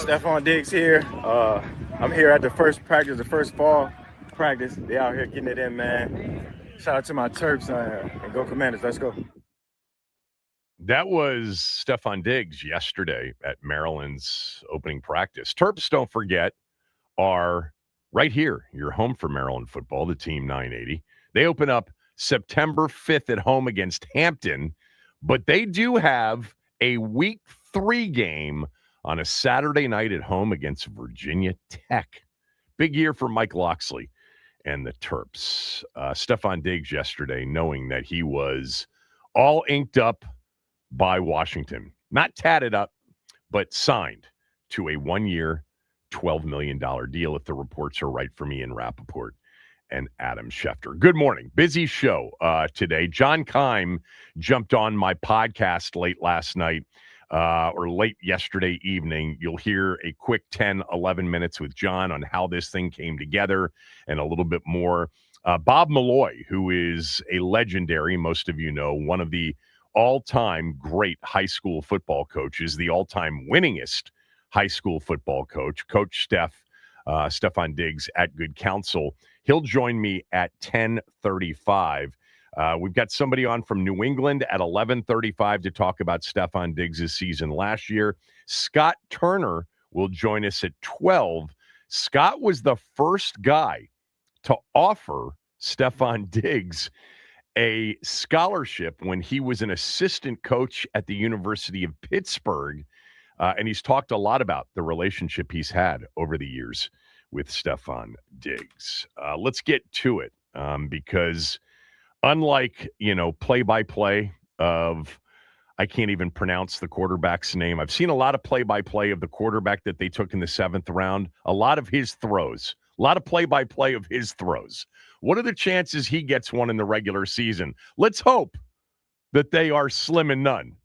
Stefon Diggs here. I'm here at the first practice, the first fall practice. They out here getting it in, man. Shout out to my Terps and go Commanders. Let's go. That was Stefon Diggs yesterday at Maryland's opening practice. Terps, don't forget, are right here. You're home for Maryland football, the Team 980. They open up September 5th at home against Hampton, but they do have a Week 3 game on a Saturday night at home against Virginia Tech. Big year for Mike Loxley and the Terps. Stefon Diggs yesterday, knowing that he was all inked up by Washington. Not tatted up, but signed to a 1-year, $12 million deal, if the reports are right, from Ian Rappaport and Adam Schefter. Good morning. Busy show today. John Keim jumped on my podcast late last night or late yesterday evening. You'll hear a quick 10, 11 minutes with John on how this thing came together and a little bit more. Bob Malloy, who is a legendary, most of you know, one of the all-time great high school football coaches, the all-time winningest high school football coach, Coach Stefon Diggs at Good Counsel. He'll join me at 10:35. We've got somebody on from New England at 11:35 to talk about Stefon Diggs' season last year. Scott Turner will join us at 12. Scott was the first guy to offer Stefon Diggs a scholarship when he was an assistant coach at the University of Pittsburgh. And he's talked a lot about the relationship he's had over the years with Stefon Diggs. Let's get to it because unlike, play-by-play of, I can't even pronounce the quarterback's name. I've seen a lot of play-by-play of the quarterback that they took in the 7th round, a lot of his throws. A lot of play-by-play of his throws. What are the chances he gets one in the regular season? Let's hope that they are slim and none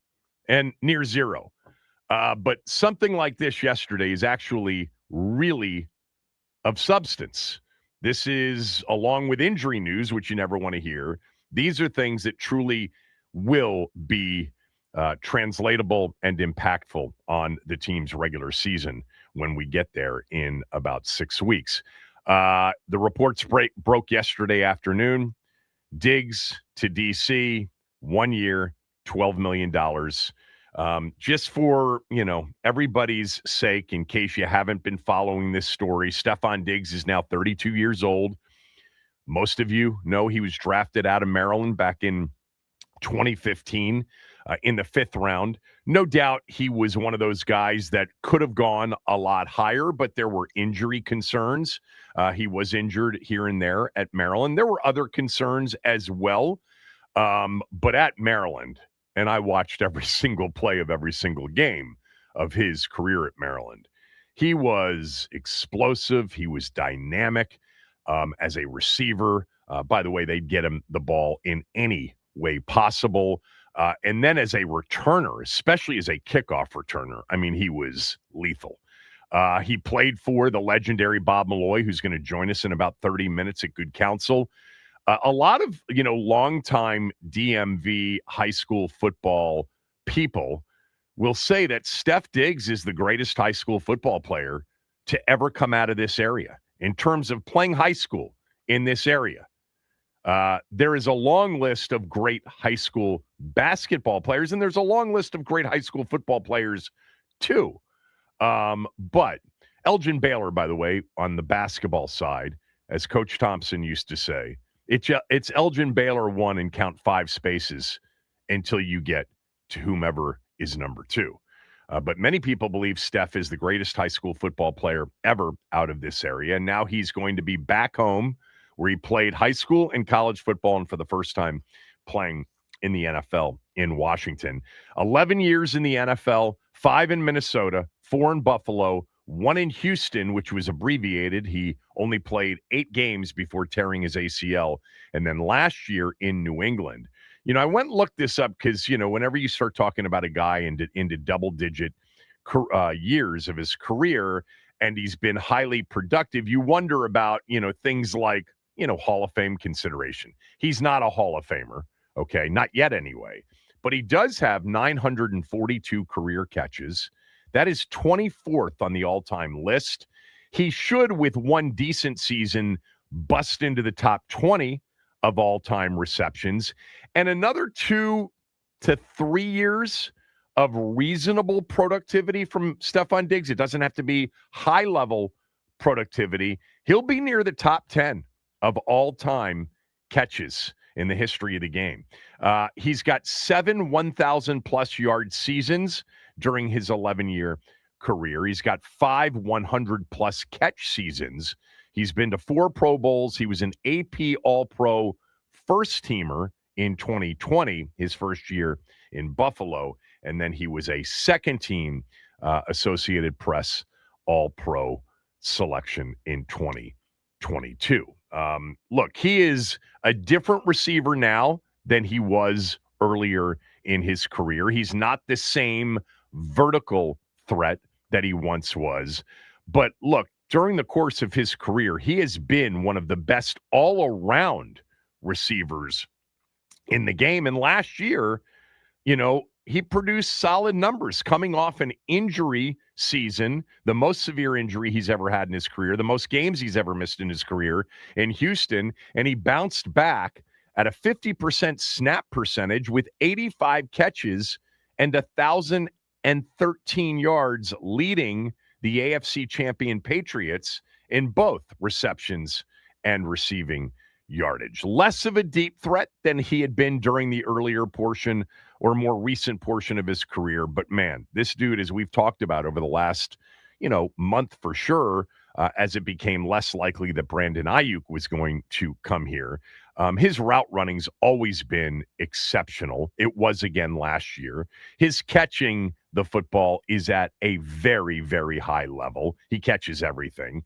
and near zero. But something like this yesterday is actually really of substance. This is, along with injury news, which you never want to hear, these are things that truly will be translatable and impactful on the team's regular season when we get there in about 6 weeks. The reports broke yesterday afternoon. Diggs to D.C., 1 year, $12 million. Just for, everybody's sake, in case you haven't been following this story, Stefon Diggs is now 32 years old. Most of you know he was drafted out of Maryland back in 2015 in the 5th round. No doubt he was one of those guys that could have gone a lot higher, but there were injury concerns. He was injured here and there at Maryland. There were other concerns as well, but at Maryland, and I watched every single play of every single game of his career at Maryland, he was explosive. He was dynamic as a receiver. By the way, they'd get him the ball in any way possible. And then as a returner, especially as a kickoff returner, I mean, he was lethal. He played for the legendary Bob Malloy, who's going to join us in about 30 minutes at Good Counsel. A lot of, longtime DMV high school football people will say that Steph Diggs is the greatest high school football player to ever come out of this area in terms of playing high school in this area. There is a long list of great high school basketball players, and there's a long list of great high school football players too. But Elgin Baylor, by the way, on the basketball side, as Coach Thompson used to say, it's Elgin Baylor 1 and count 5 spaces until you get to whomever is number 2. But many people believe Steph is the greatest high school football player ever out of this area. And now he's going to be back home where he played high school and college football, and for the first time playing in the NFL in Washington. 11 years in the NFL, 5 in Minnesota, 4 in Buffalo, 1 in Houston, which was abbreviated. He only played 8 games before tearing his ACL. And then last year in New England. I went and looked this up because, whenever you start talking about a guy into double-digit years of his career, and he's been highly productive, you wonder about, things like, Hall of Fame consideration. He's not a Hall of Famer, okay? Not yet anyway. But he does have 942 career catches. That is 24th on the all-time list. He should, with one decent season, bust into the top 20 of all-time receptions. And another 2 to 3 years of reasonable productivity from Stefon Diggs. It doesn't have to be high-level productivity. He'll be near the top 10 of all-time catches in the history of the game. He's got 7 1,000-plus yard seasons during his 11-year career. He's got 5 100-plus catch seasons. He's been to 4 Pro Bowls. He was an AP All-Pro first-teamer in 2020, his first year in Buffalo, and then he was a second-team Associated Press All-Pro selection in 2022. Look, he is a different receiver now than he was earlier in his career. He's not the same vertical threat that he once was. But look, during the course of his career, he has been one of the best all-around receivers in the game. And last year, he produced solid numbers coming off an injury season, the most severe injury he's ever had in his career, the most games he's ever missed in his career in Houston. And he bounced back at a 50% snap percentage with 85 catches and 1,013 yards, leading the AFC champion Patriots in both receptions and receiving yardage. Less of a deep threat than he had been during the earlier portion or more recent portion of his career. But man, this dude, as we've talked about over the last, month for sure, as it became less likely that Brandon Ayuk was going to come here, his route running's always been exceptional. It was again last year. His catching the football is at a very, very high level. He catches everything.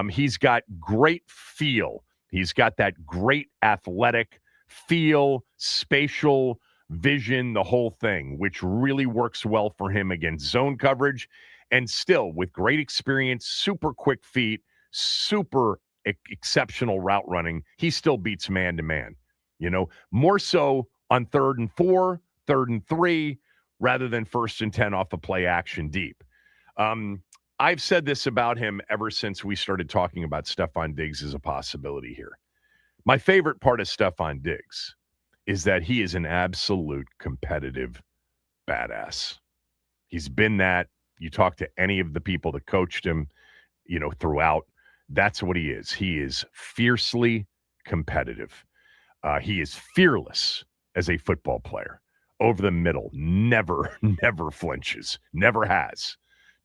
He's got great feel. He's got that great athletic feel, spatial vision, the whole thing, which really works well for him against zone coverage. And still, with great experience, super quick feet, super exceptional route running, he still beats man-to-man. More so on 3rd and 4, 3rd and 3, rather than 1st and 10 off the play action deep. I've said this about him ever since we started talking about Stefon Diggs as a possibility here. My favorite part of Stefon Diggs is that he is an absolute competitive badass. He's been that. You talk to any of the people that coached him, throughout, that's what he is. He is fiercely competitive. He is fearless as a football player. Over the middle, never flinches, never has.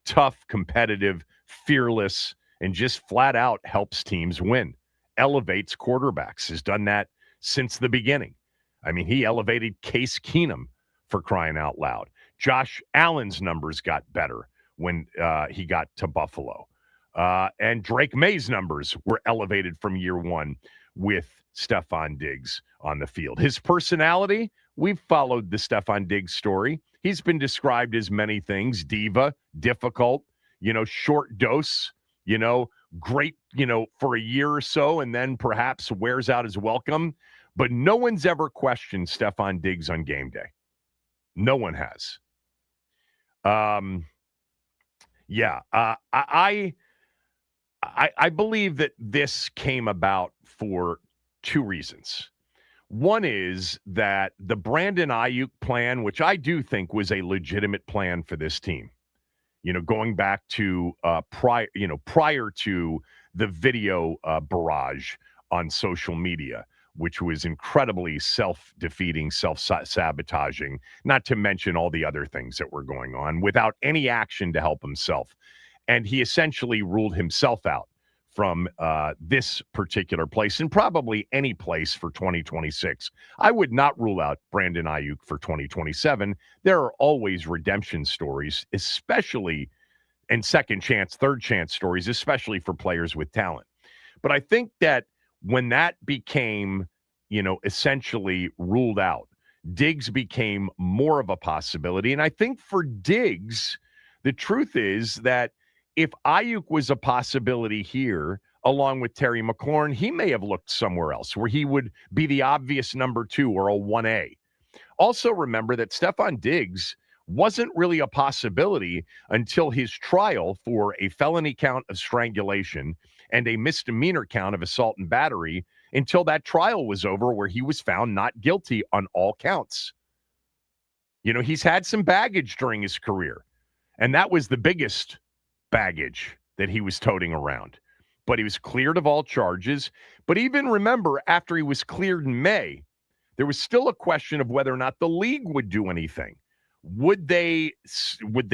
Tough, competitive, fearless, and just flat out helps teams win. Elevates quarterbacks. Has done that since the beginning. I mean, he elevated Case Keenum, for crying out loud. Josh Allen's numbers got better when he got to Buffalo. And Drake May's numbers were elevated from year one with Stefon Diggs on the field. His personality, we've followed the Stefon Diggs story. He's been described as many things: diva, difficult, short dose, great, for a year or so, and then perhaps wears out his welcome. But no one's ever questioned Stefon Diggs on game day. No one has. I believe that this came about for 2 reasons. One is that the Brandon Ayuk plan, which I do think was a legitimate plan for this team, going back to prior to the video barrage on social media, which was incredibly self-defeating, self-sabotaging, not to mention all the other things that were going on, without any action to help himself. And he essentially ruled himself out from this particular place, and probably any place for 2026. I would not rule out Brandon Ayuk for 2027. There are always redemption stories, especially, and second chance, third chance stories, especially for players with talent. But I think that when that became, essentially ruled out, Diggs became more of a possibility. And I think for Diggs, the truth is that if Ayuk was a possibility here, along with Terry McLaurin, he may have looked somewhere else where he would be the obvious number 2 or a 1A. Also remember that Stefon Diggs wasn't really a possibility until his trial for a felony count of strangulation and a misdemeanor count of assault and battery, until that trial was over where he was found not guilty on all counts. You know, he's had some baggage during his career, and that was the biggest baggage that he was toting around. But he was cleared of all charges. But even remember, after he was cleared in May, there was still a question of whether or not the league would do anything. Would they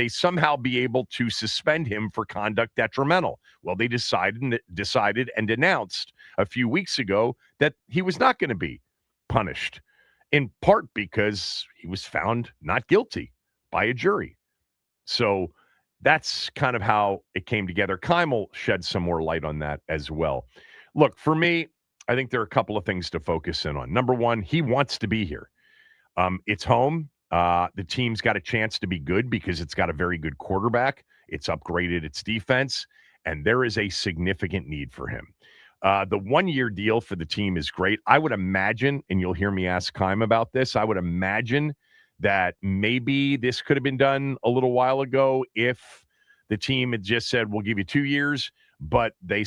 somehow be able to suspend him for conduct detrimental? Well, they decided and announced a few weeks ago that he was not going to be punished, in part because he was found not guilty by a jury. So that's kind of how it came together. Kyle will shed some more light on that as well. Look, for me, I think there are a couple of things to focus in on. Number one, he wants to be here. It's home. The team's got a chance to be good because it's got a very good quarterback. It's upgraded its defense, and there is a significant need for him. The one-year deal for the team is great. I would imagine, and you'll hear me ask Kyle about this, I would imagine that maybe this could have been done a little while ago if the team had just said, we'll give you 2 years, but they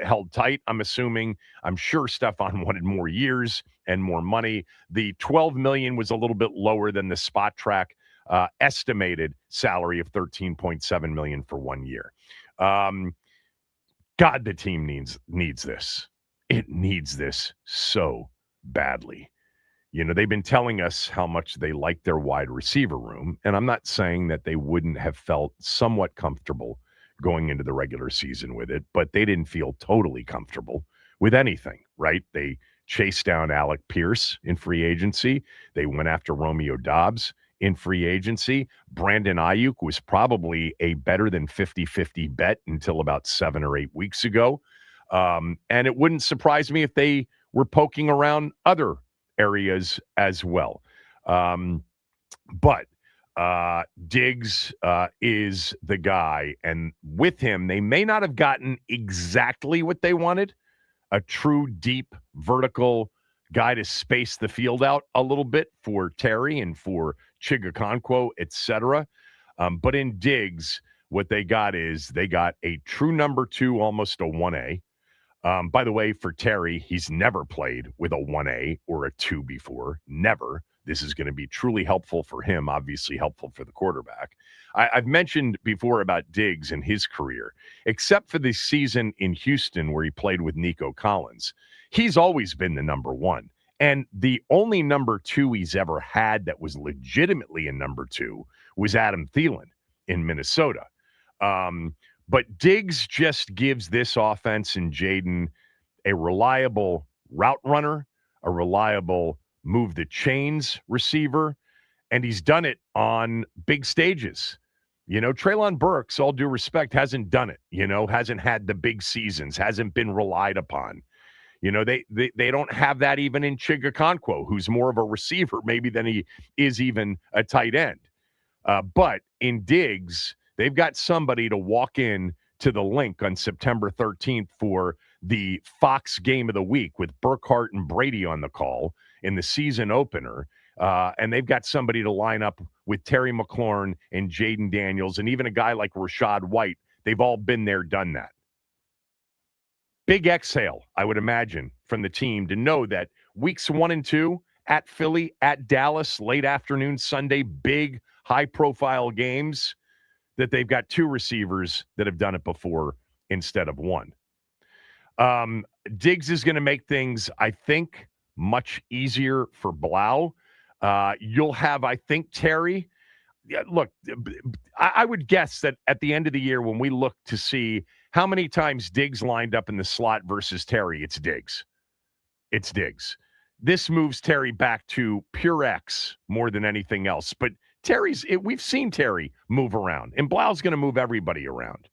held tight. I'm sure Stefon wanted more years and more money. The $12 million was a little bit lower than the Spot Track estimated salary of $13.7 million for 1 year. God, the team needs this. It needs this so badly. You know, they've been telling us how much they like their wide receiver room, and I'm not saying that they wouldn't have felt somewhat comfortable going into the regular season with it, but they didn't feel totally comfortable with anything, right? They chased down Alec Pierce in free agency. They went after Romeo Doubs in free agency. Brandon Ayuk was probably a better than 50-50 bet until about 7 or 8 weeks ago. And it wouldn't surprise me if they were poking around other areas as well. But Diggs is the guy, and with him, they may not have gotten exactly what they wanted, a true deep vertical guy to space the field out a little bit for Terry and for Chigakonkwo, etc. But in Diggs, what they got is they got a true number 2, almost a 1A. By the way, for Terry, he's never played with a 1A or a 2 before. Never. This is going to be truly helpful for him, obviously helpful for the quarterback. I've mentioned before about Diggs and his career. Except for the season in Houston where he played with Nico Collins, he's always been the number 1. And the only number 2 he's ever had that was legitimately a number 2 was Adam Thielen in Minnesota. But Diggs just gives this offense and Jaden a reliable route runner, a reliable move the chains receiver, and he's done it on big stages. You know, Treylon Burks, all due respect, hasn't done it, hasn't had the big seasons, hasn't been relied upon. You know, they don't have that even in Chigakonkwo, who's more of a receiver maybe than he is even a tight end. But in Diggs, they've got somebody to walk in to the link on September 13th for the Fox game of the week with Burkhardt and Brady on the call in the season opener. And they've got somebody to line up with Terry McLaurin and Jaden Daniels and even a guy like Rachaad White. They've all been there, done that. Big exhale, I would imagine, from the team to know that weeks 1 and 2 at Philly, at Dallas, late afternoon Sunday, big high-profile games, that they've got 2 receivers that have done it before instead of 1. Diggs is going to make things, I think, much easier for Blau. You'll have, I think, Terry. Yeah, look, I would guess that at the end of the year when we look to see how many times Diggs lined up in the slot versus Terry, it's Diggs. It's Diggs. This moves Terry back to pure X more than anything else. But we've seen Terry move around, and Blau's going to move everybody around.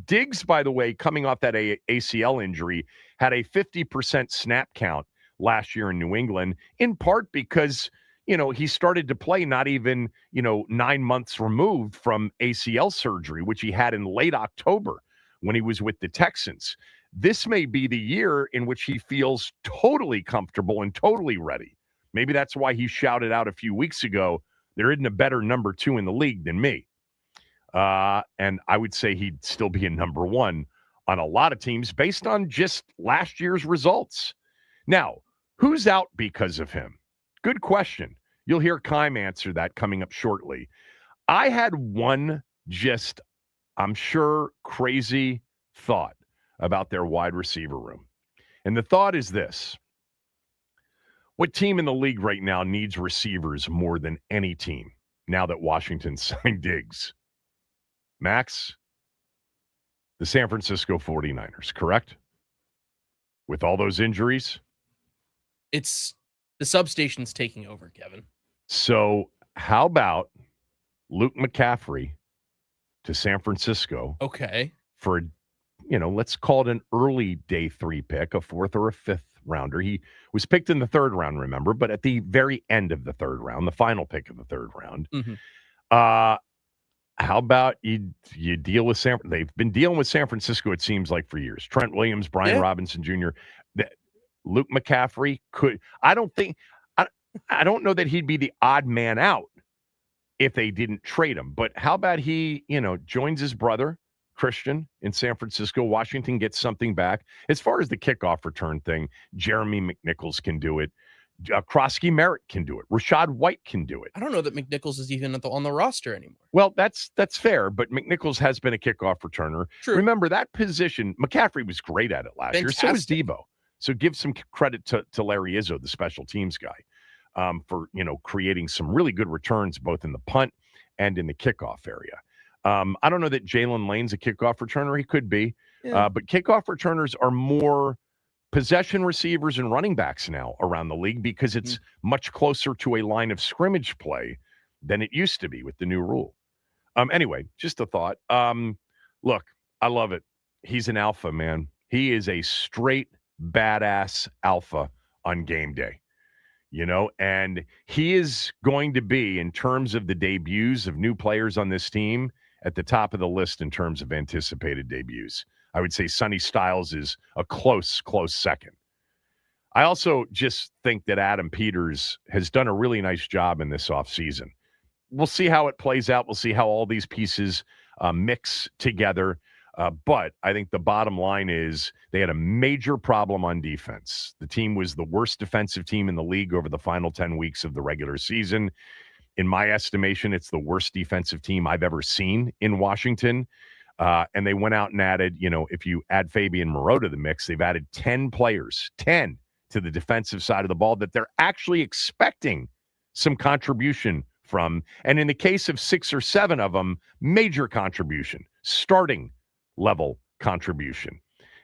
Diggs, by the way, coming off that ACL injury, had a 50% snap count last year in New England, in part because, he started to play not even, 9 months removed from ACL surgery, which he had in late October when he was with the Texans. This may be the year in which he feels totally comfortable and totally ready. Maybe that's why he shouted out a few weeks ago, There isn't a better number 2 in the league than me. And I would say he'd still be a number 1 on a lot of teams based on just last year's results. Now, who's out because of him? Good question. You'll hear Keim answer that coming up shortly. I had one just, I'm sure, crazy thought about their wide receiver room. And the thought is this. What team in the league right now needs receivers more than any team now that Washington signed Diggs? Max, the San Francisco 49ers, correct? With all those injuries? It's the substation's taking over, Kevin. So how about Luke McCaffrey to San Francisco? Okay. For, let's call it an early day 3 pick, a 4th or a 5th rounder. He was picked in the 3rd round, remember, but at the very end of the 3rd round, the final pick of the 3rd round. Mm-hmm. How about you deal with they've been dealing with San Francisco, it seems like, for years. Trent Williams, Brian Robinson Jr., Luke McCaffrey I don't know that he'd be the odd man out if they didn't trade him. But how about he, joins his brother, Christian, in San Francisco. Washington gets something back. As far as the kickoff return thing, Jeremy McNichols can do it. Krosky Merritt can do it. Rashad White can do it. I don't know that McNichols is even on the roster anymore. Well, that's fair, but McNichols has been a kickoff returner. True. Remember, that position, McCaffrey was great at it last year. So was Debo. So give some credit to Larry Izzo, the special teams guy, for, creating some really good returns both in the punt and in the kickoff area. I don't know that Jalen Lane's a kickoff returner. He could be. Yeah. But kickoff returners are more possession receivers and running backs now around the league because it's much closer to a line of scrimmage play than it used to be with the new rule. Anyway, just a thought. Look, I love it. He's an alpha, man. He is a straight badass alpha on game day, and he is going to be, in terms of the debuts of new players on this team, at the top of the list in terms of anticipated debuts. I would say Sonny Styles is a close second. I also just think that Adam Peters has done a really nice job in this offseason. We'll see how it plays out. We'll see how all these pieces mix together. But I think the bottom line is they had a major problem on defense. The team was the worst defensive team in the league over the final 10 weeks of the regular season. In my estimation, it's the worst defensive team I've ever seen in Washington. And they went out and added, if you add Fabian Moreau to the mix, they've added 10 players, 10 to the defensive side of the ball that they're actually expecting some contribution from. And in the case of 6 or 7 of them, major contribution, starting level contribution.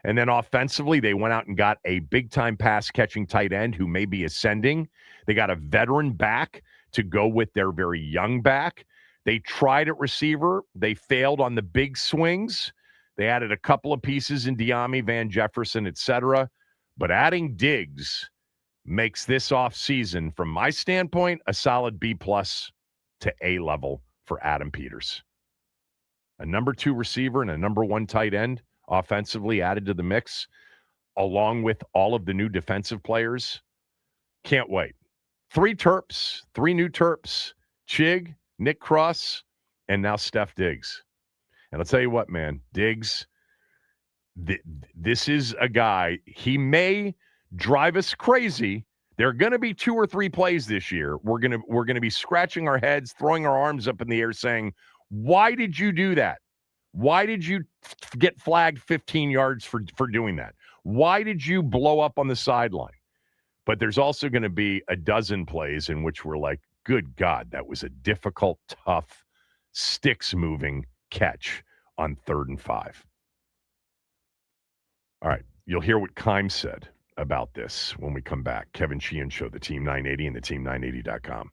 And then offensively, they went out and got a big-time pass-catching tight end who may be ascending. They got a veteran back to go with their very young back. They tried at receiver. They failed on the big swings. They added a couple of pieces in Diami, Van Jefferson, etc. But adding Diggs makes this offseason, from my standpoint, a solid B+ to A level for Adam Peters. A number 2 receiver and a number 1 tight end offensively added to the mix, along with all of the new defensive players. Can't wait. 3 new Terps, Chig, Nick Cross, and now Steph Diggs. And I'll tell you what, man, Diggs, this is a guy, he may drive us crazy. There are going to be 2 or 3 plays this year. We're going to be scratching our heads, throwing our arms up in the air saying, why did you do that? Why did you get flagged 15 yards for doing that? Why did you blow up on the sideline? But there's also going to be a dozen plays in which we're like, good God, that was a difficult, tough, sticks-moving catch on 3rd and 5. All right, you'll hear what Keim said about this when we come back. Kevin Sheehan Show, the Team 980 and the Team980.com.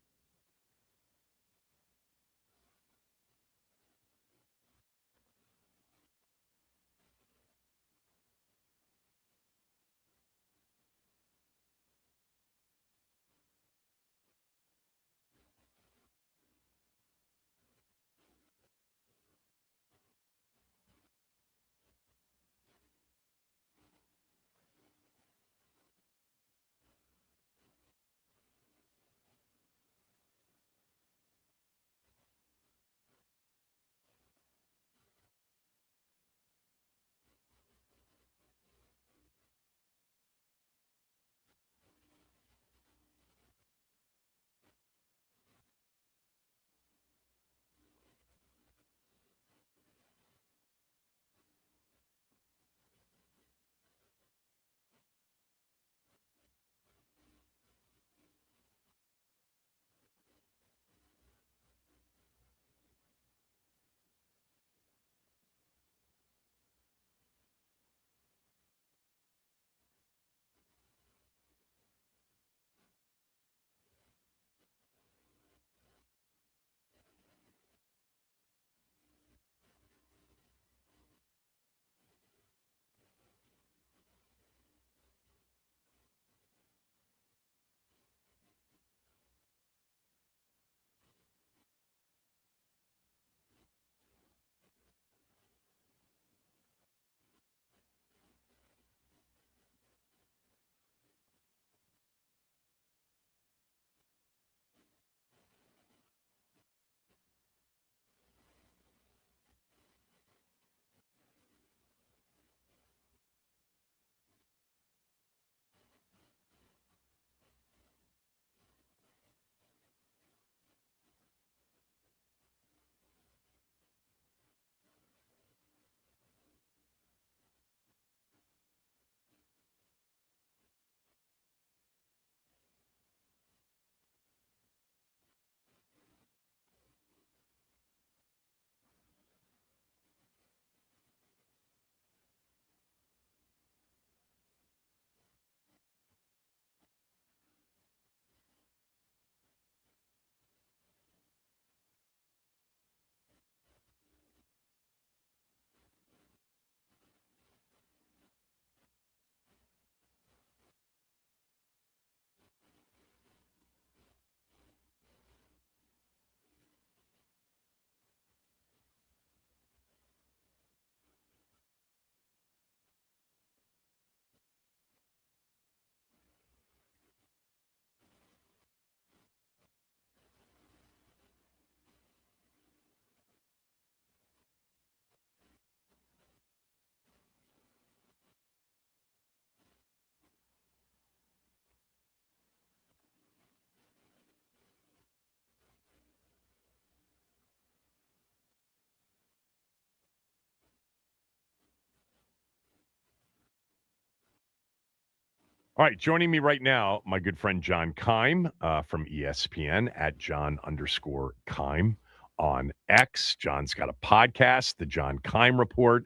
All right, joining me right now, my good friend John Keim from ESPN at John_Keim on X. John's got a podcast, The John Keim Report.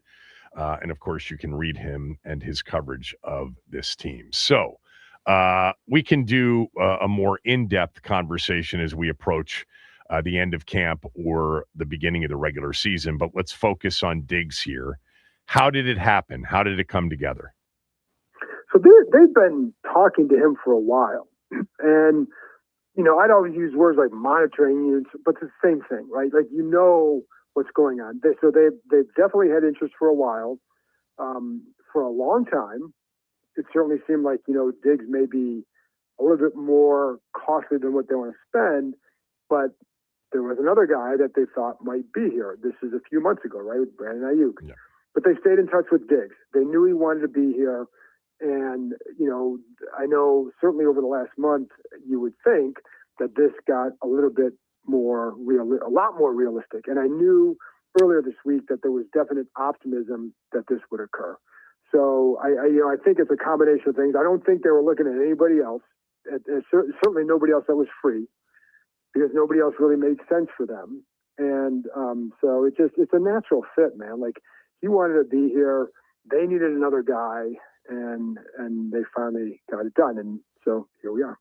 And of course, you can read him and his coverage of this team. So we can do a more in-depth conversation as we approach the end of camp or the beginning of the regular season. But let's focus on Diggs here. How did it happen? How did it come together? So they've been talking to him for a while. And, I'd always use words like monitoring, but it's the same thing, right? Like, what's going on. They've definitely had interest for a while. For a long time, it certainly seemed like, Diggs may be a little bit more costly than what they want to spend, but there was another guy that they thought might be here. This is a few months ago, right, with Brandon Ayuk. Yeah. But they stayed in touch with Diggs. They knew he wanted to be here. And, I know certainly over the last month, you would think that this got a little bit more a lot more realistic. And I knew earlier this week that there was definite optimism that this would occur. So I think it's a combination of things. I don't think they were looking at anybody else, certainly nobody else that was free, because nobody else really made sense for them. And so it's a natural fit, man. Like, he wanted to be here. They needed another guy. And they finally got it done, and so here we are.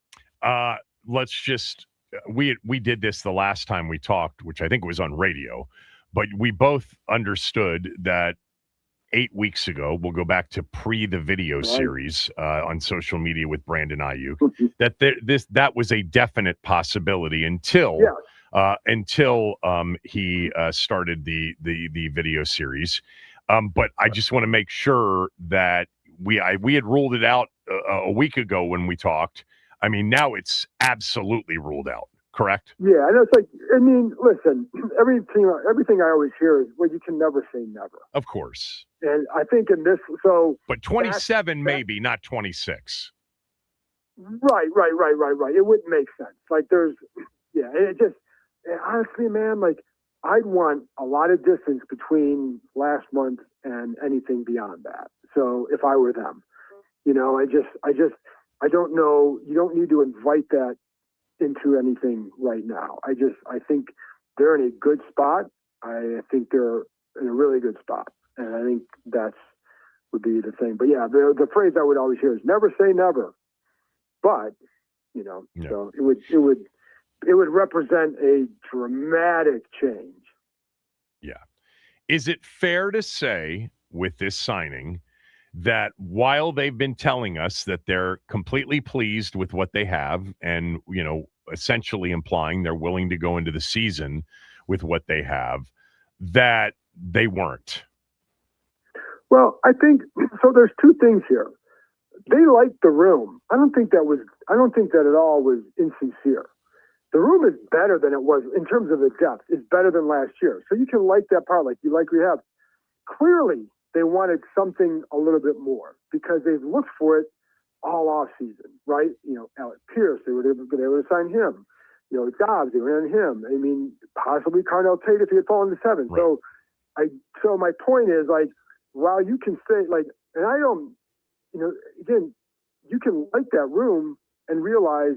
Let's just we did this the last time we talked, which I think was on radio, but we both understood that 8 weeks ago, we'll go back to the video series on social media with Brandon Ayuk, that was a definite possibility until he started the video series. But I just want to make sure that we had ruled it out a week ago when we talked. I mean, now it's absolutely ruled out, correct? Yeah, I know. It's like, listen, everything I always hear is, well, you can never say never. Of course. And I think in this, but 27 maybe, not 26. Right. It wouldn't make sense. Like, honestly, man, like, I'd want a lot of distance between last month and anything beyond that. So if I were them, I don't know. You don't need to invite that into anything right now. I think they're in a good spot. I think they're in a really good spot. And I think would be the thing. But yeah, the phrase I would always hear is never say never. But, so it would represent a dramatic change. Yeah. Is it fair to say with this signing that while they've been telling us that they're completely pleased with what they have and, essentially implying they're willing to go into the season with what they have, that they weren't? Well, I think so. There's two things here. They liked the room. I don't think that at all was insincere. The room is better than it was in terms of the depth. It's better than last year. So you can like that part, like you like rehab. Clearly, they wanted something a little bit more because they've looked for it all off season, right? Alec Pierce, they were able to sign him. Dobbs, they were on him. I mean, possibly Carnell Tate if he had fallen to 7. Right. So my point is, like, while you can say, like, and I don't, again, you can like that room and realize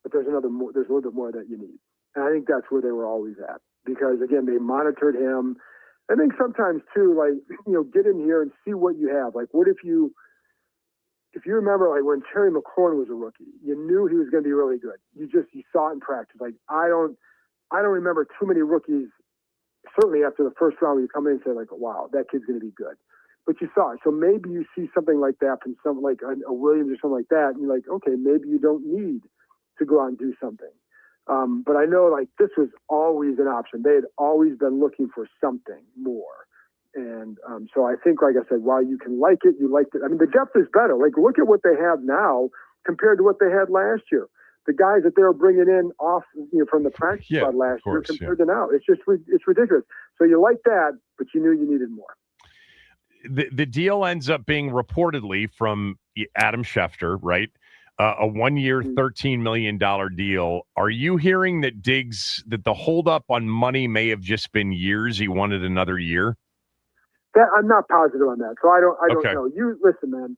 that there's a little bit more that you need. And I think that's where they were always at, because again, they monitored him. I think sometimes too, like, get in here and see what you have. Like, what if you remember, like, when Terry McLaurin was a rookie, you knew he was going to be really good. You saw it in practice. Like, I don't remember too many rookies, certainly after the first round, when you come in and say, like, wow, that kid's going to be good. But you saw it. So maybe you see something like that from some, like a Williams or something like that, and you're like, okay, maybe you don't need to go out and do something. But I know, like, this was always an option. They had always been looking for something more. And so I think, like I said, while you can like it, you like it. I mean, the depth is better. Like, look at what they have now compared to what they had last year. The guys that they were bringing in off, from the practice squad last year compared to now, it's ridiculous. So you like that, but you knew you needed more. The deal ends up being reportedly from Adam Schefter, right? A 1-year, $13 million deal. Are you hearing that that the holdup on money may have just been years? He wanted another year? I'm not positive on that. So I don't know. You listen, man,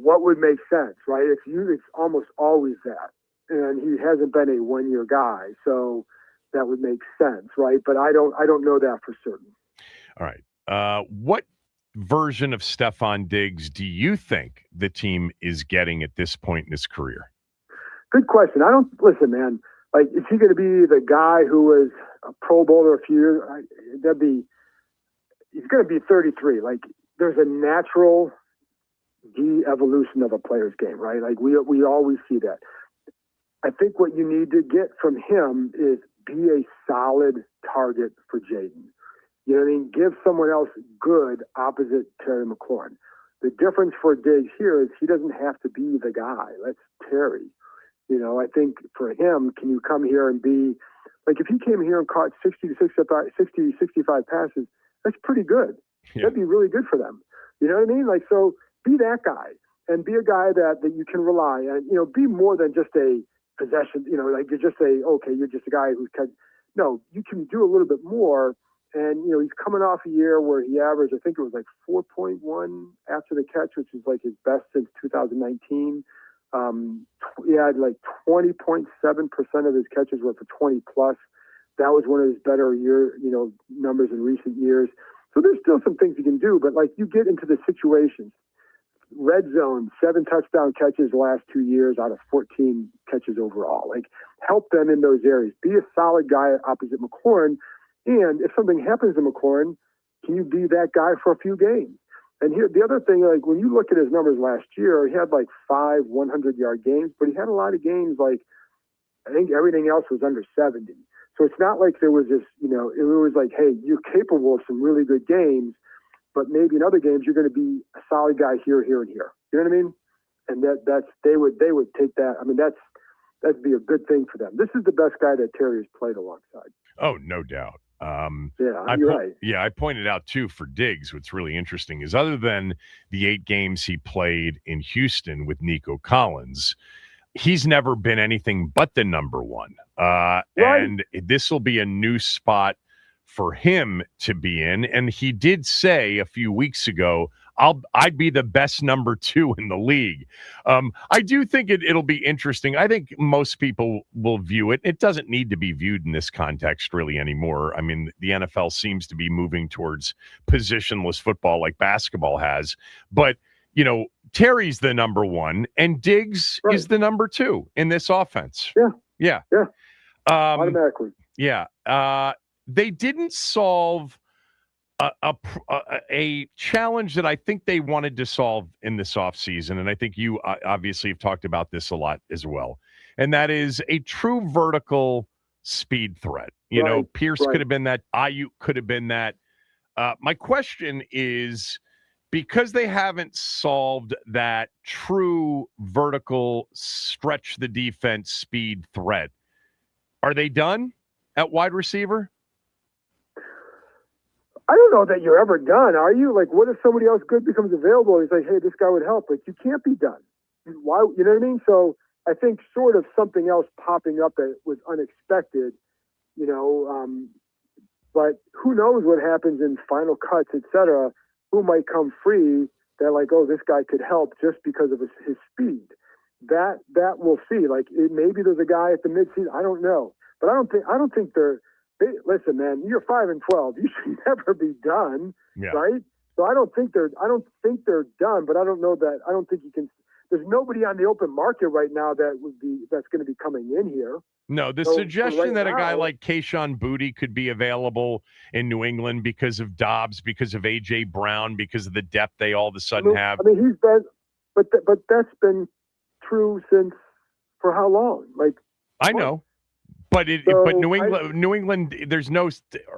what would make sense, right? It's almost always that. And he hasn't been a 1-year guy, so that would make sense, right? But I don't know that for certain. All right. What version of Stefon Diggs do you think the team is getting at this point in his career? Good question. Listen, man. Like, is he going to be the guy who was a Pro Bowler a few years? He's going to be 33. Like, there's a natural de-evolution of a player's game, right? Like, we always see that. I think what you need to get from him is be a solid target for Jaden. You know what I mean? Give someone else good opposite Terry McLaurin. The difference for Diggs here is he doesn't have to be the guy. That's Terry. You know, I think for him, can you come here and be like, if he came here and caught 60 to 65 passes, that's pretty good. Yeah. That'd be really good for them. You know what I mean? Like, so be that guy and be a guy that you can rely on. You know, be more than just a possession. You know, like you just say, okay, you're just a guy who's no, you can do a little bit more. And, you know, he's coming off a year where he averaged, I think it was like 4.1 after the catch, which is like his best since 2019. He had like 20.7% of his catches were for 20 plus. That was one of his better numbers in recent years. So there's still some things you can do, but like you get into the situations. Red zone, 7 touchdown catches the last 2 years out of 14 catches overall. Like, help them in those areas. Be a solid guy opposite McLaurin. And if something happens to McLaurin, can you be that guy for a few games? And here, the other thing, like when you look at his numbers last year, he had like 5 100-yard games, but he had a lot of games like, I think everything else was under 70. So it's not like there was this, you know, it was like, hey, you're capable of some really good games, but maybe in other games you're going to be a solid guy here, here, and here. You know what I mean? And they would take that. I mean, that'd be a good thing for them. This is the best guy that Terry has played alongside. Oh, no doubt. Yeah, you're right. Yeah, I pointed out too for Diggs. What's really interesting is other than the 8 games he played in Houston with Nico Collins, he's never been anything but the number one. Right. And this will be a new spot for him to be in. And he did say a few weeks ago, I'd be the best number 2 in the league. I do think it'll be interesting. I think most people will view it. It doesn't need to be viewed in this context really anymore. I mean, the NFL seems to be moving towards positionless football like basketball has. But, you know, Terry's the number 1 and Diggs is the number 2 in this offense. Yeah. Automatically. Yeah. They didn't solve a challenge that I think they wanted to solve in this offseason, and I think you obviously have talked about this a lot as well, and that is a true vertical speed threat. You know, Pierce could have been that. Ayuk could have been that. My question is, because they haven't solved that true vertical stretch the defense speed threat, are they done at wide receiver? I don't know that you're ever done, are you? Like, what if somebody else good becomes available? He's like, hey, this guy would help. Like, you can't be done. Why? You know what I mean? So I think sort of something else popping up that was unexpected, you know, but who knows what happens in final cuts, et cetera, who might come free that like, oh, this guy could help just because of his speed. That we'll see. Like, maybe there's a guy at the midseason. I don't know. But I don't think listen, man, you're 5-12. You should never be done, right? So I don't think they're done. But I don't know that. I don't think you can. There's nobody on the open market right now that's going to be coming in here. No, the suggestion that a guy like Kayshon Boutte could be available in New England because of Dobbs, because of A.J. Brown, because of the depth they all of a sudden have. I mean, he's been, but that's been true since for how long? Like, I know. But New England, there's no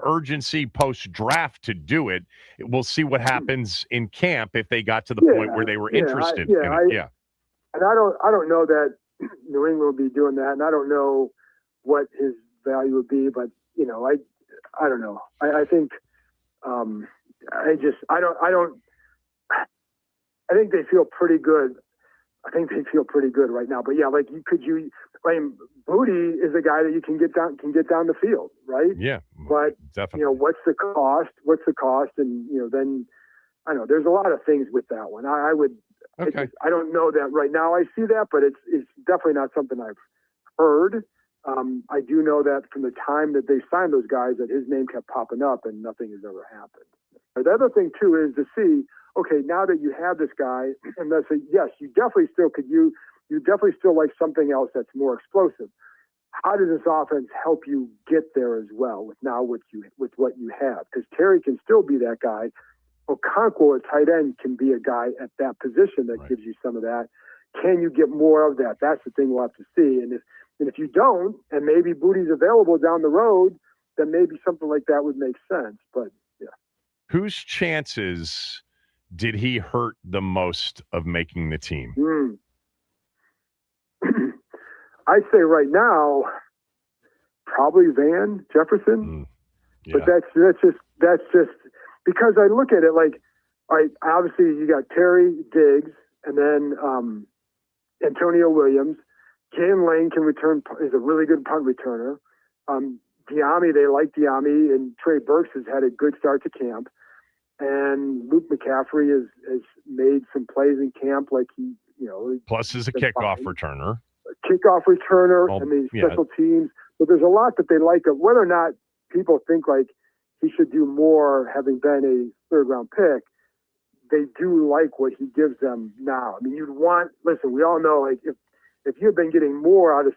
urgency post-draft to do it. We'll see what happens in camp if they got to the point where they were interested in it. And I don't know that New England will be doing that, and I don't know what his value would be. But you know, I don't know. I think I think they feel pretty good. I think they feel pretty good right now. But yeah, like Boutte is a guy that you can get down the field, right? Yeah, but definitely. You know, what's the cost? And you know, then I don't know. There's a lot of things with that one. I Okay. I don't know that right now. I see that, but it's definitely not something I've heard. I do know that from the time that they signed those guys, that his name kept popping up, and nothing has ever happened. The other thing too is to see, okay, now that you have this guy, and let's say yes, you definitely still you definitely still like something else that's more explosive. How does this offense help you get there as well with what you have? Because Terry can still be that guy. Okonkwo at tight end can be a guy at that position that gives you some of that. Can you get more of that? That's the thing we'll have to see. And if you don't, and maybe Booty's available down the road, then maybe something like that would make sense. But yeah. Whose chances did he hurt the most of making the team? I'd say right now, probably Van Jefferson. Yeah. But that's just because I look at it like, all right, obviously you got Terry Diggs and then Antonio Williams. Jalen Lane is a really good punt returner. Diami, they like Diami, and Trey Burks has had a good start to camp. And Luke McCaffrey has made some plays in camp, like Plus is a kickoff returner. Kickoff returner and the special teams. But there's a lot that they like of whether or not people think like he should do more, having been a third-round pick. They do like what he gives them now. I mean, listen, we all know, like, if you've been getting more out of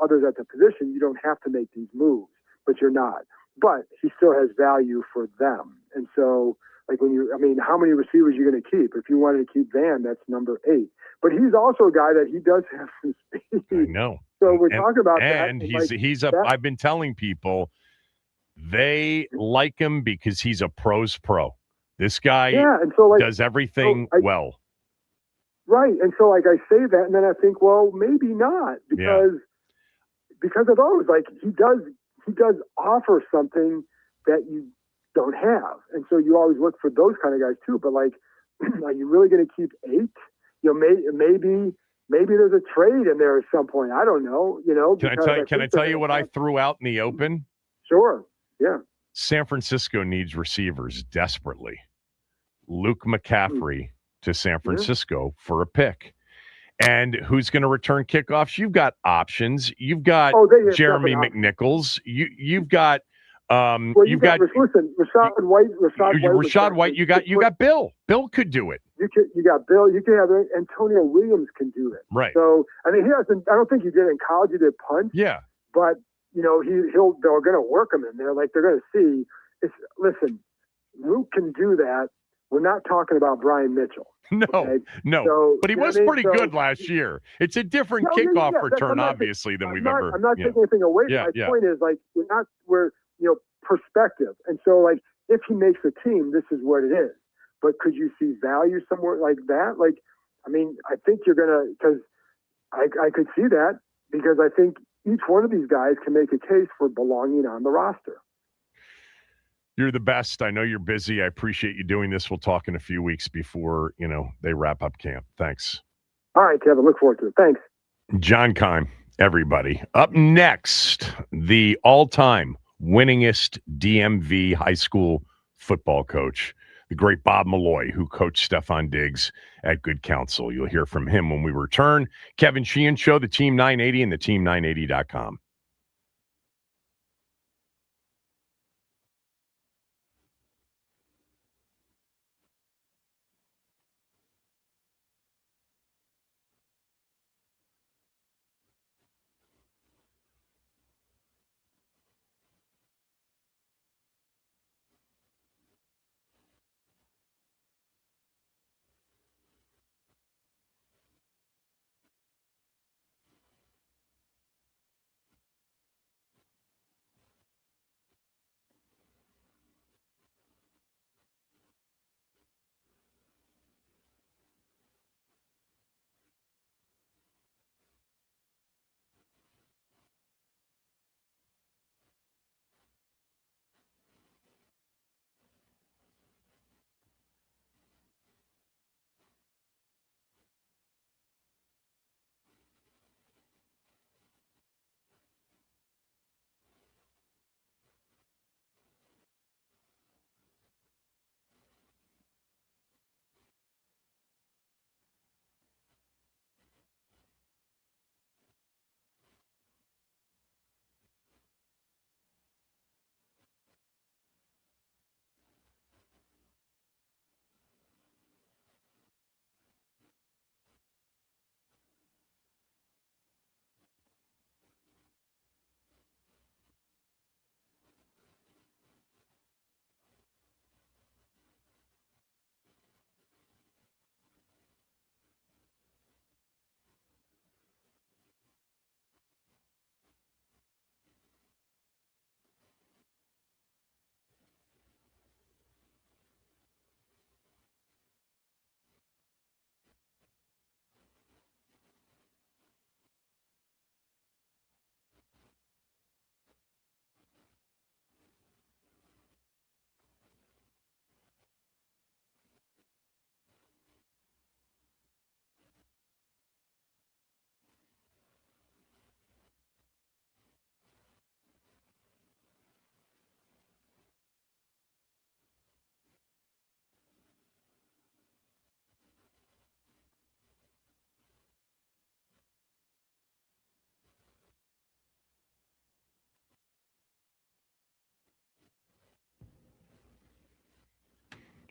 others at the position, you don't have to make these moves, but you're not. But he still has value for them. And so, like, how many receivers are you going to keep? If you wanted to keep Van, that's number 8. But he's also a guy that he does have some speed. I know. So we're talking about that. And I've been telling people they like him because he's a pro's pro. This guy does everything well. Right. And so, like, I say that, and then I think, well, maybe not, because of those. Like, he does offer something that you don't have. And so you always look for those kind of guys, too. But, like, are you really going to keep 8? Maybe there's a trade in there at some point. I don't know. Can I tell you what I threw out in the open? Sure. Yeah. San Francisco needs receivers desperately. Luke McCaffrey to San Francisco for a pick. And who's going to return kickoffs? You've got options. You've got Jeremy McNichols. You've got Rashad White. You got Bill. Bill could do it. You got Bill. You can have Antonio Williams can do it. Right. So I mean, I don't think he did in college. He did punt. Yeah. But they're going to work him in there. Like, they're going to see. Listen, Luke can do that. We're not talking about Brian Mitchell. No. So, but he was pretty good last year. It's a different kickoff return, obviously, than we've ever. I'm not taking anything away. My point is, like, we're perspective. And so, like, if he makes a team, this is what it is. But could you see value somewhere like that? Like, I mean, I think you're going to, because I could see that, because I think each one of these guys can make a case for belonging on the roster. You're the best. I know you're busy. I appreciate you doing this. We'll talk in a few weeks before, they wrap up camp. Thanks. All right, Kevin. Look forward to it. Thanks. John Keim, everybody. Up next, the all-time winningest DMV high school football coach, the great Bob Malloy, who coached Stefon Diggs at Good Counsel. You'll hear from him when we return. Kevin Sheehan Show, the Team 980 and the Team980.com.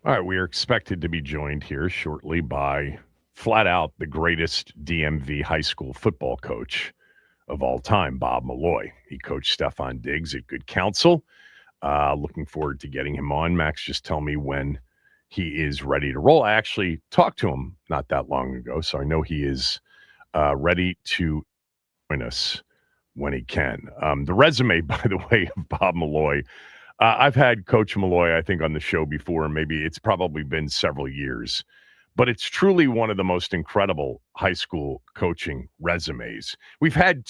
All right, we are expected to be joined here shortly by flat out the greatest DMV high school football coach of all time, Bob Malloy. He coached Stefon Diggs at Good Counsel. Looking forward to getting him on. Max, just tell me when he is ready to roll. I actually talked to him not that long ago, so I know he is ready to join us when he can. The resume, by the way, of Bob Malloy. I've had Coach Malloy, I think, on the show before, and maybe it's probably been several years. But it's truly one of the most incredible high school coaching resumes. We've had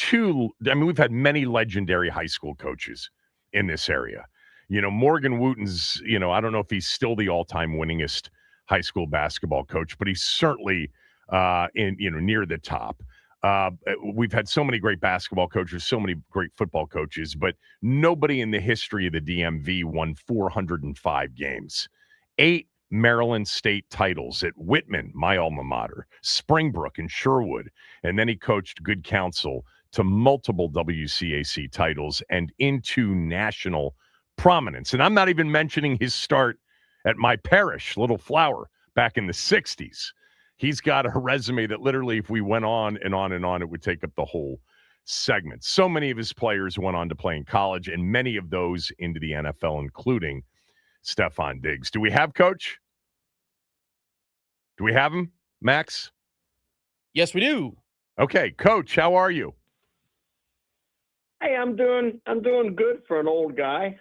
many legendary high school coaches in this area. Morgan Wooten's, I don't know if he's still the all-time winningest high school basketball coach, but he's certainly near the top. We've had so many great basketball coaches, so many great football coaches, but nobody in the history of the DMV won 405 games. 8 Maryland State titles at Whitman, my alma mater, Springbrook, and Sherwood. And then he coached Good Counsel to multiple WCAC titles and into national prominence. And I'm not even mentioning his start at my parish, Little Flower, back in the 60s. He's got a resume that literally, if we went on and on and on, it would take up the whole segment. So many of his players went on to play in college, and many of those into the NFL, including Stefon Diggs. Do we have Coach? Do we have him, Max? Yes, we do. Okay, Coach, how are you? Hey, I'm doing good for an old guy.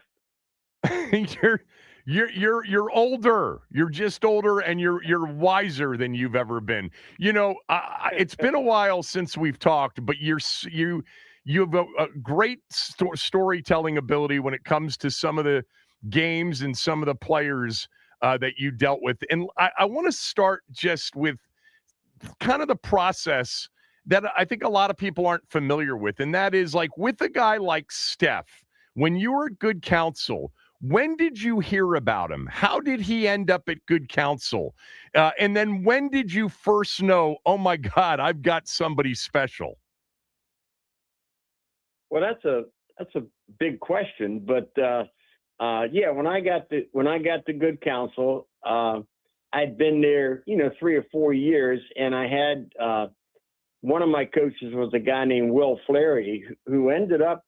You're older. You're just older, and you're wiser than you've ever been. It's been a while since we've talked, but you have a great storytelling ability when it comes to some of the games and some of the players that you dealt with. And I want to start just with kind of the process that I think a lot of people aren't familiar with, and that is like with a guy like Steph, when you were at Good Counsel. When did you hear about him? How did he end up at Good Counsel? And then when did you first know, oh, my God, I've got somebody special? Well, that's a big question, but when I got to Good Counsel, I'd been there 3 or 4 years, and I had one of my coaches was a guy named Will Flaherty, who ended up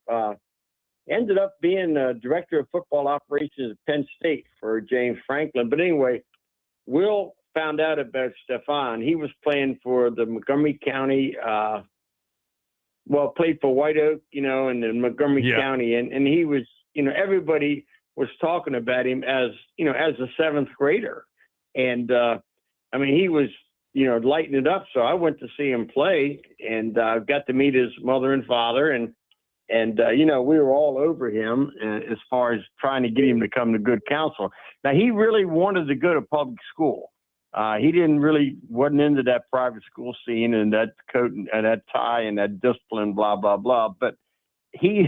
being director of football operations at Penn State for James Franklin. But anyway, Will found out about Stefon. He was playing for the Montgomery County, played for White Oak, in the Montgomery County. And he was, everybody was talking about him as a 7th grader. And, he was, lighting it up. So I went to see him play and got to meet his mother and father. And we were all over him as far as trying to get him to come to Good Counsel. Now, he really wanted to go to public school. He wasn't into that private school scene and that coat and that tie and that discipline, blah, blah, blah. But his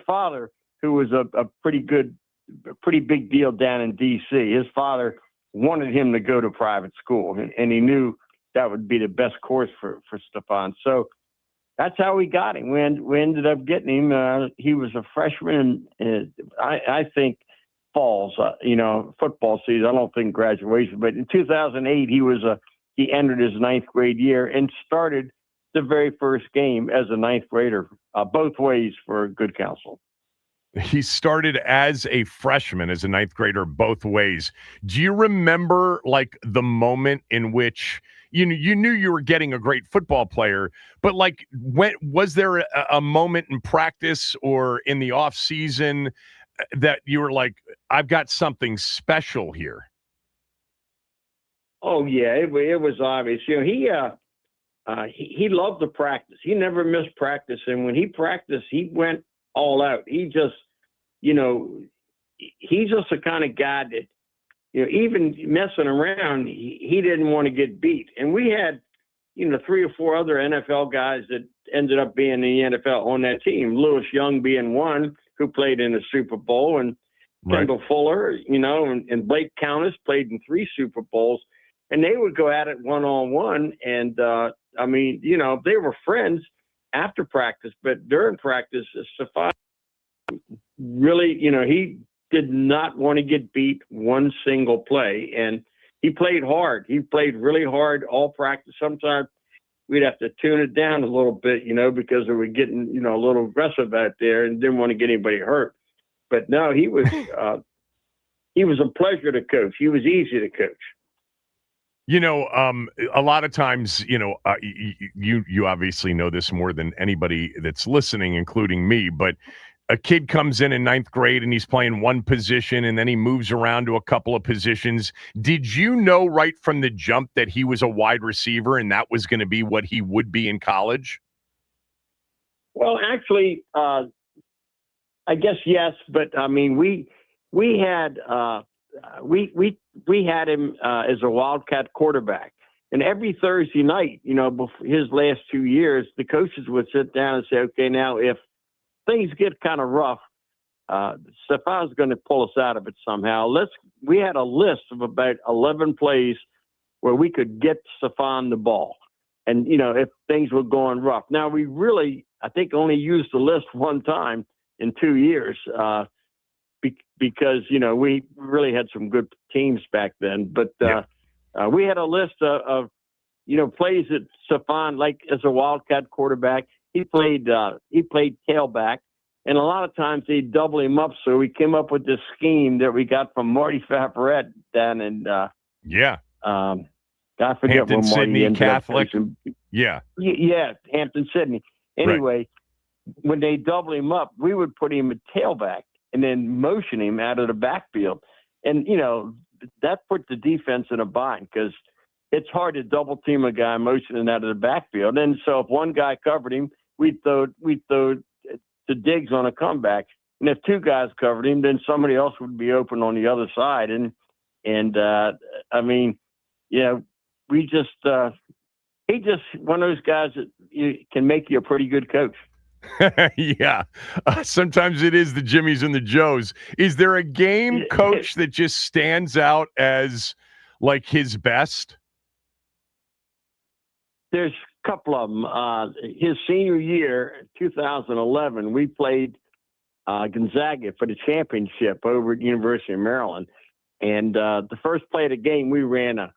father, who was a pretty big deal down in D.C., his father wanted him to go to private school, and he knew that would be the best course for Stefon. So that's how we got him. We ended up getting him. He was a freshman, and I think falls, football season. I don't think graduation, but in 2008 he entered his 9th grade year and started the very first game as a 9th grader, both ways for Good Counsel. He started as a freshman, as a 9th grader, both ways. Do you remember like the moment in which you knew you were getting a great football player, but like when was there a moment in practice or in the off season that you were like, I've got something special here? Oh yeah, it was obvious. He loved to practice. He never missed practice, and when he practiced, he went all out. He just, he's just the kind of guy that, even messing around, he didn't want to get beat. And we had, 3 or 4 other NFL guys that ended up being in the NFL on that team. Lewis Young being one who played in the Super Bowl, and Kendall Fuller, and Blake Countess played in 3 Super Bowls. And they would go at it one-on-one. And, they were friends after practice, but during practice, Stefon really, did not want to get beat one single play. And he played hard. He played really hard all practice. Sometimes we'd have to tune it down a little bit, because we were getting, a little aggressive out there and didn't want to get anybody hurt. But no, he was a pleasure to coach. He was easy to coach. A lot of times, you obviously know this more than anybody that's listening, including me, but a kid comes in ninth grade and he's playing one position and then he moves around to a couple of positions. Did you know right from the jump that he was a wide receiver and that was going to be what he would be in college? Well, actually, I guess yes, but I mean, we had him as a Wildcat quarterback, and every Thursday night, his last 2 years, the coaches would sit down and say, "Okay, now if things get kind of rough, Stefon's going to pull us out of it somehow. We had a list of about 11 plays where we could get Stefon the ball, and if things were going rough. Now we really, I think, only used the list one time in 2 years because we really had some good teams back then. But we had a list of plays that Stefon, like as a Wildcat quarterback, he played tailback, and a lot of times they'd double him up. So we came up with this scheme that we got from Marty Favorette down in I forget Hampton, where Marty Sydney, ended Catholic. up. Yeah, Hampton, Sydney. Anyway, when they double him up, we would put him at tailback and then motion him out of the backfield, and that put the defense in a bind because it's hard to double team a guy motioning out of the backfield. And so if one guy covered him, we'd throw to Diggs on a comeback. And if two guys covered him, then somebody else would be open on the other side. And I mean, he just one of those guys that can make you a pretty good coach. Yeah. Sometimes it is the Jimmies and the Joes. Is there a game coach that just stands out as like his best? There's a couple of them. His senior year, 2011, we played Gonzaga for the championship over at University of Maryland. And the first play of the game, we ran a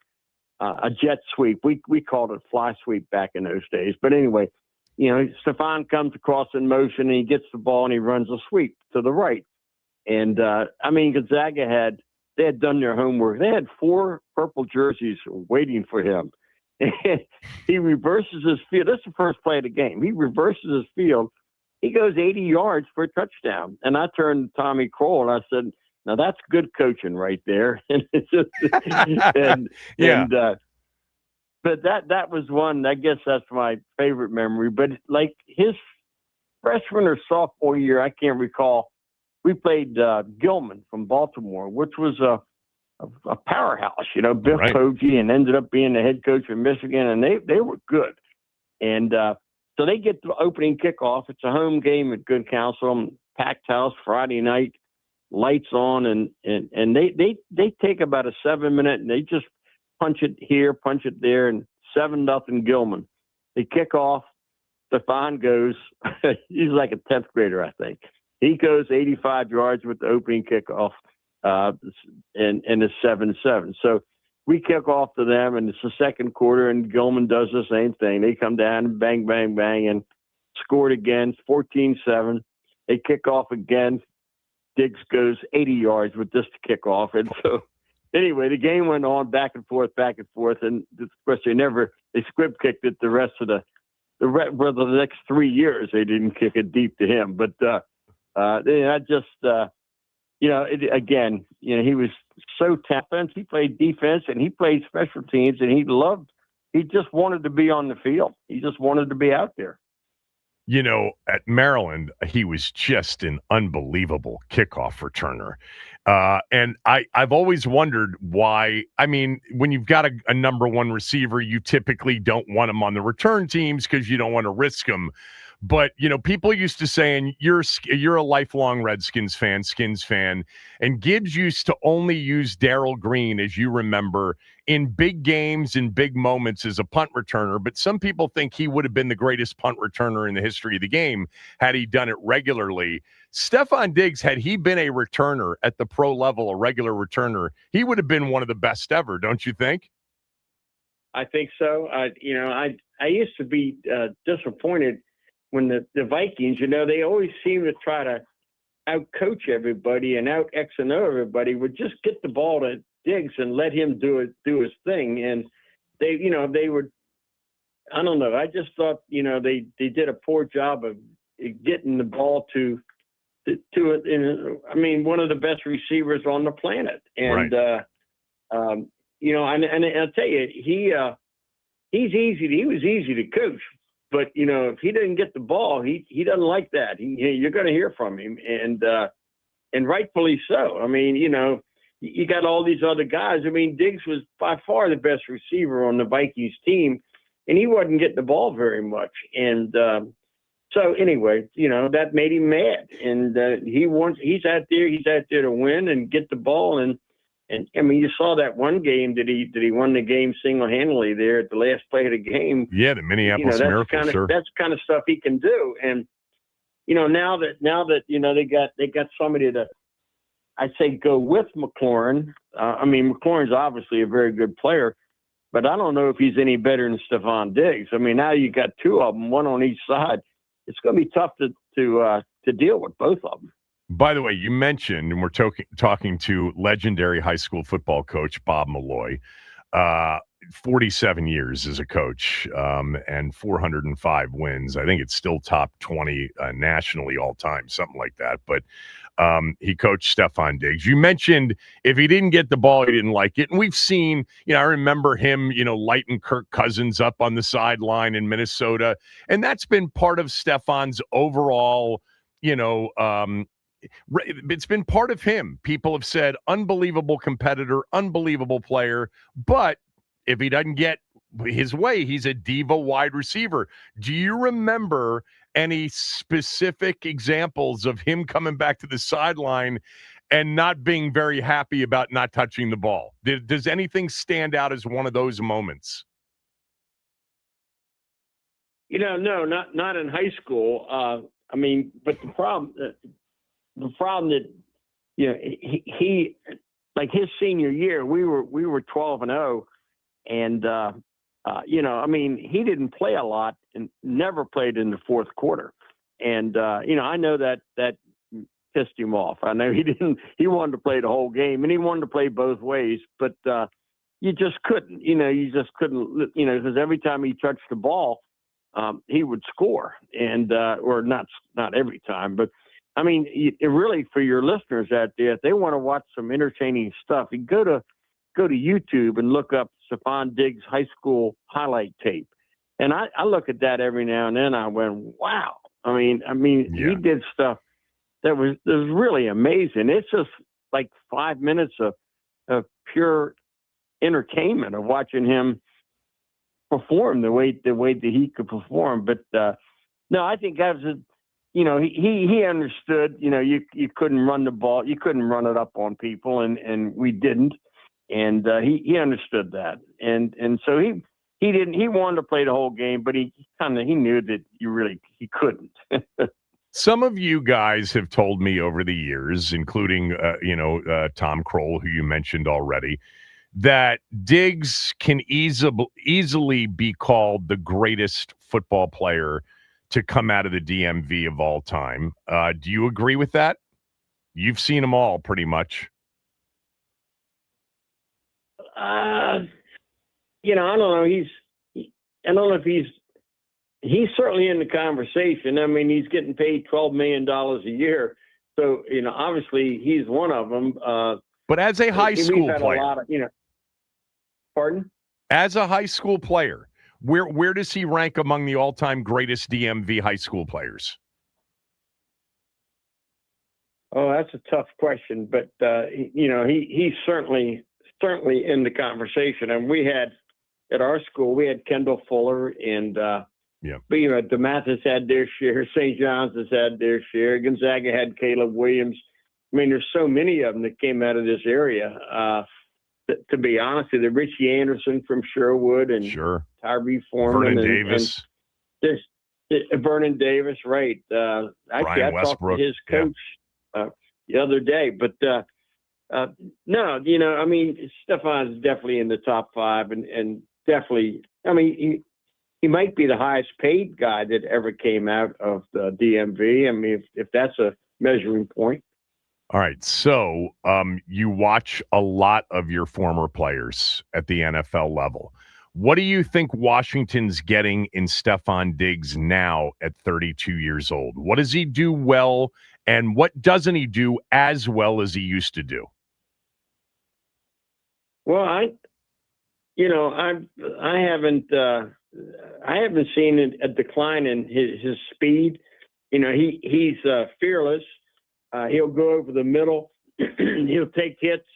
jet sweep. We called it fly sweep back in those days. But anyway, Stefon comes across in motion and he gets the ball and he runs a sweep to the right. And Gonzaga they had done their homework. They had 4 purple jerseys waiting for him. He reverses his field. That's the first play of the game. He reverses his field. He goes 80 yards for a touchdown. And I turned to Tommy Kroll and I said, "Now that's good coaching right there." But that was one. I guess that's my favorite memory. But like his freshman or sophomore year, I can't recall. We played Gilman from Baltimore, which was a powerhouse, Bill Poggi, and ended up being the head coach of Michigan, and they were good. And so they get the opening kickoff. It's a home game at Good Counsel, packed house, Friday night, lights on, and they take about a 7-minute, and they just punch it here, punch it there, and 7-0 Gilman. They kick off. Stefon goes, he's like a 10th grader, I think. He goes 85 yards with the opening kickoff. And it's 7-7. So we kick off to them, and it's the second quarter, and Gilman does the same thing. They come down and bang, bang, bang, and scored again, 14-7. They kick off again. Diggs goes 80 yards with this to kick off. And so anyway, the game went on back and forth. And of course, they squib kicked it the rest of the next 3 years. They didn't kick it deep to him. But he was so talented. He played defense and he played special teams, and he just wanted to be on the field. He just wanted to be out there. At Maryland, he was just an unbelievable kickoff returner. And I've always wondered why. I mean, when you've got a number one receiver, you typically don't want him on the return teams because you don't want to risk him. But, people used to say, and you're a lifelong Redskins fan, Skins fan, and Gibbs used to only use Darrell Green, as you remember, in big games and big moments as a punt returner. But some people think he would have been the greatest punt returner in the history of the game had he done it regularly. Stefon Diggs, had he been a returner at the pro level, a regular returner, he would have been one of the best ever, don't you think? I think so. I used to be disappointed when the Vikings, they always seem to try to out-coach everybody and out-X and O everybody, would just get the ball to Diggs and let him do his thing. And they would, I don't know. I just thought, they did a poor job of getting the ball to it. One of the best receivers on the planet. And, right. And I'll tell you, he was easy to coach. But, if he didn't get the ball, he doesn't like that. You're going to hear from him, and rightfully so. You got all these other guys. Diggs was by far the best receiver on the Vikings team, and he wasn't getting the ball very much. And so anyway, that made him mad. And he's out there to win and get the ball. And you saw that one game that he won the game single-handedly there at the last play of the game. Yeah, the Minneapolis Miracle, sure. That's the kind of stuff he can do. And now that they got somebody to, I'd say, go with McLaurin. McLaurin's obviously a very good player, but I don't know if he's any better than Stefon Diggs. Now you got two of them, one on each side. It's going to be tough to deal with both of them. By the way, you mentioned, and we're talking to legendary high school football coach Bob Malloy, 47 years as a coach, and 405 wins. I think it's still top 20 nationally all time, something like that. But he coached Stefon Diggs. You mentioned if he didn't get the ball, he didn't like it. And we've seen, I remember him, lighting Kirk Cousins up on the sideline in Minnesota. And that's been part of Stefon's overall, it's been part of him. People have said unbelievable competitor, unbelievable player, but if he doesn't get his way, he's a diva wide receiver. Do you remember any specific examples of him coming back to the sideline and not being very happy about not touching the ball? Does anything stand out as one of those moments? No, not in high school. But the problem that he like his senior year, we were 12-0, and he didn't play a lot and never played in the fourth quarter, and I know that pissed him off. I know he wanted to play the whole game, and he wanted to play both ways, but you just couldn't, because every time he touched the ball, he would score, and or not every time, but really, for your listeners out there, if they want to watch some entertaining stuff, you go to YouTube and look up Stefon Diggs high school highlight tape. And I look at that every now and then. I went, wow. Yeah. He did stuff that was really amazing. It's just like 5 minutes of pure entertainment of watching him perform the way that he could perform. But no, I think that was he understood, you couldn't run the ball. You couldn't run it up on people, and we didn't. And he understood that. And so he wanted to play the whole game, but he knew that he couldn't. Some of you guys have told me over the years, including, Tom Kroll, who you mentioned already, that Diggs can easily be called the greatest football player to come out of the DMV of all time. Do you agree with that? You've seen them all pretty much. I don't know. I don't know if he's certainly in the conversation. He's getting paid $12 million a year. So, obviously he's one of them. But as a high school player, pardon? As a high school player, where does he rank among the all-time greatest DMV high school players? Oh, that's a tough question, but he's certainly in the conversation. And we had at our school Kendall Fuller and but DeMathis had their share, St. John's has had their share, Gonzaga had Caleb Williams. I mean, there's so many of them that came out of this area. To be honest with you, Richie Anderson from Sherwood and Tyree Foreman Vernon Davis. Vernon Davis, right. Actually, I talked to his coach the other day. But, no, I mean, Stefon is definitely in the top 5 and definitely, I mean, he might be the highest paid guy that ever came out of the DMV. I mean, if that's a measuring point. All right, so you watch a lot of your former players at the NFL level. What do you think Washington's getting in Stefon Diggs now at 32 years old? What does he do well, and what doesn't he do as well as he used to do? Well, I haven't seen a decline in his speed. He's fearless. He'll go over the middle. He'll take hits,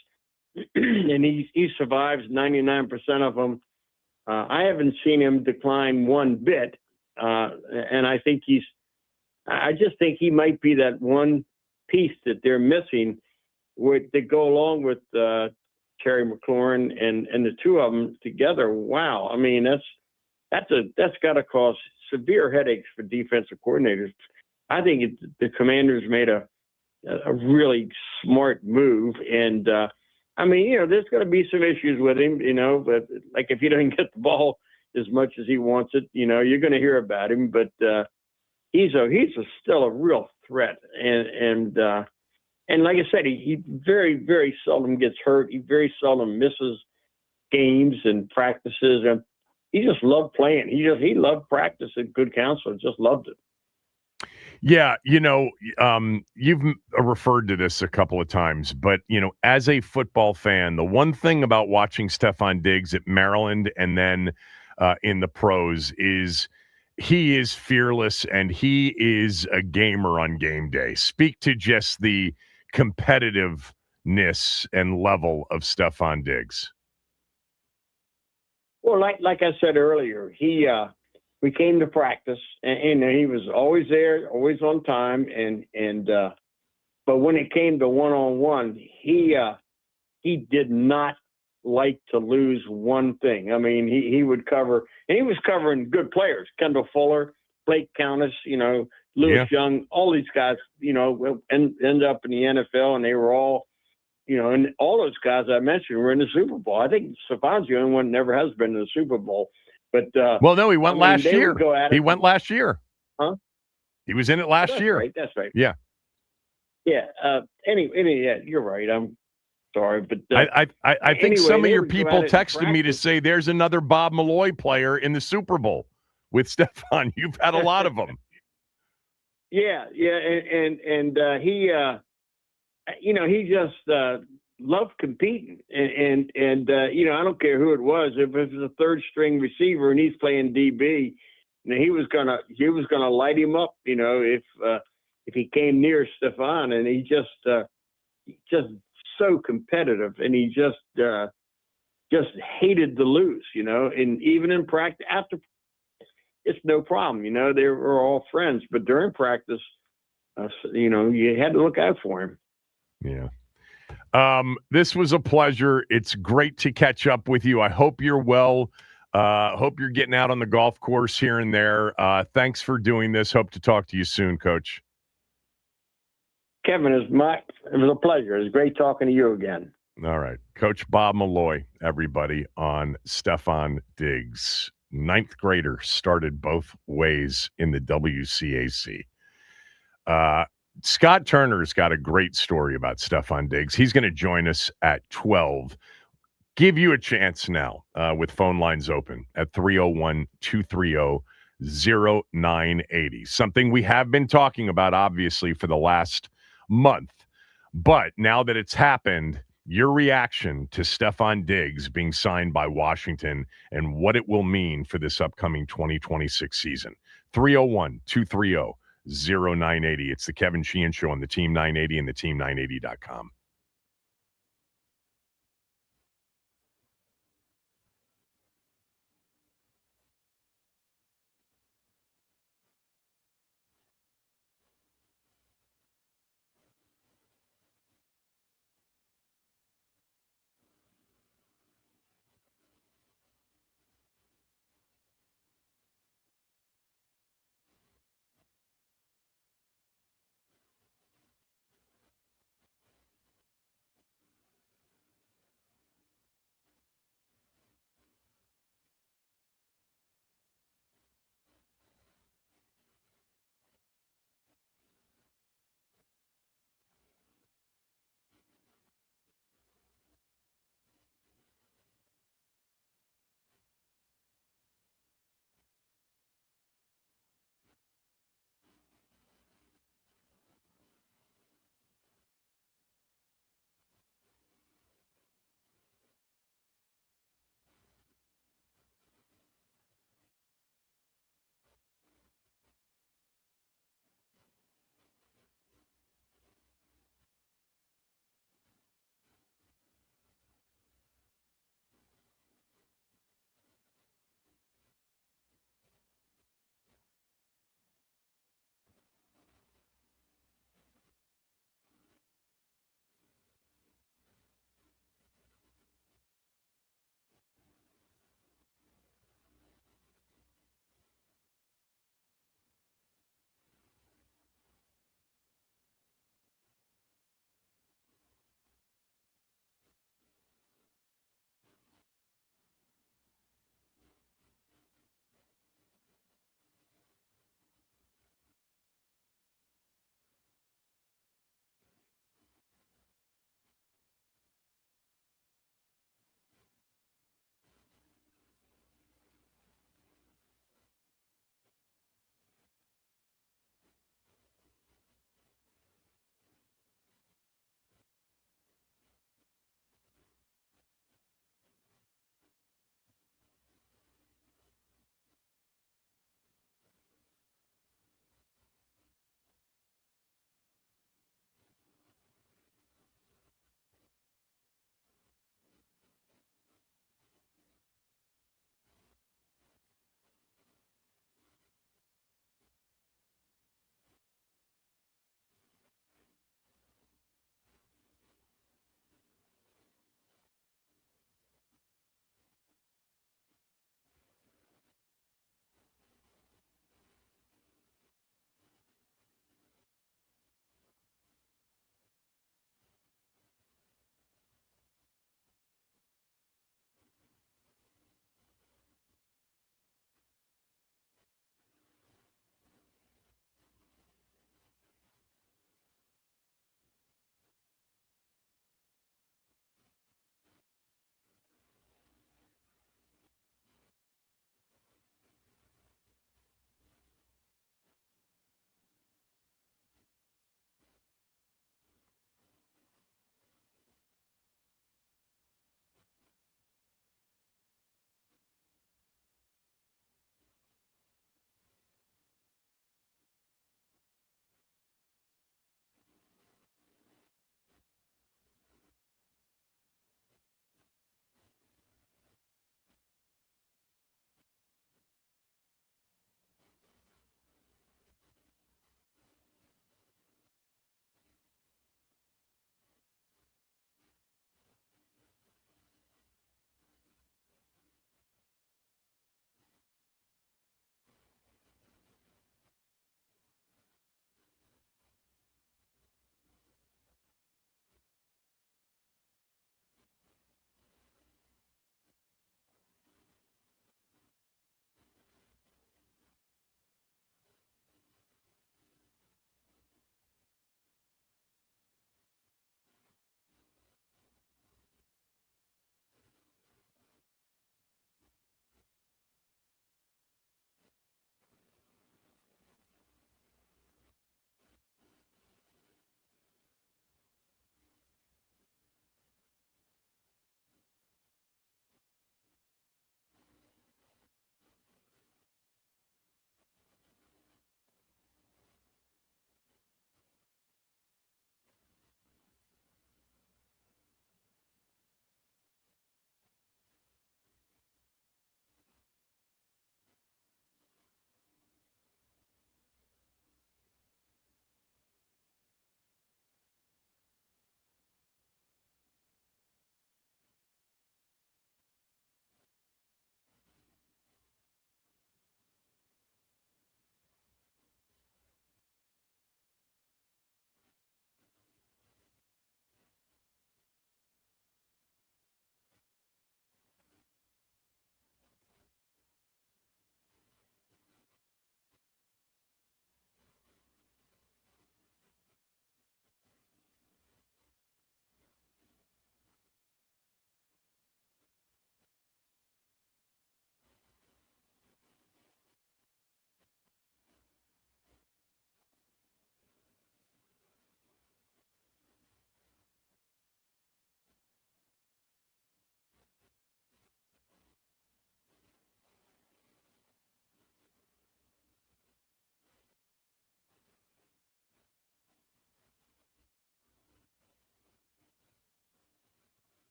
and he survives 99% of them. I haven't seen him decline one bit, and I just think he might be that one piece that they're missing to go along with Terry McLaurin and the two of them together. Wow, I mean that's got to cause severe headaches for defensive coordinators. I think the Commanders made a really smart move. And, I mean, there's going to be some issues with him, but like if he doesn't get the ball as much as he wants it, you're going to hear about him. But he's still a real threat. And like I said, he very, very seldom gets hurt. He very seldom misses games and practices. And he just loved playing. He loved practice at Good Counsel. Just loved it. Yeah, you've referred to this a couple of times, but, as a football fan, the one thing about watching Stefon Diggs at Maryland and then in the pros is he is fearless and he is a gamer on game day. Speak to just the competitiveness and level of Stefon Diggs. Well, like I said earlier, we came to practice, and he was always there, always on time. But when it came to one-on-one, he did not like to lose one thing. I mean, he would cover, and he was covering good players: Kendall Fuller, Blake Countess, Lewis Young, all these guys, end up in the NFL, and they were all, and all those guys I mentioned were in the Super Bowl. I think Stefon's the only one that never has been in the Super Bowl. But no, he went last year. He went last year. Huh? He was in it last year. Right. That's right. Yeah. Yeah. Anyway, you're right. I'm sorry, but I think anyway, some of your people texted me to say there's another Bob Malloy player in the Super Bowl with Stefon. You've had a lot of them. Yeah, and he, he just loved competing, and I don't care who it was. If it was a third string receiver and he's playing DB, he was gonna light him up. If he came near Stefon, and he just so competitive, and he just hated to lose. And even in practice, after it's no problem. They were all friends, but during practice, you had to look out for him. Yeah. This was a pleasure. It's great to catch up with you. I hope you're well. Hope you're getting out on the golf course here and there. Thanks for doing this. Hope to talk to you soon, Coach. Kevin, it was a pleasure. It was great talking to you again. All right. Coach Bob Malloy, everybody, on Stefon Diggs. 9th grader, started both ways in the WCAC. Scott Turner's got a great story about Stefon Diggs. He's going to join us at 12. Give you a chance now with phone lines open at 301-230-0980. Something we have been talking about, obviously, for the last month. But now that it's happened, your reaction to Stefon Diggs being signed by Washington and what it will mean for this upcoming 2026 season. 301-230-0980. 0980. It's the Kevin Sheehan Show on the Team 980 and the team980.com.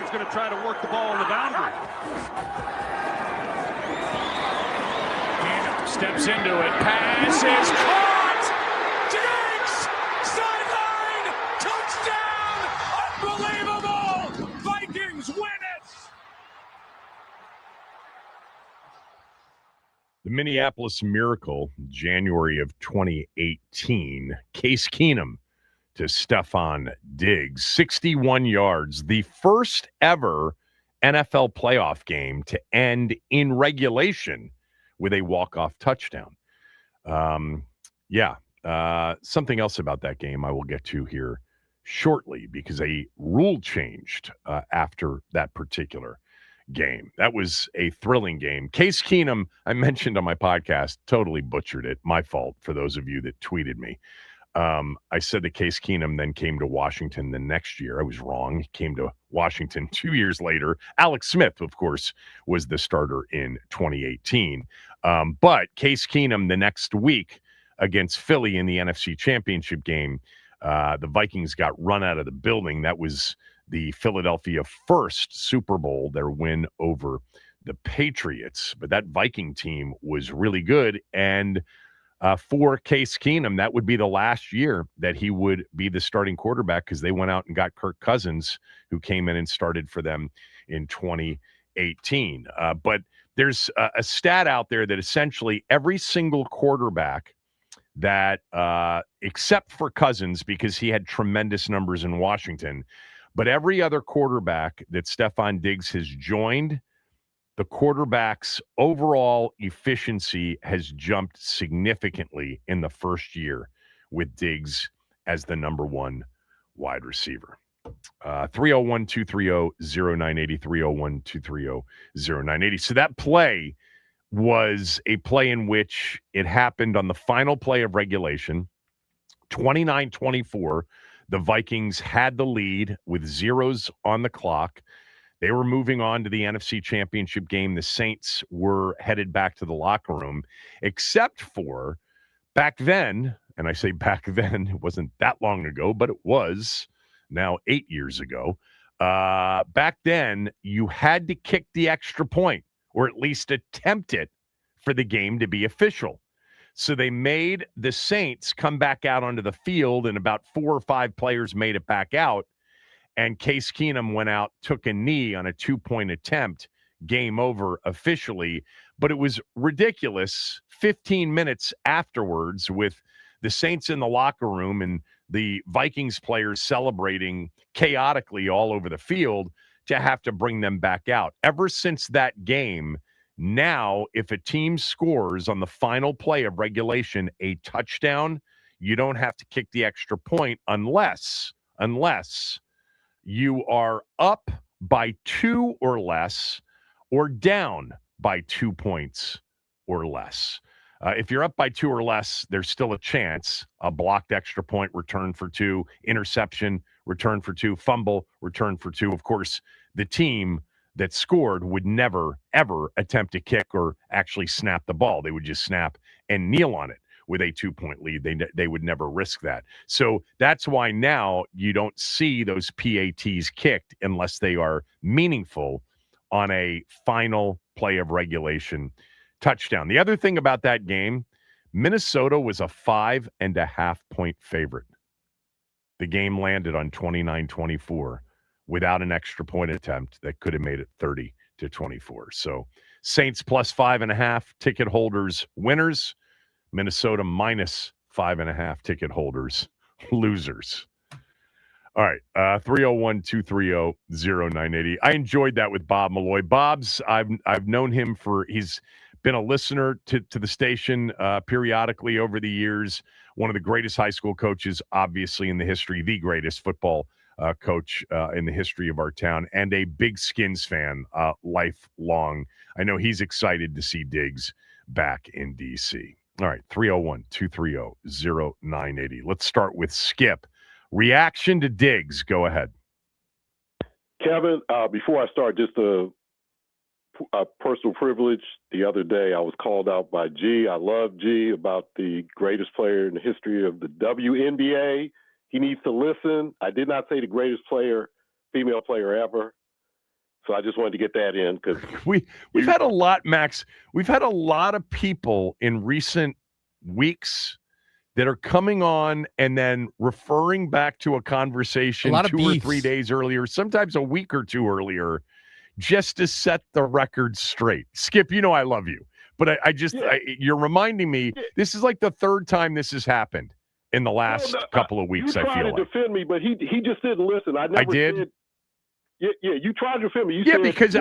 Sheehan's going to try to work the ball on the boundary. Keenum steps into it. Pass is caught. Diggs! Sideline! Touchdown! Unbelievable! Vikings win it! The Minneapolis Miracle, January of 2018. Case Keenum to Stefon Diggs, 61 yards, the first ever NFL playoff game to end in regulation with a walk-off touchdown. Something else about that game I will get to here shortly because a rule changed after that particular game. That was a thrilling game. Case Keenum, I mentioned on my podcast, totally butchered it. My fault for those of you that tweeted me. I said that Case Keenum then came to Washington the next year. I was wrong. He came to Washington 2 years later. Alex Smith, of course, was the starter in 2018. But Case Keenum the next week against Philly in the NFC Championship game, the Vikings got run out of the building. That was the Philadelphia first Super Bowl, their win over the Patriots. But that Viking team was really good. And for Case Keenum, that would be the last year that he would be the starting quarterback because they went out and got Kirk Cousins, who came in and started for them in 2018. But there's a stat out there that essentially every single quarterback that, except for Cousins, because he had tremendous numbers in Washington, but every other quarterback that Stefon Diggs has joined, the quarterback's overall efficiency has jumped significantly in the first year with Diggs as the number one wide receiver. 301-230-0980, 301-230-0980. So that play was a play in which it happened on the final play of regulation, 29-24. The Vikings had the lead with zeros on the clock. They were moving on to the NFC Championship game. The Saints were headed back to the locker room, except for back then, and I say back then, it wasn't that long ago, but it was now 8 years ago. Back then, you had to kick the extra point, or at least attempt it for the game to be official. So they made the Saints come back out onto the field, and about 4 or 5 players made it back out. And Case Keenum went out, took a knee on a 2-point attempt, game over officially. But it was ridiculous 15 minutes afterwards with the Saints in the locker room and the Vikings players celebrating chaotically all over the field to have to bring them back out. Ever since that game, now if a team scores on the final play of regulation a touchdown, you don't have to kick the extra point unless you are up by 2 or less or down by 2 points or less. If you're up by 2 or less, there's still a chance. A blocked extra point, return for 2, interception, return for 2, fumble, return for 2. Of course, the team that scored would never, ever attempt to kick or actually snap the ball. They would just snap and kneel on it. With a 2-point lead, they would never risk that. So that's why now you don't see those PATs kicked unless they are meaningful on a final play of regulation touchdown. The other thing about that game, Minnesota was a 5.5-point favorite. The game landed on 29-24 without an extra point attempt that could have made it 30-24. So Saints plus 5.5, ticket holders winners. Minnesota minus 5.5, ticket holders losers. All right, 301-230-0980. I enjoyed that with Bob Malloy. I've known him he's been a listener to the station periodically over the years. One of the greatest high school coaches, obviously, in the history, the greatest football coach in the history of our town, and a big Skins fan lifelong. I know he's excited to see Diggs back in D.C. All right, 301-230-0980. Let's start with Skip. Reaction to Diggs. Go ahead. Kevin, before I start, just a personal privilege. The other day, I was called out by G. I love G about the greatest player in the history of the WNBA. He needs to listen. I did not say the greatest player, female player ever. So I just wanted to get that in because we've had a lot, Max. We've had a lot of people in recent weeks that are coming on and then referring back to a conversation 2 or 3 days earlier, sometimes a week or two earlier, just to set the record straight. Skip, you know I love you, but you're reminding me, this is like the third time this has happened in the last couple of weeks, I feel like. You tried to defend me, but he just didn't listen. I did. Yeah, you tried to defend me.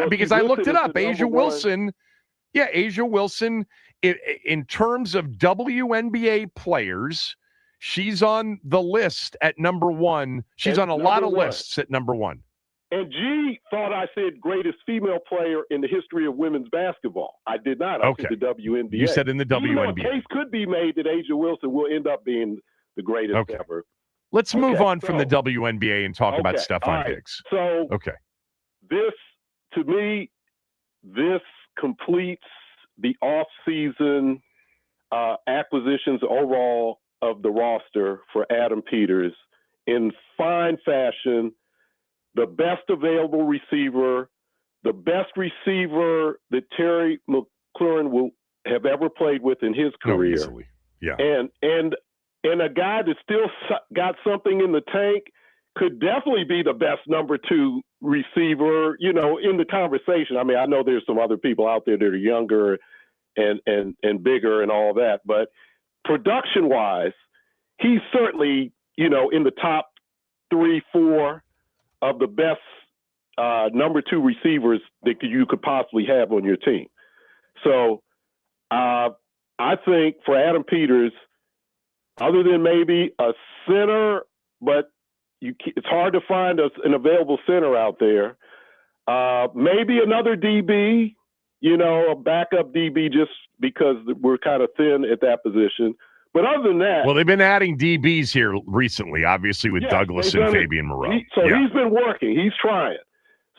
Because I looked it up. Asia Wilson, in terms of WNBA players, she's on the list at number 1. She's on a lot of lists at number 1. And G thought I said greatest female player in the history of women's basketball. I did not. I said the WNBA. You said in the WNBA. Even though a case could be made that Asia Wilson will end up being the greatest ever. Let's move on from the WNBA and talk about Stefon Diggs. So, this, to me, this completes the off-season acquisitions overall of the roster for Adam Peters in fine fashion. The best available receiver, the best receiver that Terry McLaurin will have ever played with in his career. Easily. Yeah. And a guy that still got something in the tank, could definitely be the best number 2 receiver, in the conversation. I mean, I know there's some other people out there that are younger and bigger and all that, but production-wise, he's certainly, in the top 3, 4 of the best number 2 receivers that you could possibly have on your team. So I think for Adam Peters, other than maybe a center, but it's hard to find an available center out there. Maybe another DB, a backup DB, just because we're kind of thin at that position. But other than that, well, they've been adding DBs here recently, obviously with Douglas and Fabian Moreau. He's been working. He's trying.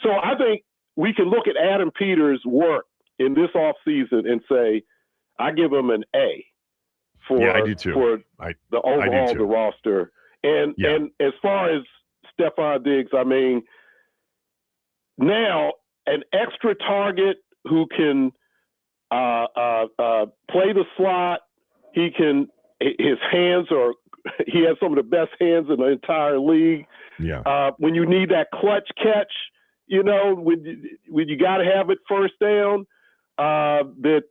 So I think we can look at Adam Peters' work in this offseason and say, I give him an A I do too. For the overall the roster. And as far as Stefon Diggs, I mean, now an extra target who can play the slot. He has some of the best hands in the entire league. Yeah. When you need that clutch catch, when you got to have it first down, that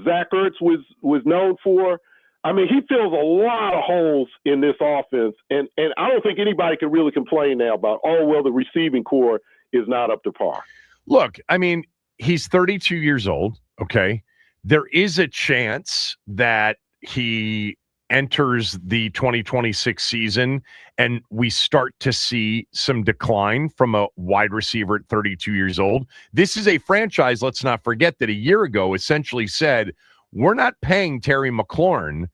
Zach Ertz was known for. I mean, he fills a lot of holes in this offense, and I don't think anybody can really complain now about, the receiving core is not up to par. Look, I mean, he's 32 years old, okay? There is a chance that he enters the 2026 season and we start to see some decline from a wide receiver at 32 years old. This is a franchise, let's not forget, that a year ago essentially said, we're not paying Terry McLaurin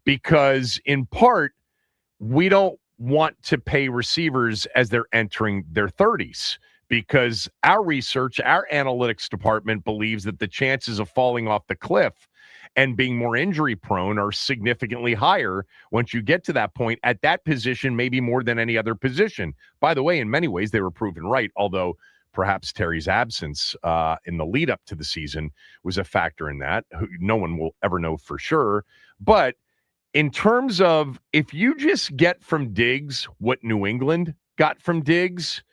because, in part, we don't want to pay receivers as they're entering their 30s because our research, our analytics department believes that the chances of falling off the cliff and being more injury prone are significantly higher once you get to that point at that position, maybe more than any other position. By the way, in many ways, they were proven right, although perhaps Terry's absence in the lead up to the season was a factor in that. No one will ever know for sure. But in terms of if you just get from Diggs what New England got from Diggs,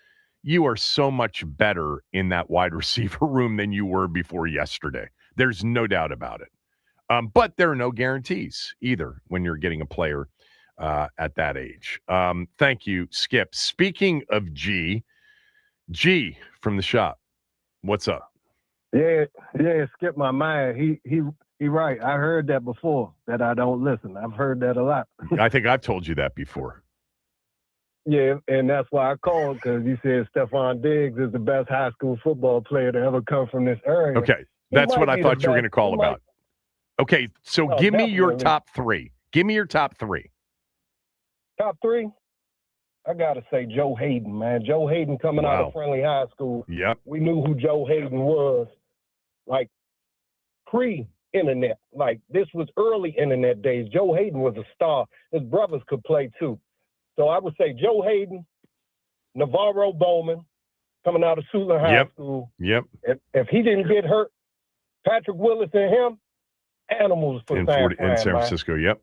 you are so much better in that wide receiver room than you were before yesterday. There's no doubt about it. But there are no guarantees either when you're getting a player at that age. Thank you, Skip. Speaking of G from the shop, what's up? Yeah, Skip my mind. He right. I heard that before, that I don't listen. I've heard that a lot. I think I've told you that before. Yeah, and that's why I called, because you said Stefon Diggs is the best high school football player to ever come from this area. Okay, that's what I thought you were going to call about. Okay, so give me your top 3. Give me your top 3. Top 3? I got to say Joe Hayden, man. Joe Hayden coming out of Friendly High School. Yep. We knew who Joe Hayden was, like, pre-internet. Like, this was early internet days. Joe Hayden was a star. His brothers could play, too. So I would say Joe Hayden, Navarro Bowman, coming out of Suitland High School. Yep. If he didn't get hurt, Patrick Willis and him, animals for San Francisco. Yep.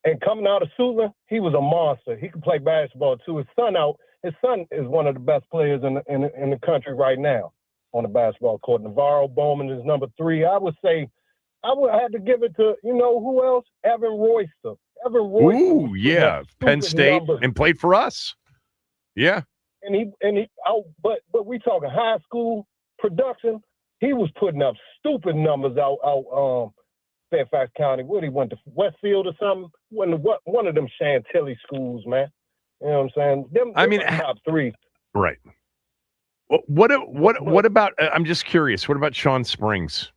And coming out of Suitland, he was a monster. He could play basketball too. His son is one of the best players in the country right now on the basketball court. Navarro Bowman is number 3. I would say I would have to give it to, you know, who else? Evan Royster. Ooh, yeah. Penn State and played for us. Yeah. But we talking high school production. He was putting up stupid numbers out Fairfax County. What, he went to Westfield or something? One of them Chantilly schools, man. You know what I'm saying? Them top 3. Right. What about? I'm just curious. What about Sean Springs?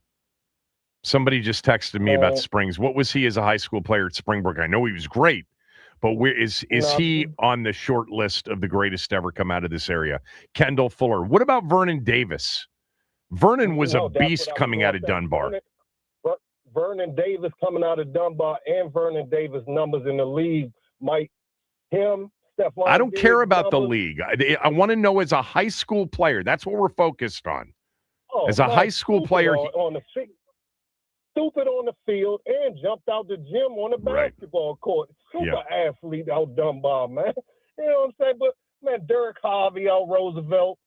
Somebody just texted me about Springs. What was he as a high school player at Springbrook? I know he was great, but where is he on the short list of the greatest to ever come out of this area? Kendall Fuller. What about Vernon Davis? Vernon was a beast coming out of Dunbar. Vernon Davis coming out of Dunbar and Vernon Davis numbers in the league might Stefon. I don't care about the league. I want to know as a high school player. That's what we're focused on. As a high school player, stupid on the field and jumped out the gym on the basketball court. Super athlete out Dunbar, man. You know what I'm saying? But man, Derek Harvey out Roosevelt.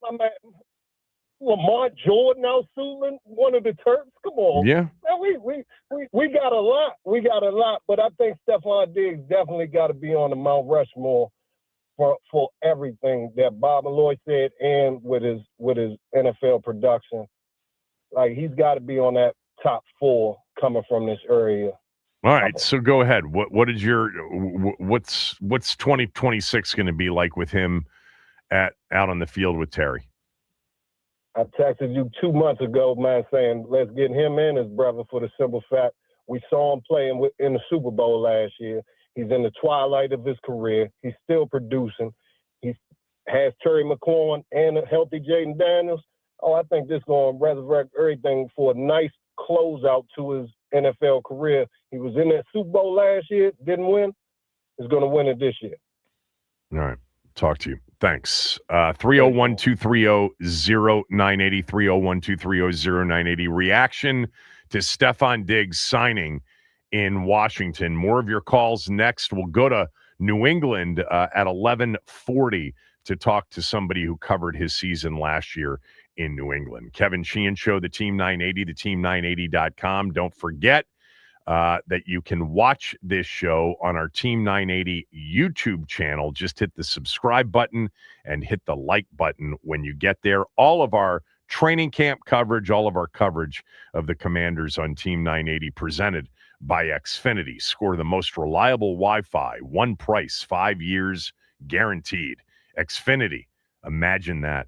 My man, Lamont Jordan out Suitland, one of the Terps. Come on. Yeah. Man, we got a lot. We got a lot, but I think Stefon Diggs definitely got to be on the Mount Rushmore for everything that Bob Malloy said and with his NFL production. Like, he's got to be on that top 4 coming from this area. All right, so go ahead. What's 2026 going to be like with him out on the field with Terry? I texted you 2 months ago, man, saying let's get him and his brother for the simple fact we saw him playing in the Super Bowl last year. He's in the twilight of his career. He's still producing. He has Terry McLaurin and a healthy Jaden Daniels. Oh, I think this is going to resurrect everything for a nice closeout to his NFL career. He was in that Super Bowl last year, didn't win. He's going to win it this year. All right. Talk to you. Thanks. 301-230-0980, 301-230-0980. Reaction to Stefon Diggs signing in Washington. More of your calls next. We'll go to New England at 11:40 to talk to somebody who covered his season last year in New England. Kevin Sheehan Show, the Team 980, the team980.com. Don't forget that you can watch this show on our Team 980 YouTube channel. Just hit the subscribe button and hit the like button when you get there. All of our training camp coverage, all of our coverage of the Commanders on Team 980 presented by Xfinity. Score the most reliable Wi-Fi, one price, 5 years guaranteed. Xfinity, imagine that.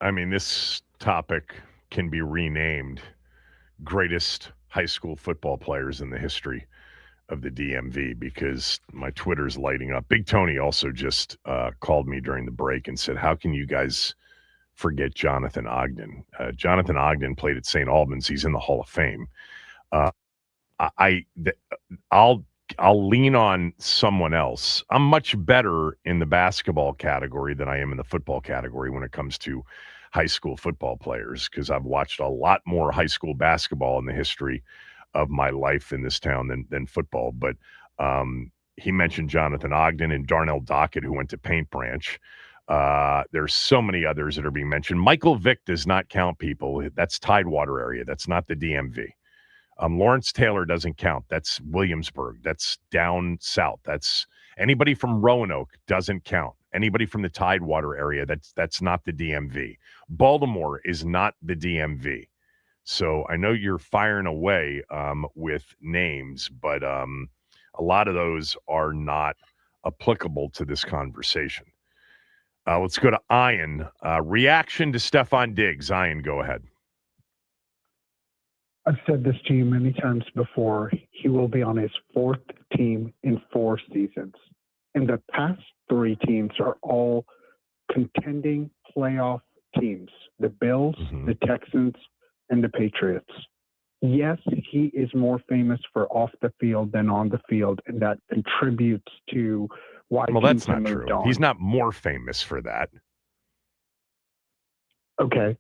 I mean, this topic can be renamed greatest high school football players in the history of the DMV because my Twitter's lighting up. Big Tony also just called me during the break and said, how can you guys forget Jonathan Ogden? Jonathan Ogden played at St. Albans. He's in the Hall of Fame. I'll lean on someone else. I'm much better in the basketball category than I am in the football category when it comes to high school football players because I've watched a lot more high school basketball in the history of my life in this town than football. But he mentioned Jonathan Ogden and Darnell Dockett, who went to Paint Branch. There's so many others that are being mentioned. Michael Vick does not count, people. That's Tidewater area. That's not the DMV. Lawrence Taylor doesn't count. That's Williamsburg. That's down south. That's anybody from Roanoke doesn't count. Anybody from the Tidewater area, that's not the DMV. Baltimore is not the DMV. So I know you're firing away with names, but a lot of those are not applicable to this conversation. Let's go to Ian. Reaction to Stefon Diggs. Ian, go ahead. I've said this to you many times before. He will be on his 4th team in 4 seasons. And the past 3 teams are all contending playoff teams. The Bills, the Texans, and the Patriots. Yes, he is more famous for off the field than on the field, and that contributes to why that's not true. On. He's not more famous for that. Okay.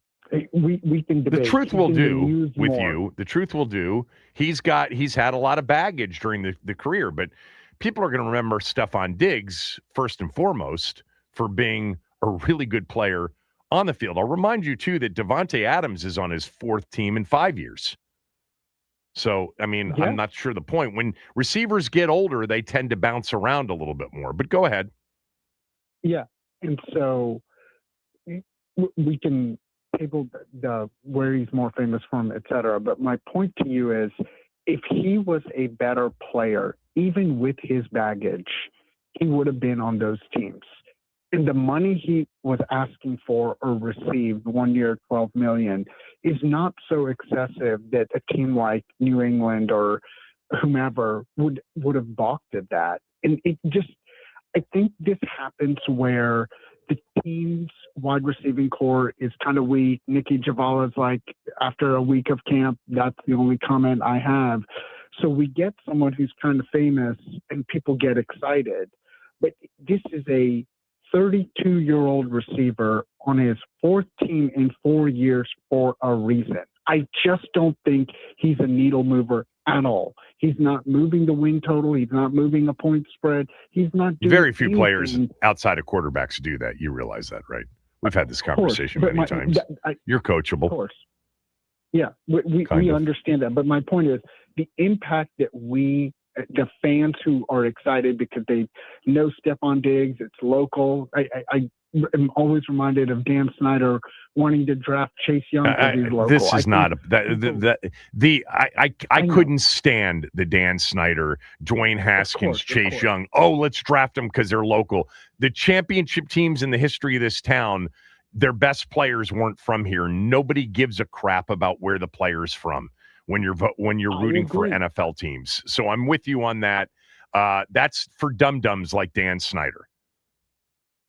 We can debate. The truth will do with you. The truth will do. He's had a lot of baggage during the career, but people are going to remember Stefon Diggs first and foremost for being a really good player on the field. I'll remind you too that Devontae Adams is on his 4th team in 5 years. So, I mean, yeah. I'm not sure the point. When receivers get older, they tend to bounce around a little bit more. But go ahead. Yeah, and so we can table the where he's more famous from, et cetera. But my point to you is, if he was a better player, even with his baggage, he would have been on those teams. And the money he was asking for or received, 1 year, $12 million, is not so excessive that a team like New England or whomever would have balked at that. And I think this happens where the team's wide receiving core is kind of weak. Nicky Javala's like, after a week of camp, that's the only comment I have. So we get someone who's kind of famous and people get excited. But this is a 32-year-old receiver on his 4th team in 4 years for a reason. I just don't think he's a needle mover at all. He's not moving the win total. He's not moving a point spread. He's not doing Very few anything. Players outside of quarterbacks do that. You realize that, right? We've had this conversation many times. You're coachable. Of course. Yeah, we understand that. But my point is the impact that the fans who are excited because they know Stefon Diggs, it's local. I am always reminded of Dan Snyder wanting to draft Chase Young because he's local. This is I couldn't stand the Dan Snyder, Dwayne Haskins, Chase Young. Oh, let's draft them because they're local. The championship teams in the history of this town, their best players weren't from here. Nobody gives a crap about where the player's from when you're rooting for NFL teams. So I'm with you on that. That's for dum-dums like Dan Snyder.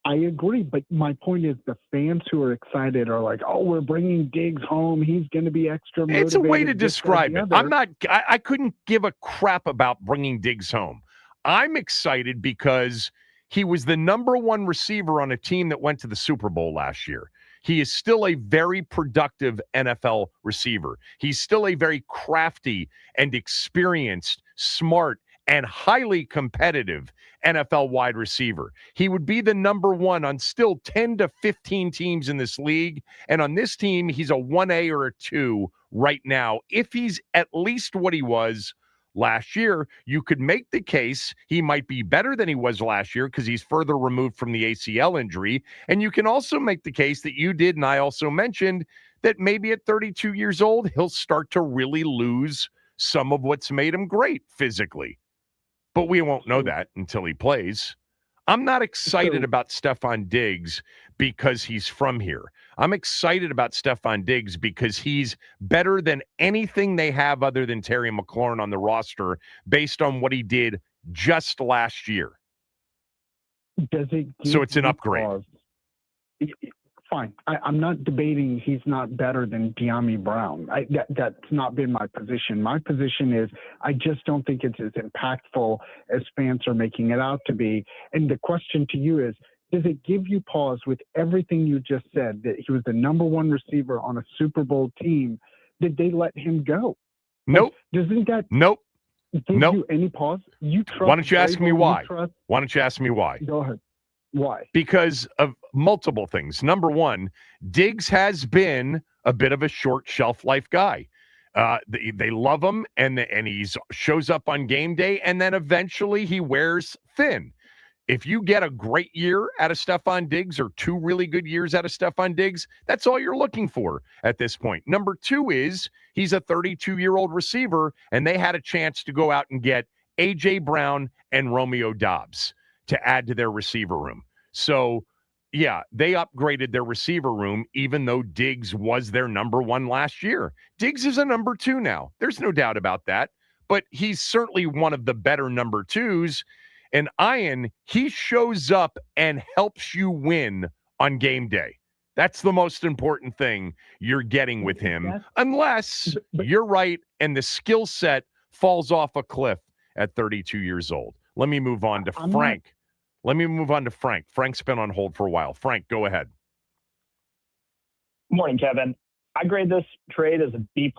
I agree, but my point is the fans who are excited are like, oh, we're bringing Diggs home. He's going to be extra motivated. It's a way to describe it. I couldn't give a crap about bringing Diggs home. I'm excited because he was the number 1 receiver on a team that went to the Super Bowl last year. He is still a very productive NFL receiver. He's still a very crafty and experienced, smart, and highly competitive NFL wide receiver. He would be the number 1 on still 10 to 15 teams in this league. And on this team, he's a 1A or a 2 right now. If he's at least what he was last year, you could make the case he might be better than he was last year because he's further removed from the ACL injury. And you can also make the case that you did, and I also mentioned, that maybe at 32 years old, he'll start to really lose some of what's made him great physically. But we won't know that until he plays. I'm not excited about Stefon Diggs because he's from here. I'm excited about Stefon Diggs because he's better than anything they have other than Terry McLaurin on the roster based on what he did just last year. Does it So it's an upgrade. Pause? Fine. I'm not debating he's not better than De'Ami Brown. That's not been my position. My position is I just don't think it's as impactful as fans are making it out to be. And the question to you is, does it give you pause with everything you just said, that he was the number one receiver on a Super Bowl team? Did they let him go? Nope. Doesn't that Nope. give you any pause? You trust Why don't you ask me Vrabel, why? Why don't you ask me why? Go ahead. Why? Because of multiple things. Number one, Diggs has been a bit of a short shelf life guy. They love him, and he shows up on game day, and then eventually he wears thin. If you get a great year out of Stefon Diggs or two really good years out of Stefon Diggs, that's all you're looking for at this point. Number two is he's a 32-year-old receiver, and they had a chance to go out and get A.J. Brown and Romeo Doubs to add to their receiver room. So, yeah, they upgraded their receiver room, even though Diggs was their number one last year. Diggs is a number two now. There's no doubt about that. But he's certainly one of the better number twos. And Ian, he shows up and helps you win on game day. That's the most important thing you're getting with him, unless you're right and the skill set falls off a cliff at 32 years old. Let me move on to Frank. Frank's been on hold for a while. Frank, go ahead. Morning, Kevin. I grade this trade as a B+.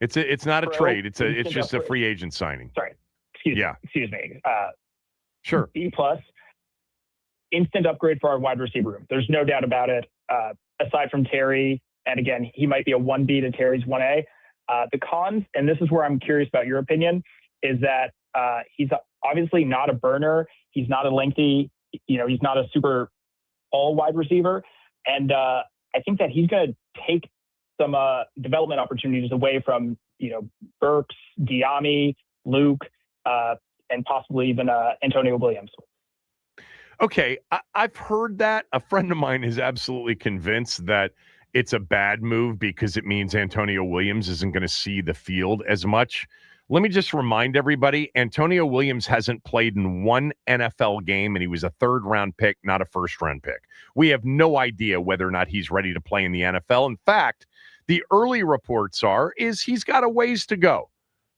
It's not a trade. It's just a free agent signing. Sorry. Excuse me. Sure. B+. Instant upgrade for our wide receiver room. There's no doubt about it. Aside from Terry, and again, he might be a 1B to Terry's 1A. The cons, and this is where I'm curious about your opinion, is that he's obviously not a burner. He's not a lengthy, he's not a super all wide receiver. And I think that he's going to take some development opportunities away from, Burks, De'Ami, Luke, and possibly even Antonio Williams. Okay, I've heard that. A friend of mine is absolutely convinced that it's a bad move because it means Antonio Williams isn't going to see the field as much. Let me just remind everybody, Antonio Williams hasn't played in one NFL game, and he was a third-round pick, not a first-round pick. We have no idea whether or not he's ready to play in the NFL. In fact, the early reports is he's got a ways to go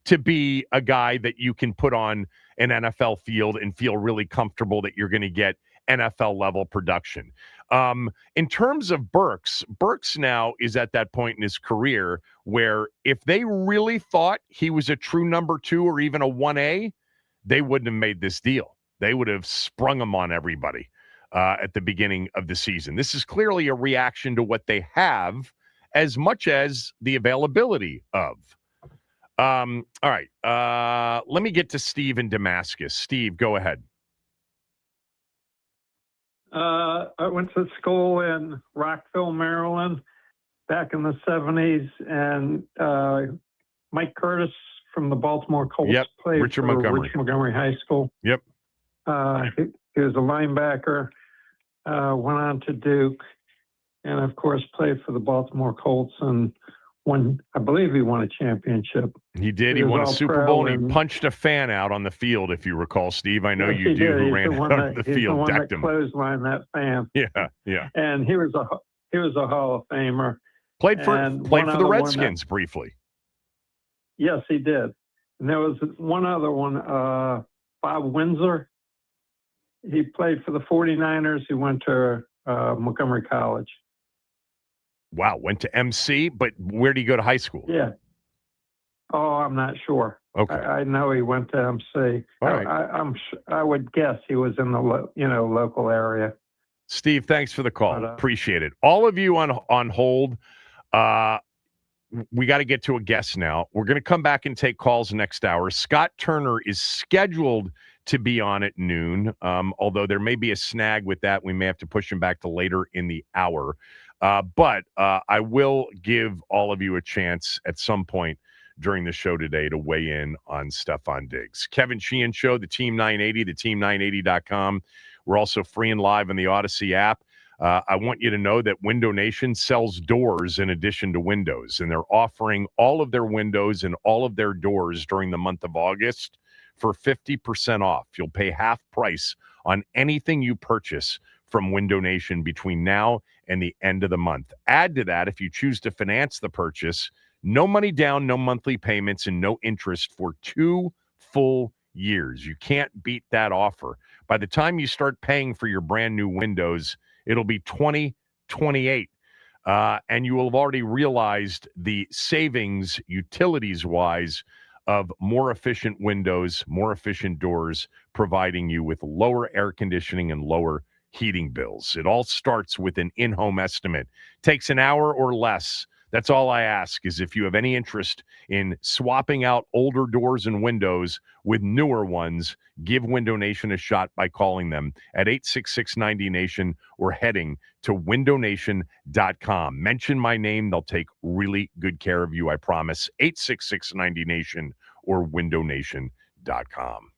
to be a guy that you can put on an NFL field and feel really comfortable that you're going to get NFL-level production. In terms of Burks now is at that point in his career where if they really thought he was a true number two or even a 1A, they wouldn't have made this deal. They would have sprung him on everybody at the beginning of the season. This is clearly a reaction to what they have as much as the availability of. All right. Let me get to Steve in Damascus. Steve, go ahead. I went to school in Rockville, Maryland, back in the 70s, and Mike Curtis from the Baltimore Colts played Richard for Montgomery High School. Yep. He was a linebacker, went on to Duke, and of course played for the Baltimore Colts, and I believe he won a championship. He did. He won a Super Bowl, and he punched a fan out on the field, if you recall, Steve. I know you do. Who ran out on the field, he's the one decked that him. Clotheslined that fan. Yeah. And he was a Hall of Famer. Played for the Redskins briefly. Yes, he did. And there was one other one, Bob Windsor. He played for the 49ers. He went to Montgomery College. Wow, went to MC, but where did he go to high school? Yeah. Oh, I'm not sure. Okay. I know he went to MC. All right. I would guess he was in the local area. Steve, thanks for the call. Appreciate it. All of you on hold. We got to get to a guest now. We're going to come back and take calls next hour. Scott Turner is scheduled to be on at noon, although there may be a snag with that. We may have to push him back to later in the hour. But I will give all of you a chance at some point during the show today to weigh in on Stefon Diggs. Kevin Sheehan Show, the Team 980, the team980.com. We're also free and live on the Odyssey app. I want you to know that Window Nation sells doors in addition to windows, and they're offering all of their windows and all of their doors during the month of August for 50% off. You'll pay half price on anything you purchase from Window Nation between now and the end of the month. Add to that, if you choose to finance the purchase, no money down, no monthly payments, and no interest for 2 full years. You can't beat that offer. By the time you start paying for your brand new windows, it'll be 2028. And you will have already realized the savings, utilities-wise, of more efficient windows, more efficient doors, providing you with lower air conditioning and lower heating bills. It all starts with an in-home estimate. Takes an hour or less. That's all I ask, is if you have any interest in swapping out older doors and windows with newer ones, give Window Nation a shot by calling them at 866-90-NATION or heading to windownation.com. Mention my name. They'll take really good care of you, I promise. 866-90-NATION or windownation.com.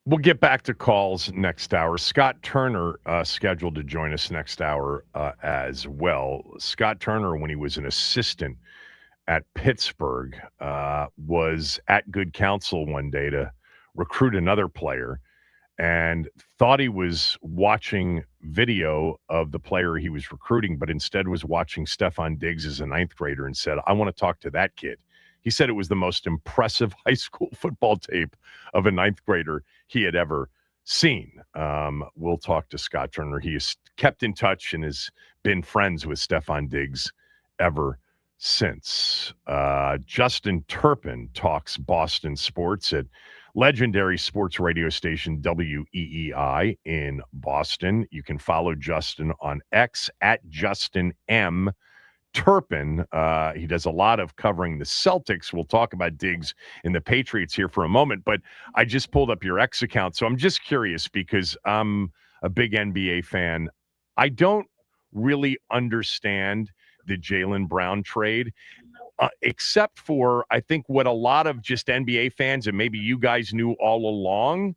We'll get back to calls next hour. Scott Turner scheduled to join us next hour as well. Scott Turner, when he was an assistant at Pittsburgh, was at Good Counsel one day to recruit another player and thought he was watching video of the player he was recruiting, but instead was watching Stefon Diggs as a ninth grader and said, I want to talk to that kid. He said it was the most impressive high school football tape of a ninth grader he had ever seen. We'll talk to Scott Turner. He has kept in touch and has been friends with Stefon Diggs ever since. Justin Turpin talks Boston sports at legendary sports radio station WEEI in Boston. You can follow Justin on X at Justin M. Turpin. He does a lot of covering the Celtics. We'll talk about Diggs and the Patriots here for a moment, but I just pulled up your X account, so I'm just curious because I'm a big NBA fan. I don't really understand the Jaylen Brown trade, except for I think what a lot of just NBA fans and maybe you guys knew all along,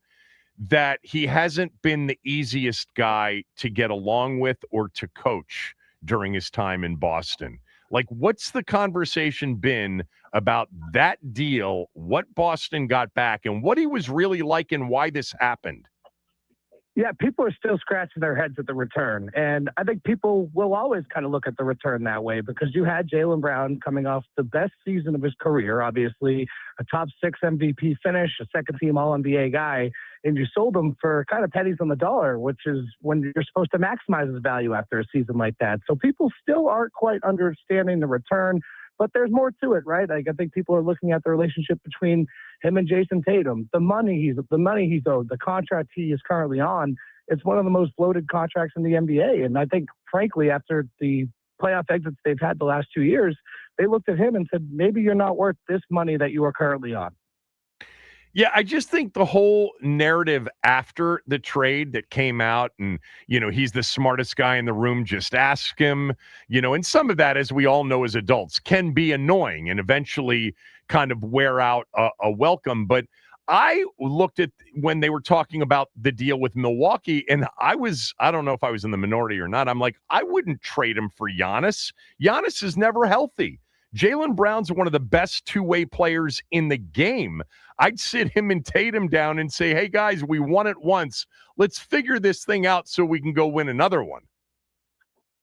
that he hasn't been the easiest guy to get along with or to coach during his time in Boston. Like, what's the conversation been about that deal, what Boston got back, and what he was really like and why this happened? Yeah, people are still scratching their heads at the return. And I think people will always kind of look at the return that way because you had Jaylen Brown coming off the best season of his career, obviously a top 6 MVP finish, a second-team All-NBA guy, and you sold him for kind of pennies on the dollar, which is when you're supposed to maximize his value after a season like that. So people still aren't quite understanding the return. But there's more to it, right? Like I think people are looking at the relationship between him and Jason Tatum, the money he's owed, the contract he is currently on. It's one of the most bloated contracts in the NBA. And I think, frankly, after the playoff exits they've had the last 2 years, they looked at him and said, maybe you're not worth this money that you are currently on. Yeah, I just think the whole narrative after the trade that came out and, he's the smartest guy in the room, just ask him, and some of that, as we all know as adults, can be annoying and eventually kind of wear out a welcome. But I looked at when they were talking about the deal with Milwaukee, and I don't know if I was in the minority or not. I'm like, I wouldn't trade him for Giannis. Giannis is never healthy. Jaylen Brown's one of the best two-way players in the game. I'd sit him and Tatum down and say, hey, guys, we won it once. Let's figure this thing out so we can go win another one.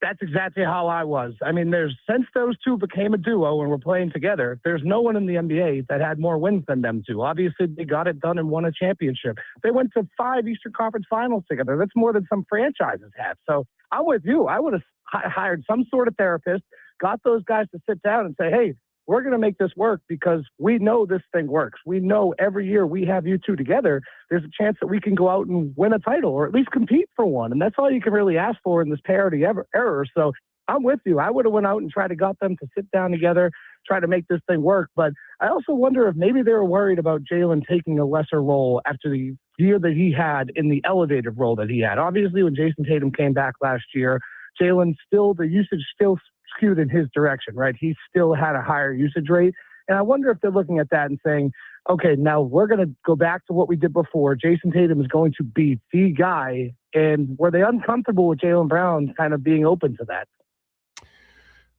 That's exactly how I was. I mean, since those two became a duo and were playing together, there's no one in the NBA that had more wins than them two. Obviously, they got it done and won a championship. They went to 5 Eastern Conference Finals together. That's more than some franchises have. So I'm with you. I would have hired some sort of therapist, got those guys to sit down and say, hey, we're going to make this work because we know this thing works. We know every year we have you two together, there's a chance that we can go out and win a title or at least compete for one. And that's all you can really ask for in this parity error. So I'm with you. I would have went out and tried to got them to sit down together, try to make this thing work. But I also wonder if maybe they were worried about Jaylen taking a lesser role after the year that he had in the elevated role that he had. Obviously, when Jason Tatum came back last year, the usage still skewed in his direction, right? He still had a higher usage rate. And I wonder if they're looking at that and saying, okay, now we're going to go back to what we did before. Jason Tatum is going to be the guy. And were they uncomfortable with Jaylen Brown kind of being open to that?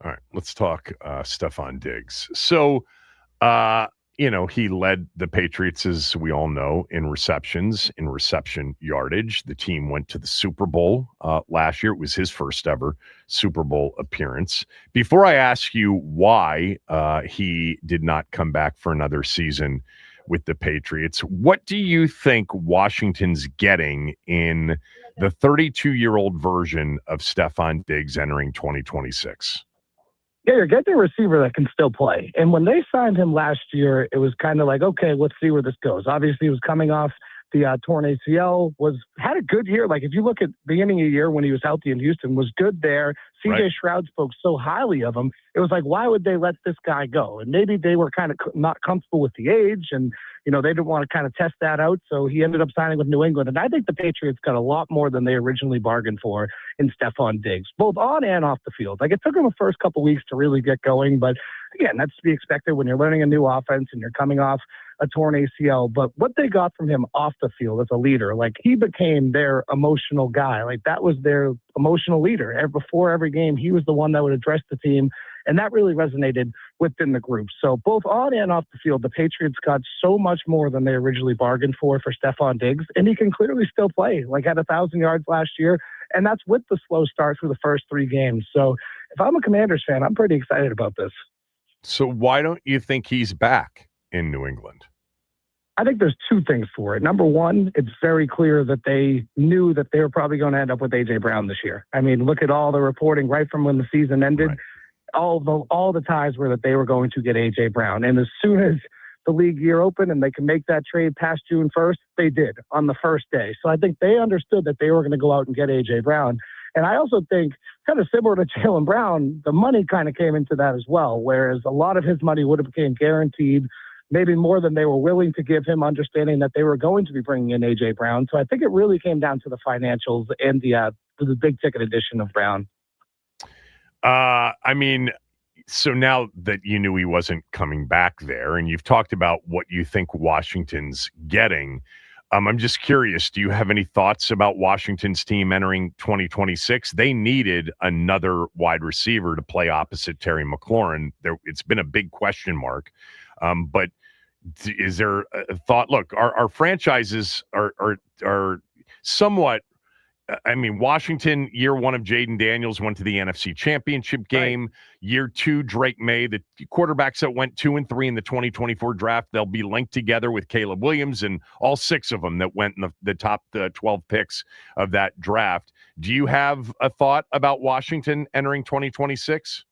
All right, let's talk Stefon Diggs. So, he led the Patriots, as we all know, in receptions, in reception yardage. The team went to the Super Bowl last year. It was his first ever Super Bowl appearance. Before I ask you why he did not come back for another season with the Patriots, what do you think Washington's getting in the 32-year-old version of Stefon Diggs entering 2026? Yeah, you're getting a receiver that can still play. And when they signed him last year, it was kind of like, okay, let's see where this goes. Obviously, he was coming off the torn ACL, had a good year. Like, if you look at the beginning of the year when he was healthy in Houston, was good there. CJ Stroud spoke so highly of him. It was like, why would they let this guy go? And maybe they were kind of not comfortable with the age and, they didn't want to kind of test that out. So he ended up signing with New England. And I think the Patriots got a lot more than they originally bargained for in Stefon Diggs, both on and off the field. Like, it took him the first couple weeks to really get going. But again, that's to be expected when you're learning a new offense and you're coming off a torn ACL, but what they got from him off the field as a leader, like he became their emotional guy. Like that was their emotional leader. Before every game, he was the one that would address the team. And that really resonated within the group. So both on and off the field, the Patriots got so much more than they originally bargained for Stefon Diggs. And he can clearly still play, like had 1,000 yards last year. And that's with the slow start through the first 3 games. So if I'm a Commanders fan, I'm pretty excited about this. So why don't you think he's back in New England? I think there's 2 things for it. Number one, it's very clear that they knew that they were probably going to end up with A.J. Brown this year. I mean, look at all the reporting right from when the season ended. Right. All the ties were that they were going to get A.J. Brown. And as soon as the league year opened and they can make that trade past June 1st, they did on the first day. So I think they understood that they were going to go out and get A.J. Brown. And I also think, kind of similar to Jaylen Brown, the money kind of came into that as well, whereas a lot of his money would have became guaranteed, maybe more than they were willing to give him, understanding that they were going to be bringing in A.J. Brown. So I think it really came down to the financials and the big ticket addition of Brown. I mean, so now that you knew he wasn't coming back there, and you've talked about what you think Washington's getting, I'm just curious, do you have any thoughts about Washington's team entering 2026? They needed another wide receiver to play opposite Terry McLaurin. It's been a big question mark. But is there a thought? Look, our franchises are somewhat. I mean, Washington, year 1 of Jaden Daniels went to the NFC Championship game. Right. Year 2, Drake May, the quarterbacks that went 2 and 3 in the 2024 draft, they'll be linked together with Caleb Williams and all 6 of them that went in the top 12 picks of that draft. Do you have a thought about Washington entering 2026?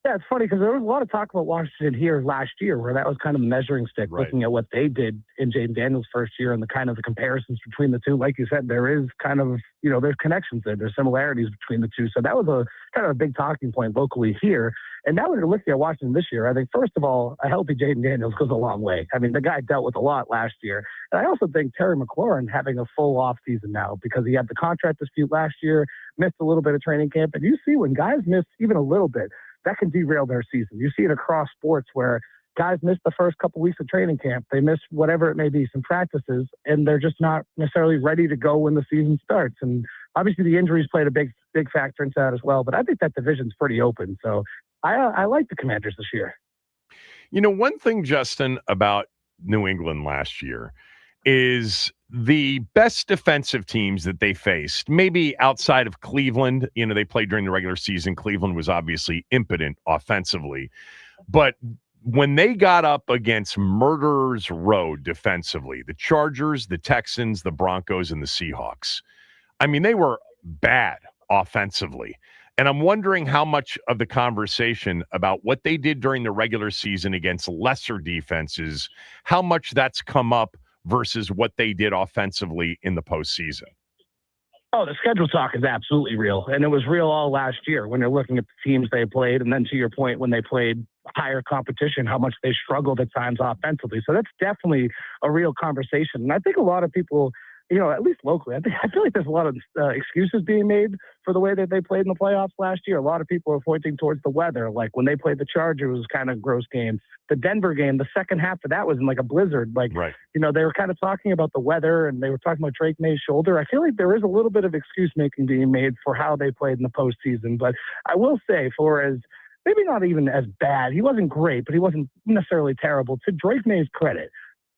Yeah, it's funny because there was a lot of talk about Washington here last year where that was kind of a measuring stick, right, looking at what they did in Jaden Daniels' first year and the kind of the comparisons between the two. Like you said, there is kind of, there's connections there. There's similarities between the two. So that was a kind of a big talking point locally here. And now when you're looking at Washington this year, I think, first of all, a healthy Jaden Daniels goes a long way. I mean, the guy dealt with a lot last year. And I also think Terry McLaurin having a full offseason now because he had the contract dispute last year, missed a little bit of training camp. And you see when guys miss even a little bit, that can derail their season. You see it across sports where guys miss the first couple weeks of training camp. They miss whatever it may be, some practices, and they're just not necessarily ready to go when the season starts. And obviously the injuries played a big factor into that as well. But I think that division's pretty open. So I like the Commanders this year. One thing, Justin, about New England last year is the best defensive teams that they faced, maybe outside of Cleveland. They played during the regular season. Cleveland was obviously impotent offensively. But when they got up against Murderer's Row defensively, the Chargers, the Texans, the Broncos, and the Seahawks, I mean, they were bad offensively. And I'm wondering how much of the conversation about what they did during the regular season against lesser defenses, how much that's come up versus what they did offensively in the postseason. Oh, the schedule talk is absolutely real. And it was real all last year when you're looking at the teams they played. And then to your point, when they played higher competition, how much they struggled at times offensively. So that's definitely a real conversation. And I think a lot of people, at least locally, I feel like there's a lot of excuses being made for the way that they played in the playoffs last year. A lot of people are pointing towards the weather. Like when they played the Chargers, it was kind of a gross game. The Denver game, the second half of that was in like a blizzard. Like, right. They were kind of talking about the weather and they were talking about Drake May's shoulder. I feel like there is a little bit of excuse making being made for how they played in the postseason. But I will say, for as maybe not even as bad, he wasn't great, but he wasn't necessarily terrible. To Drake May's credit,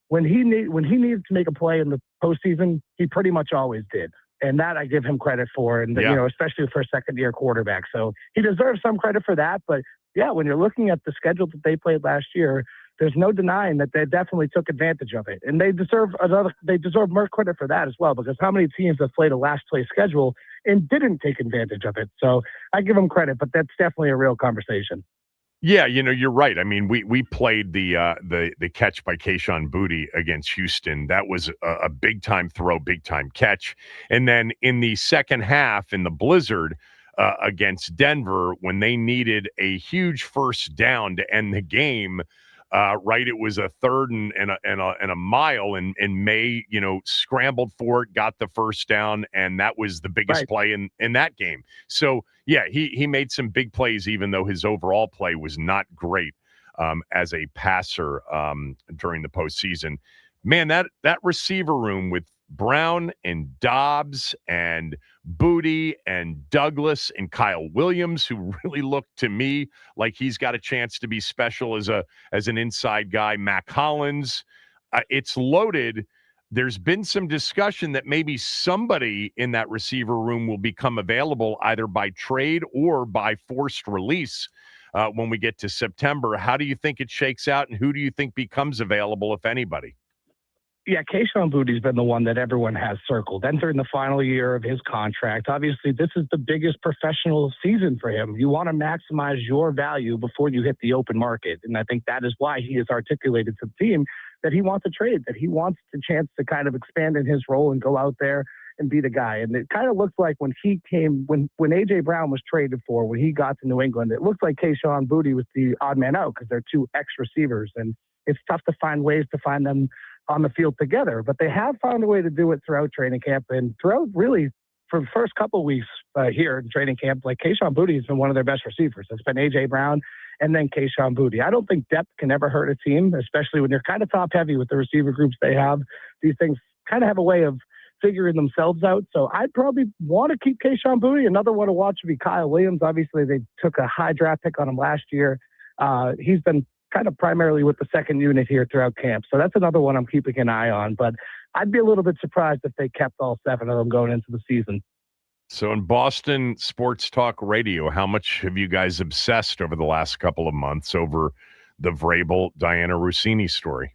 when he needed to make a play in the postseason, he pretty much always did. And that I give him credit for, and especially for a second-year quarterback. So he deserves some credit for that. But, yeah, when you're looking at the schedule that they played last year, there's no denying that they definitely took advantage of it. And they deserve more credit for that as well, because how many teams have played a last-place schedule and didn't take advantage of it? So I give them credit, but that's definitely a real conversation. Yeah, you're right. I mean, we played the catch by Kayshon Boutte against Houston. That was a big time throw, big time catch. And then in the second half, in the blizzard against Denver, when they needed a huge first down to end the game, it was a third and a mile, and May scrambled for it, got the first down, and that was the biggest play in that game. So yeah, he made some big plays, even though his overall play was not great as a passer during the postseason. Man, that receiver room with Brown and Dobbs and Booty and Douglas and Kyle Williams, who really looked to me like he's got a chance to be special as an inside guy. Mac Hollins, it's loaded. There's been some discussion that maybe somebody in that receiver room will become available either by trade or by forced release when we get to September. How do you think it shakes out, and who do you think becomes available, if anybody? Yeah, Kayshon Boutte's been the one that everyone has circled. Entering the final year of his contract. Obviously, this is the biggest professional season for him. You want to maximize your value before you hit the open market. And I think that is why he has articulated to the team that he wants a trade, that he wants the chance to kind of expand in his role and go out there and be the guy. And it kind of looked like when he came, when A.J. Brown was traded for, when he got to New England, it looked like Kayshon Boutte was the odd man out because they're two ex-receivers. And it's tough to find ways to find them on the field together, but they have found a way to do it throughout training camp and throughout really for the first couple of weeks here in training camp. Like Kayshon Boutte has been one of their best receivers. It's been A.J. Brown and then Kayshon Boutte. I don't think depth can ever hurt a team, especially when you're kind of top heavy with the receiver groups they have. These things kind of have a way of figuring themselves out. So I'd probably want to keep Kayshon Boutte. Another one to watch would be Kyle Williams. Obviously, they took a high draft pick on him last year. He's been kind of primarily with the second unit here throughout camp. So that's another one I'm keeping an eye on. But I'd be a little bit surprised if they kept all 7 of them going into the season. So in Boston Sports Talk Radio, how much have you guys obsessed over the last couple of months over the Vrabel Diana Rossini story?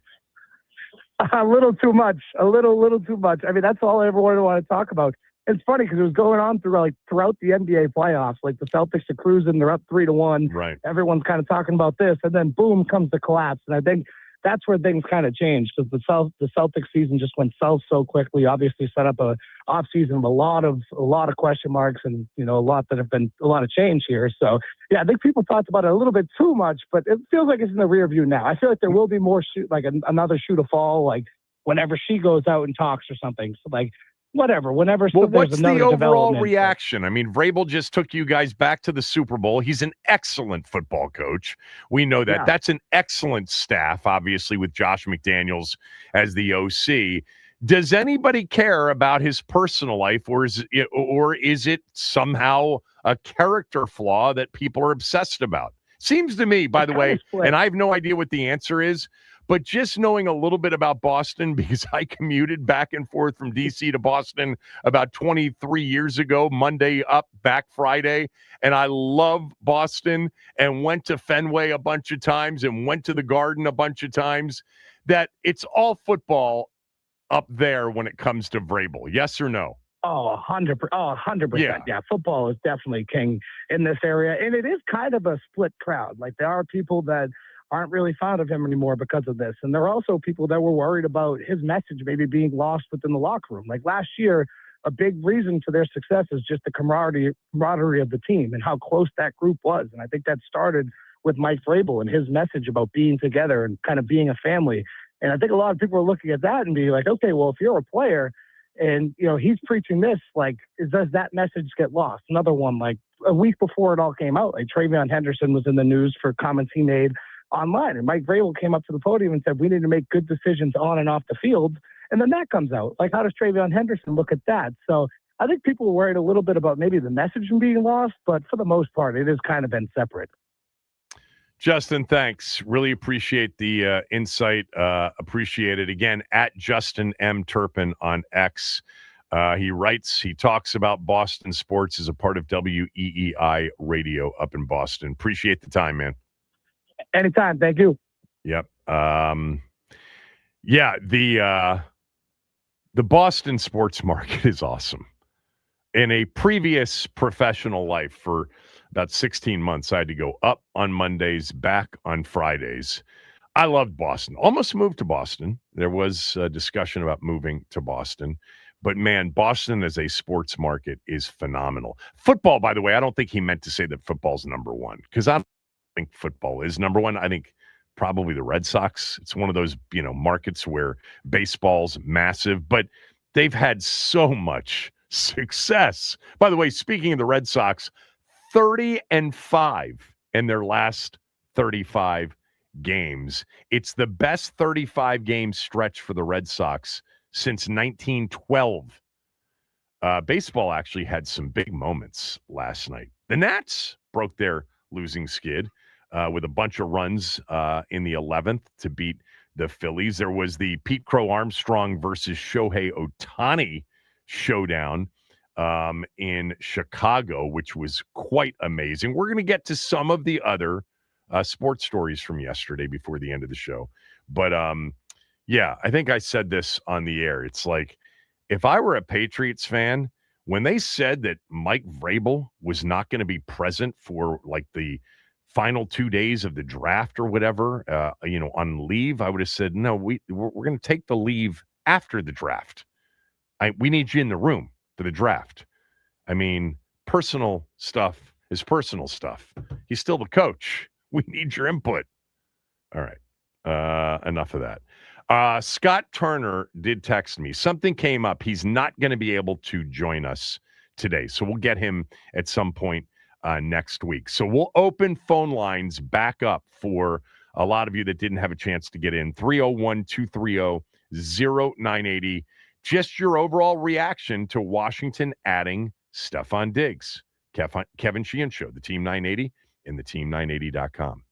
A little too much. A little too much. I mean, that's all I ever wanted to talk about. It's funny because it was going on throughout the NBA playoffs. Like the Celtics are cruising, they're up 3-1. Right. Everyone's kind of talking about this, and then boom comes the collapse. And I think that's where things kind of changed because the Celtics season just went south so quickly. Obviously, set up a off season with a lot of question marks, and a lot of change here. So yeah, I think people talked about it a little bit too much, but it feels like it's in the rear view now. I feel like there will be more another shoe to fall, like whenever she goes out and talks or something. So like. Whatever, whenever. Well, what's the overall reaction? I mean, Vrabel just took you guys back to the Super Bowl. He's an excellent football coach. We know that. Yeah. That's an excellent staff, obviously, with Josh McDaniels as the OC. Does anybody care about his personal life, or is it somehow a character flaw that people are obsessed about? Seems to me, by the way, and I have no idea what the answer is, but just knowing a little bit about Boston, because I commuted back and forth from D.C. to Boston about 23 years ago, Monday up, back Friday, and I love Boston and went to Fenway a bunch of times and went to the Garden a bunch of times, that it's all football up there when it comes to Vrabel. Yes or no? 100%. 100%. Yeah, football is definitely king in this area, and it is kind of a split crowd. Like there are people that aren't really fond of him anymore because of this. And there are also people that were worried about his message maybe being lost within the locker room. Like last year, a big reason for their success is just the camaraderie of the team and how close that group was. And I think that started with Mike Vrabel and his message about being together and kind of being a family. And I think a lot of people are looking at that and being like, okay, well, if you're a player and, he's preaching this, like, does that message get lost? Another one, like a week before it all came out, like Travion Henderson was in the news for comments he made online, and Mike Vrabel came up to the podium and said, we need to make good decisions on and off the field. And then that comes out. Like, how does Travion Henderson look at that? So I think people were worried a little bit about maybe the message being lost, but for the most part, it has kind of been separate. Justin, thanks. Really appreciate the insight. Appreciate it. Again, at Justin M. Turpin on X. He talks about Boston sports as a part of WEEI radio up in Boston. Appreciate the time, man. Anytime. Thank you. Yep. The Boston sports market is awesome. In a previous professional life for about 16 months, I had to go up on Mondays, back on Fridays. I loved Boston. Almost moved to Boston. There was a discussion about moving to Boston. But, man, Boston as a sports market is phenomenal. Football, by the way, I don't think he meant to say that football's number one, because I don't think football is number one. I think probably the Red Sox. It's one of those, markets where baseball's massive, but they've had so much success. By the way, speaking of the Red Sox, 30-5 in their last 35 games. It's the best 35-game stretch for the Red Sox since 1912. Baseball actually had some big moments last night. The Nats broke their losing skid with a bunch of runs in the 11th to beat the Phillies. There was the Pete Crow Armstrong versus Shohei Ohtani showdown in Chicago, which was quite amazing. We're going to get to some of the other sports stories from yesterday before the end of the show. But yeah, I think I said this on the air. It's like, if I were a Patriots fan, when they said that Mike Vrabel was not going to be present for like the final 2 days of the draft or whatever, on leave, I would have said, no, we're going to take the leave after the draft. We need you in the room for the draft. I mean, personal stuff is personal stuff. He's still the coach. We need your input. All right. Enough of that. Scott Turner did text me. Something came up. He's not going to be able to join us today. So we'll get him at some point next week. So we'll open phone lines back up for a lot of you that didn't have a chance to get in. 301-230-0980. Just your overall reaction to Washington adding Stefon Diggs. Kevin Sheehan Show, the Team 980 and the team980.com.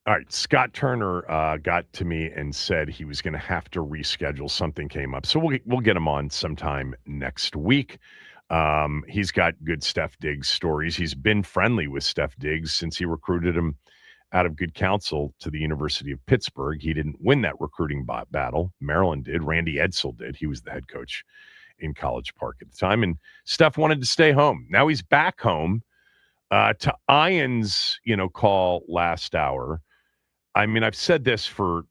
All right, Scott Turner got to me and said he was going to have to reschedule. Something came up, so we'll get him on sometime next week. He's got good Steph Diggs stories. He's been friendly with Steph Diggs since he recruited him out of good counsel to the University of Pittsburgh. He didn't win that recruiting battle. Maryland did. Randy Edsall did. He was the head coach in College Park at the time, and Steph wanted to stay home. Now he's back home. To Ian's, call last hour. I mean, I've said this for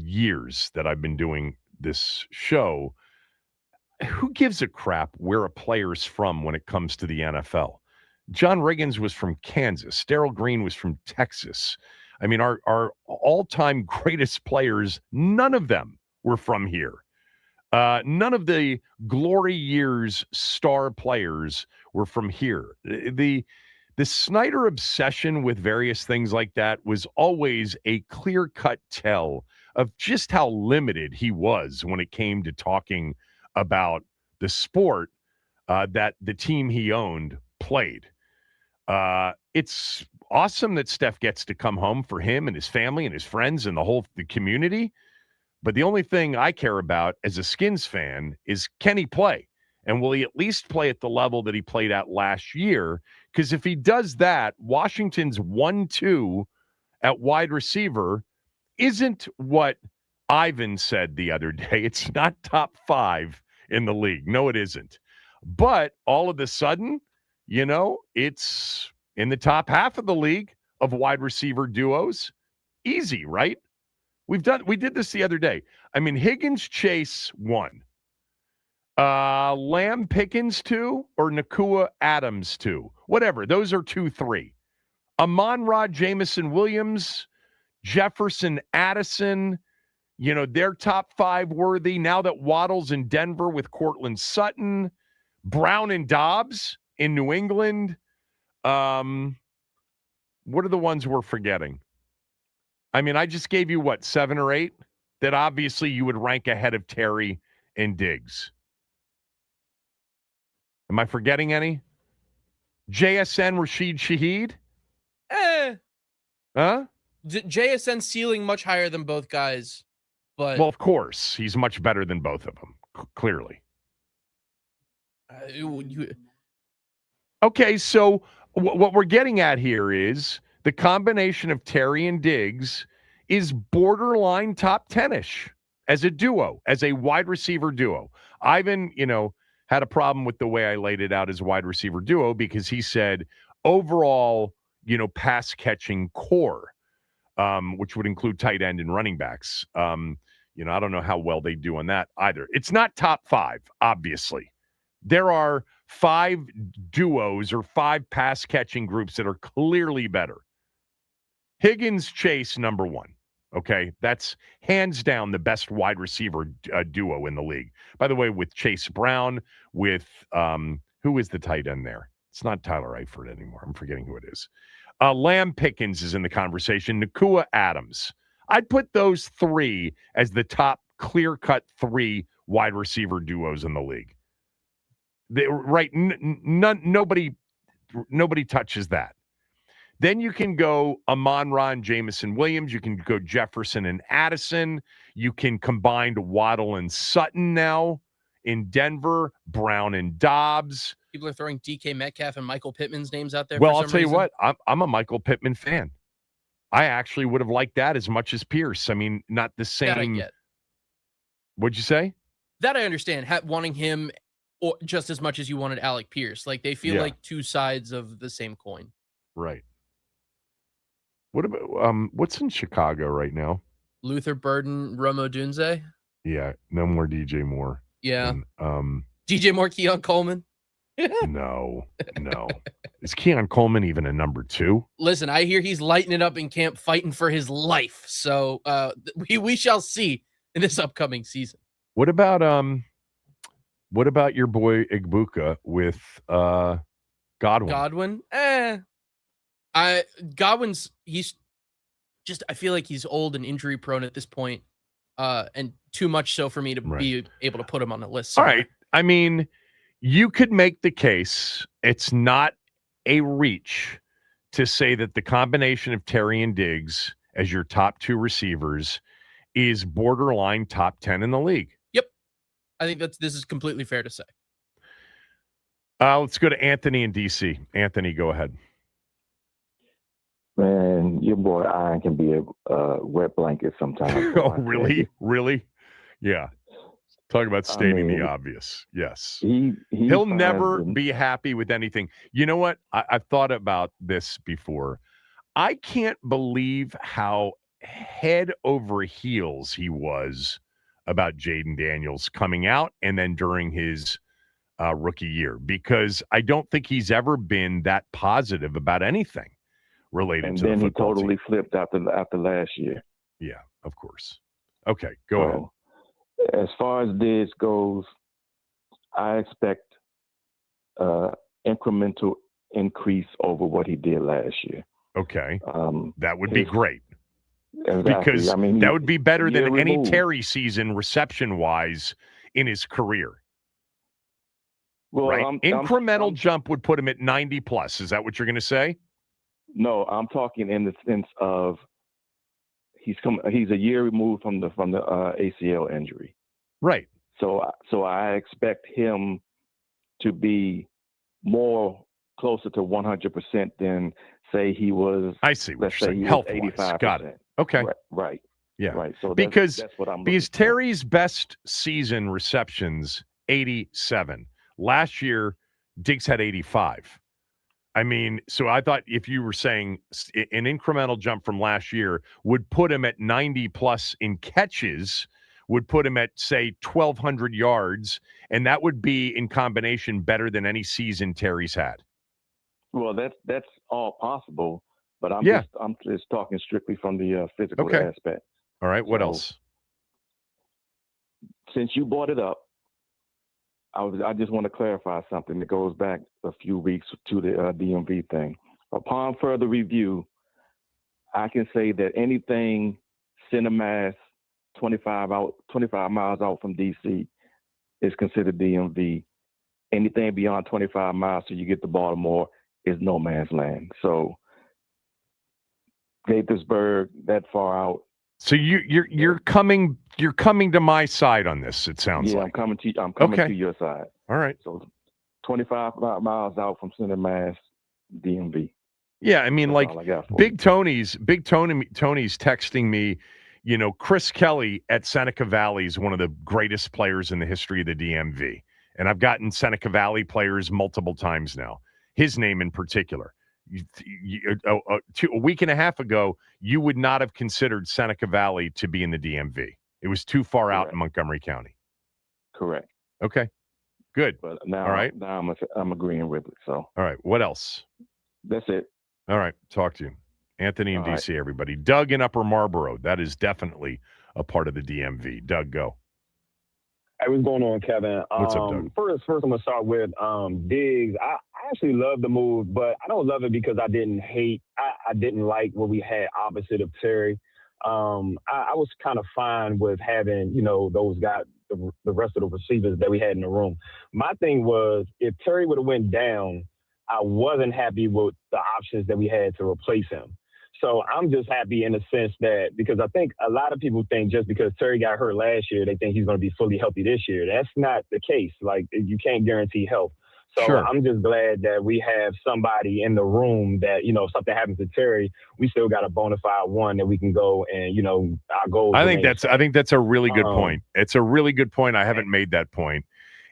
years that I've been doing this show. Who gives a crap where a player's from when it comes to the NFL? John Riggins was from Kansas. Darryl Green was from Texas. I mean, our all-time greatest players, none of them were from here. None of the glory years star players were from here. The Snyder obsession with various things like that was always a clear-cut tell of just how limited he was when it came to talking about the sport that the team he owned played. It's awesome that Steph gets to come home for him and his family and his friends and the community. But the only thing I care about as a Skins fan is, can he play? And will he at least play at the level that he played at last year? Because if he does that, Washington's 1-2 at wide receiver isn't what Ivan said the other day. It's not top 5 in the league. No, it isn't. But all of a sudden, it's in the top half of the league of wide receiver duos. Easy, right? We did this the other day. I mean, Higgins Chase 1. Lamb Pickens 2 or Nakua Adams 2. Whatever. Those are 2-3. Amon-Ra Jamison Williams, Jefferson Addison, they're top 5 worthy. Now that Waddle's in Denver with Cortland Sutton, Brown and Dobbs in New England. What are the ones we're forgetting? I mean, I just gave you, 7 or 8 that obviously you would rank ahead of Terry and Diggs. Am I forgetting any? JSN Rashid Shaheed? Huh? JSN ceiling much higher than both guys, but well, of course, he's much better than both of them. Clearly. Okay, so what we're getting at here is the combination of Terry and Diggs is borderline top 10-ish as a duo, as a wide receiver duo. Ivan, had a problem with the way I laid it out as a wide receiver duo because he said overall, pass catching core, which would include tight end and running backs. I don't know how well they do on that either. It's not top 5, obviously. There are 5 duos or 5 pass catching groups that are clearly better. Higgins Chase, number 1. Okay, that's hands down the best wide receiver duo in the league. By the way, with Chase Brown, with who is the tight end there? It's not Tyler Eifert anymore. I'm forgetting who it is. Lamb Pickens is in the conversation. Nakua Adams. I'd put those 3 as the top clear-cut 3 wide receiver duos in the league. Nobody touches that. Then you can go Amon-Ra and Jamison Williams. You can go Jefferson and Addison. You can combine Waddle and Sutton now in Denver, Brown and Dobbs. People are throwing DK Metcalf and Michael Pittman's names out there. Well, I'll tell you what, I'm a Michael Pittman fan. I actually would have liked that as much as Pierce. I mean, not the same. That I get. What'd you say? That I understand. Wanting him just as much as you wanted Alec Pierce. Like, they feel like two sides of the same coin. Right. What about what's in Chicago right now? Luther Burden, Romo Dunze. Yeah, no more DJ Moore. Yeah. And, DJ Moore, Keon Coleman. No. Is Keon Coleman even a number 2? Listen, I hear he's lighting it up in camp, fighting for his life. So we shall see in this upcoming season. What about your boy Igbuka with Godwin? Godwin's I feel like he's old and injury prone at this point, and too much so for me to be able to put him on the list somewhere. All right. I mean, you could make the case. It's not a reach to say that the combination of Terry and Diggs as your top 2 receivers is borderline top 10 in the league. Yep. I think this is completely fair to say. Let's go to Anthony in DC. Anthony, go ahead. Man, your boy Iron can be a wet blanket sometimes. Oh, really? Really? Yeah. Talk about stating the obvious. Yes. He'll never be happy with anything. You know what? I've thought about this before. I can't believe how head over heels he was about Jaden Daniels coming out and then during his rookie year, because I don't think he's ever been that positive about anything related to the football And then he totally team. flipped after last year. Yeah, of course. Okay, go ahead. As far as Diggs goes, I expect incremental increase over what he did last year. Okay. That would be great. Exactly. Because that would be better than any removed. Terry season reception-wise in his career. Well, right? Incremental jump would put him at 90 plus. Is that what you're going to say? No, I'm talking in the sense of he's a year removed from the ACL injury. Right. So I expect him to be more closer to 100% than say he was. I see what let's you're say saying. he Health was 85%. Got it. Okay. Right. Yeah. Right. So because that's what I'm because Terry's best season receptions 87. Last year, Diggs had 85. I mean, so I thought if you were saying an incremental jump from last year would put him at 90 plus in catches, would put him at, say, 1,200 yards, and that would be in combination better than any season Terry's had. Well, that's all possible, but I'm just talking strictly from the physical aspect. All right. What else? Since you brought it up, I just want to clarify something that goes back a few weeks to the DMV thing. Upon further review, I can say that anything center mass 25 miles out from DC is considered DMV. Anything beyond 25 miles till you get to Baltimore is no man's land. So Gaithersburg, that far out. So you're coming to my side on this. It sounds like. I'm coming to your side. All right. So 25 miles out from Center Mass, DMV. Yeah, I mean, like Big Tony's texting me. You know, Chris Kelly at Seneca Valley is one of the greatest players in the history of the DMV, and I've gotten Seneca Valley players multiple times now. His name in particular. A week and a half ago, you would not have considered Seneca Valley to be in the DMV. It was too far out in Montgomery County. Correct. Okay. Good. But now, all right. Now I'm agreeing with it. So. All right. What else? That's it. All right. Talk to you. Anthony in DC, everybody. Doug in Upper Marlboro. That is definitely a part of the DMV. Doug, go. Hey, what's going on, Kevin? What's up, Doug? First, I'm going to start with Diggs. I actually love the move, but I don't love it because I didn't like what we had opposite of Terry. I was kind of fine with having, those guys, the rest of the receivers that we had in the room. My thing was, if Terry would have went down, I wasn't happy with the options that we had to replace him. So I'm just happy in the sense that, because I think a lot of people think just because Terry got hurt last year, they think he's going to be fully healthy this year. That's not the case. Like, you can't guarantee health. So sure. I'm just glad that we have somebody in the room that, if something happens to Terry, we still got a bona fide one that we can go and, our goals. I think that's a really good point. It's a really good point. I haven't made that point.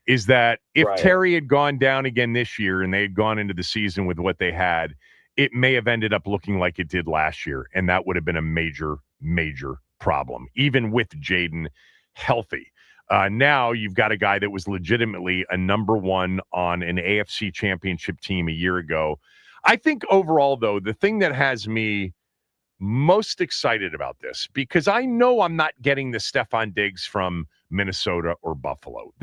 Is that if Terry had gone down again this year and they had gone into the season with what they had, it may have ended up looking like it did last year, and that would have been a major, major problem, even with Jaden healthy. Now you've got a guy that was legitimately a number one on an AFC championship team a year ago. I think overall, though, the thing that has me most excited about this, because I know I'm not getting the Stefon Diggs from Minnesota or Buffalo.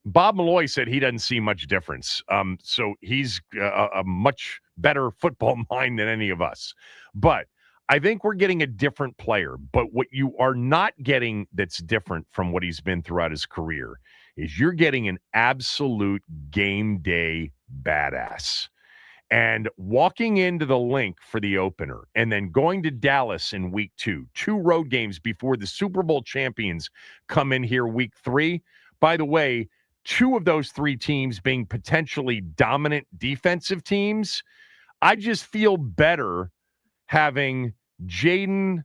Bob Malloy said he doesn't see much difference. So he's a much better football mind than any of us. But I think we're getting a different player. But what you are not getting that's different from what he's been throughout his career is you're getting an absolute game day badass. And walking into the Link for the opener and then going to Dallas in week 2, 2 road games before the Super Bowl champions come in here week 3. By the way, 2 of those 3 teams being potentially dominant defensive teams. I just feel better having Jaden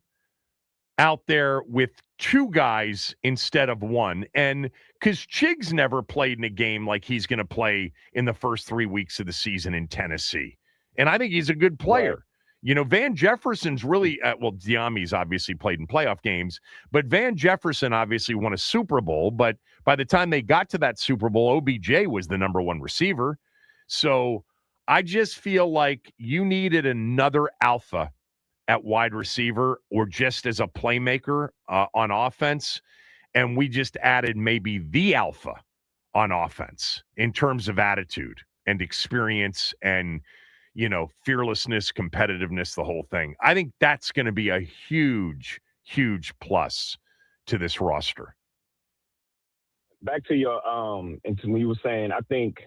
out there with 2 guys instead of 1. And because Chig's never played in a game like he's going to play in the first 3 weeks of the season in Tennessee. And I think he's a good player. Right. You know, Van Jefferson's really, Diami's obviously played in playoff games, but Van Jefferson obviously won a Super Bowl. But by the time they got to that Super Bowl, OBJ was the number 1 receiver. So I just feel like you needed another alpha at wide receiver or just as a playmaker on offense. And we just added maybe the alpha on offense in terms of attitude and experience and, you know, fearlessness, competitiveness, the whole thing. I think that's going to be a huge, huge plus to this roster. Back to your, and to me, you were saying, I think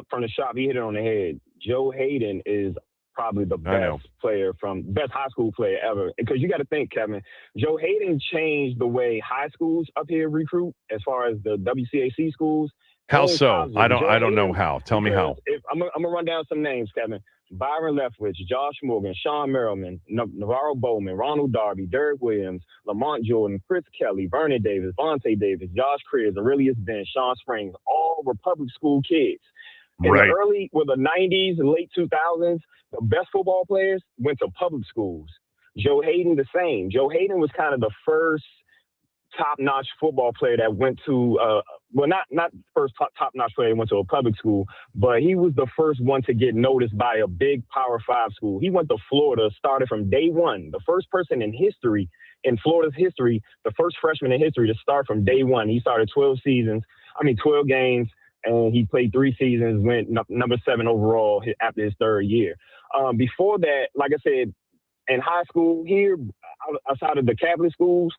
from the shop, he hit it on the head. Joe Hayden is probably the best best high school player ever. Because you got to think, Kevin, Joe Hayden changed the way high schools up here recruit as far as the WCAC schools. How so? I don't know how. Tell me how. I'm gonna run down some names, Kevin. Byron Leftwich, Josh Morgan, Sean Merriman, Navarro Bowman, Ronald Darby, Derek Williams, Lamont Jordan, Chris Kelly, Vernon Davis, Vontae Davis, Josh Creers, Aurelius Ben, Sean Springs, all were public school kids. In the early, the 90s and late 2000s, the best football players went to public schools. Joe Hayden, the same. Joe Hayden was kind of the first top-notch football player that went to, not first top-notch player that went to a public school, but he was the first one to get noticed by a big Power 5 school. He went to Florida, started from day one. The first person in history, in Florida's history, the first freshman in history to start from day one. He started 12 games. And he played 3 seasons, went number 7 overall after his 3rd year. Before that, like I said, in high school here, outside of the Catholic schools,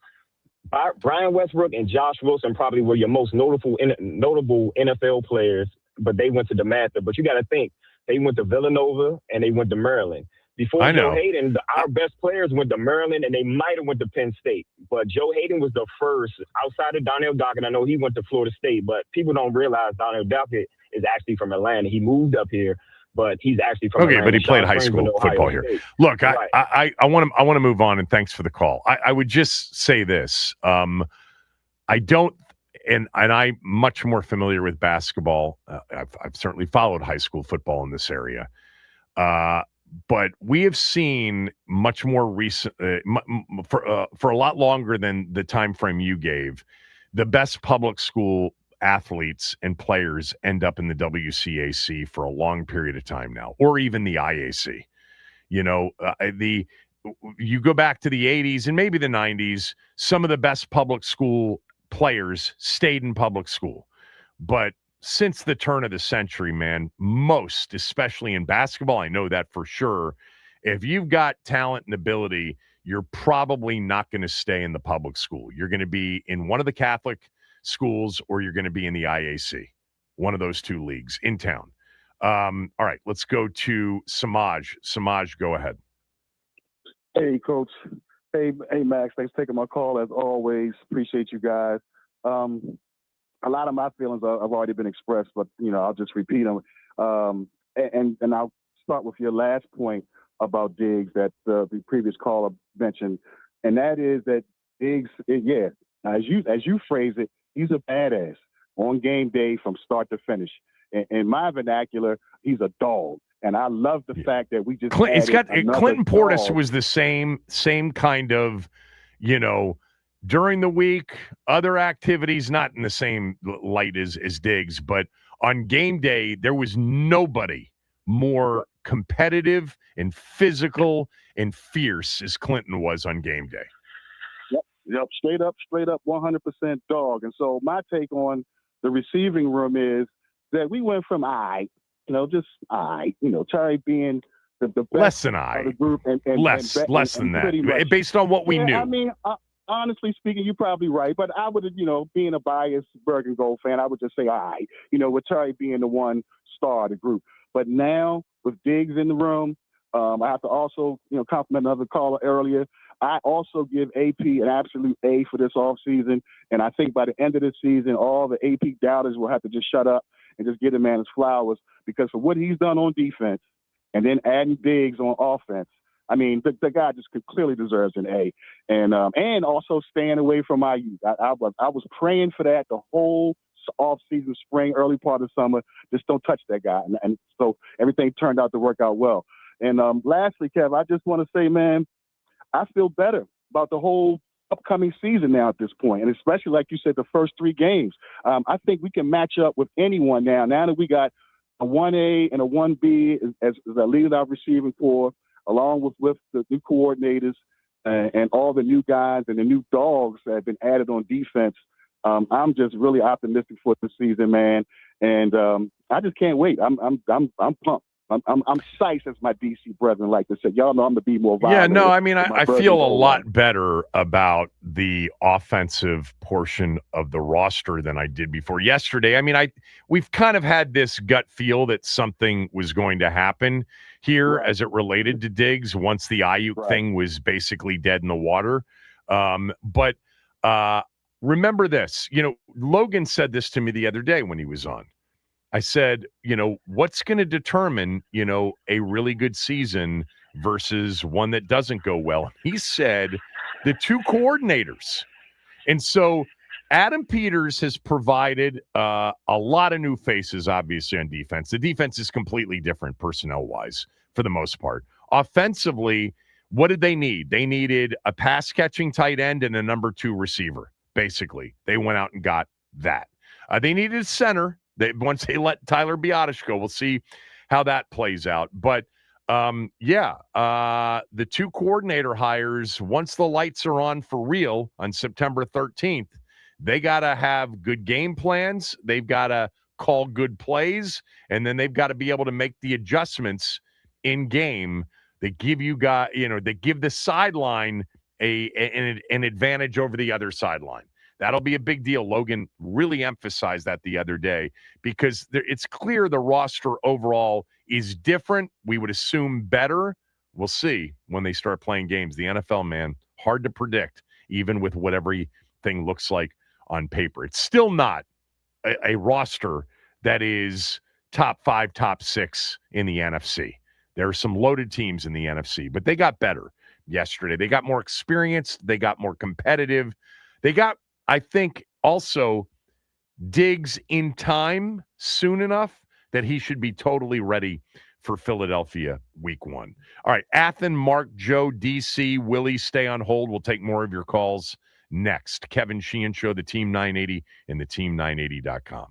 Brian Westbrook and Josh Wilson probably were your most notable NFL players, but they went to DeMatha. But you got to think, they went to Villanova and they went to Maryland. Before Joe Hayden, our best players went to Maryland, and they might have went to Penn State. But Joe Hayden was the first, outside of Donnell Dockett. I know he went to Florida State, but people don't realize Donnell Dockett is actually from Atlanta. He moved up here, but he's actually from Atlanta. But he played high school football here. Look, I want to move on, and thanks for the call. I would just say this. I don't, and I'm much more familiar with basketball. I've certainly followed high school football in this area. But we have seen much more recent, for a lot longer than the time frame you gave, the best public school athletes and players end up in the WCAC for a long period of time now, or even the IAC. You know, you go back to the 80s and maybe the 90s, some of the best public school players stayed in public school. But since the turn of the century, man, most, especially in basketball, I know that for sure, if you've got talent and ability, you're probably not going to stay in the public school. You're going to be in one of the Catholic schools or you're going to be in the IAC, one of those 2 leagues in town. All right, let's go to Samaj. Samaj, go ahead. Hey, Coach. Hey, Max. Thanks for taking my call, as always. Appreciate you guys. A lot of my feelings have already been expressed, but, you know, I'll just repeat them. And I'll start with your last point about Diggs that the previous caller mentioned, and that is that Diggs, as you phrase it, he's a badass on game day from start to finish. In my vernacular, he's a dog. And I love the fact that we just Clinton Portis was the same kind of, you know, during the week, other activities, not in the same light as Diggs, but on game day, there was nobody more competitive and physical and fierce as Clinton was on game day. Yep, straight up, 100% dog. And so my take on the receiving room is that we went from Terry being the best less than of the group, and less than that, much, based on what we knew. I mean, honestly speaking, you're probably right, but I would, being a biased Bergen Gold fan, I would just say, with Terry being the one star of the group. But now with Diggs in the room, I have to also, compliment another caller earlier. I also give AP an absolute A for this offseason. And I think by the end of the season, all the AP doubters will have to just shut up and just give the man his flowers, because for what he's done on defense and then adding Diggs on offense, I mean, the guy just clearly deserves an A. And also staying away from my youth. I was praying for that the whole off-season, spring, early part of summer. Just don't touch that guy. And so everything turned out to work out well. And lastly, Kev, I just want to say, man, I feel better about the whole upcoming season now at this point, and especially, like you said, the first 3 games. I think we can match up with anyone now that we got a 1A and a 1B as a lead out receiving core, along with the new coordinators and all the new guys and the new dogs that have been added on defense. I'm just really optimistic for the season, man, and I just can't wait. I'm pumped. I'm psyched, as my DC brethren like to say. Y'all know I'm the be more violent. Yeah, no, I mean, I feel a lot better about the offensive portion of the roster than I did before yesterday. I mean, we've kind of had this gut feel that something was going to happen here as it related to Diggs once the Ayuk thing was basically dead in the water. But remember this, Logan said this to me the other day when he was on. I said, what's going to determine, a really good season versus one that doesn't go well? He said the 2 coordinators. And so Adam Peters has provided a lot of new faces, obviously, on defense. The defense is completely different personnel-wise for the most part. Offensively, what did they need? They needed a pass-catching tight end and a number 2 receiver, basically. They went out and got that. They needed a center. Once they let Tyler Biadasz go, we'll see how that plays out. But, the 2 coordinator hires, once the lights are on for real on September 13th, they got to have good game plans. They've got to call good plays, and then they've got to be able to make the adjustments in game that give that give the sideline an advantage over the other sideline. That'll be a big deal. Logan really emphasized that the other day because it's clear the roster overall is different. We would assume better. We'll see when they start playing games. The NFL, man, hard to predict, even with what everything looks like on paper. It's still not a roster that is top 5, top 6 in the NFC. There are some loaded teams in the NFC, but they got better yesterday. They got more experienced. They got more competitive. They got, I think, also Diggs in time soon enough that he should be totally ready for Philadelphia week 1. All right, Athen, Mark, Joe, DC, Willie, stay on hold. We'll take more of your calls next. Kevin Sheehan Show, the Team 980 and the team980.com.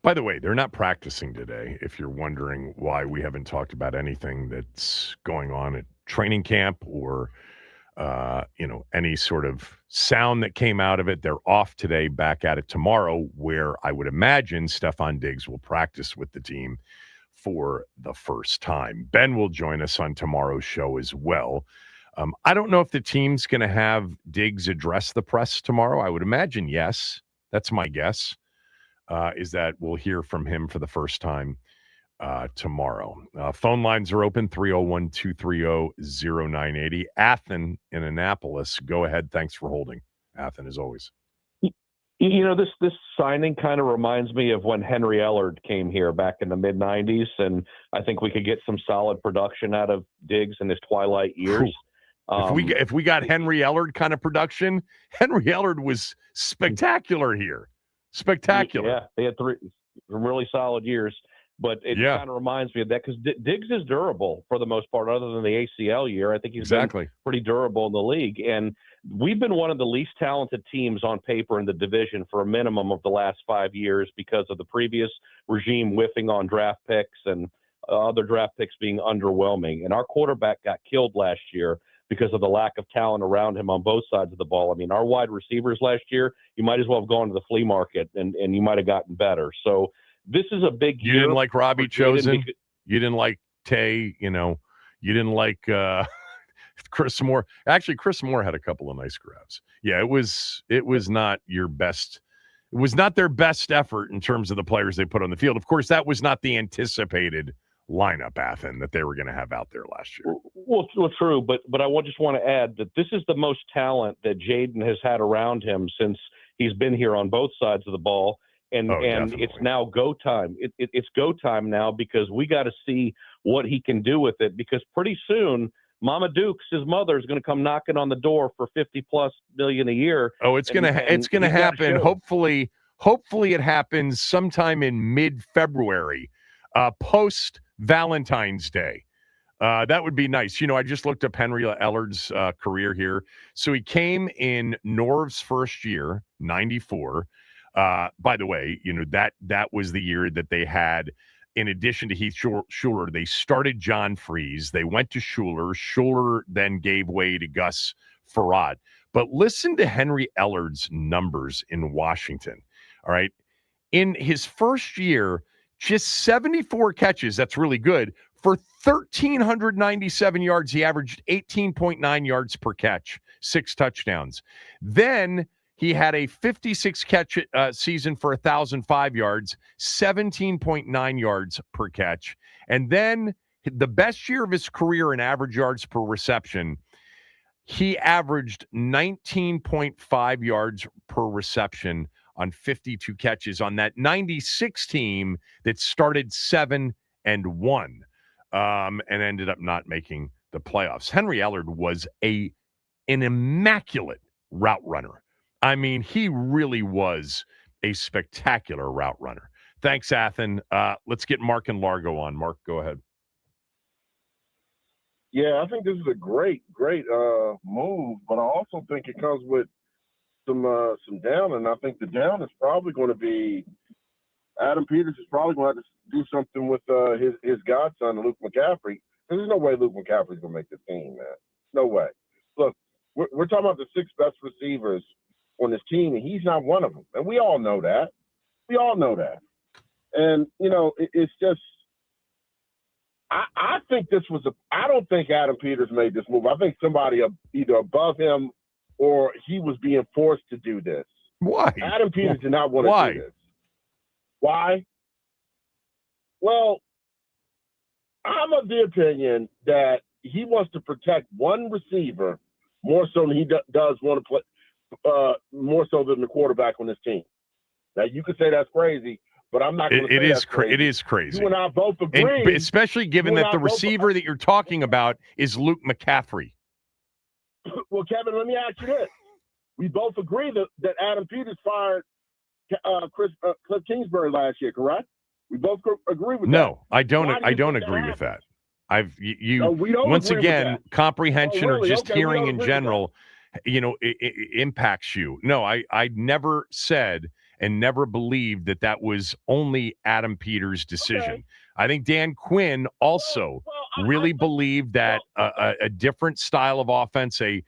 By the way, they're not practicing today, if you're wondering why we haven't talked about anything that's going on at training camp or, any sort of sound that came out of it. They're off today, back at it tomorrow, where I would imagine Stefon Diggs will practice with the team for the first time. Ben will join us on tomorrow's show as well. I don't know if the team's going to have Diggs address the press tomorrow. I would imagine yes. That's my guess. Is that we'll hear from him for the first time tomorrow. Phone lines are open, 301-230-0980. Athen in Annapolis. Go ahead. Thanks for holding. Athen, as always. This signing kind of reminds me of when Henry Ellard came here back in the mid-'90s, and I think we could get some solid production out of Diggs in his twilight years. If we got Henry Ellard kind of production, Henry Ellard was spectacular here. Spectacular. Yeah, they had 3 really solid years, but it kind of reminds me of that because Diggs is durable for the most part, other than the ACL year. I think he's been pretty durable in the league, and we've been one of the least talented teams on paper in the division for a minimum of the last 5 years because of the previous regime whiffing on draft picks and other draft picks being underwhelming. And our quarterback got killed last year because of the lack of talent around him on both sides of the ball. I mean, our wide receivers last year, you might as well have gone to the flea market and you might have gotten better. So this is a big year. You didn't like Robbie Chosen? You didn't like Tay? You didn't like Chris Moore? Actually, Chris Moore had a couple of nice grabs. Yeah, it was not your best. It was not their best effort in terms of the players they put on the field. Of course, that was not the anticipated lineup, Athen, that they were going to have out there last year. Well, true, but I just want to add that this is the most talent that Jaden has had around him since he's been here on both sides of the ball, and it's now go time. It's go time now because we got to see what he can do with it, because pretty soon Mama Dukes, his mother, is going to come knocking on the door for $50+ million a year. Oh, it's going to happen. Hopefully it happens sometime in mid-February, post Valentine's Day. That would be nice. I just looked up Henry Ellard's career here. So he came in Norv's first year, 94. By the way, that was the year that they had, in addition to Heath Schuler, they started John Freeze. They went to Schuler. Schuler then gave way to Gus Farad. But listen to Henry Ellard's numbers in Washington. All right. In his first year, just 74 catches. That's really good. For 1,397 yards, he averaged 18.9 yards per catch, 6 touchdowns. Then he had a 56 catch season for 1,005 yards, 17.9 yards per catch. And then the best year of his career in average yards per reception, he averaged 19.5 yards per reception on 52 catches on that 96 team that started 7-1 and ended up not making the playoffs. Henry Ellard was an immaculate route runner. I mean, he really was a spectacular route runner. Thanks, Athen. Let's get Mark and Largo on. Mark, go ahead. Yeah, I think this is a great move, but I also think it comes with some down, and I think the down is probably going to be Adam Peters is probably going to have to do something with his godson, Luke McCaffrey. There's no way Luke McCaffrey's going to make the team, man. No way. Look, we're talking about the 6 best receivers on this team, and he's not one of them. And we all know that. And, it's just I think this was I don't think Adam Peters made this move. I think somebody either above him or he was being forced to do this. Why? Adam Peters did not want to do this. Why? Well, I'm of the opinion that he wants to protect one receiver more so than he does want to play, more so than the quarterback on this team. Now, you could say that's crazy, but I'm not going to say that's crazy. It is crazy. You and I both agree. And especially given that the receiver that you're talking about is Luke McCaffrey. Well, Kevin, let me ask you this. We both agree that Adam Peters fired Cliff Kingsbury last year, correct? We both agree with that. No, I don't agree with that. Once again, comprehension or just hearing in general, it impacts you. No, I never said, and never believed that that was only Adam Peters' decision. Okay. I think Dan Quinn also really believed that a different style of offense, a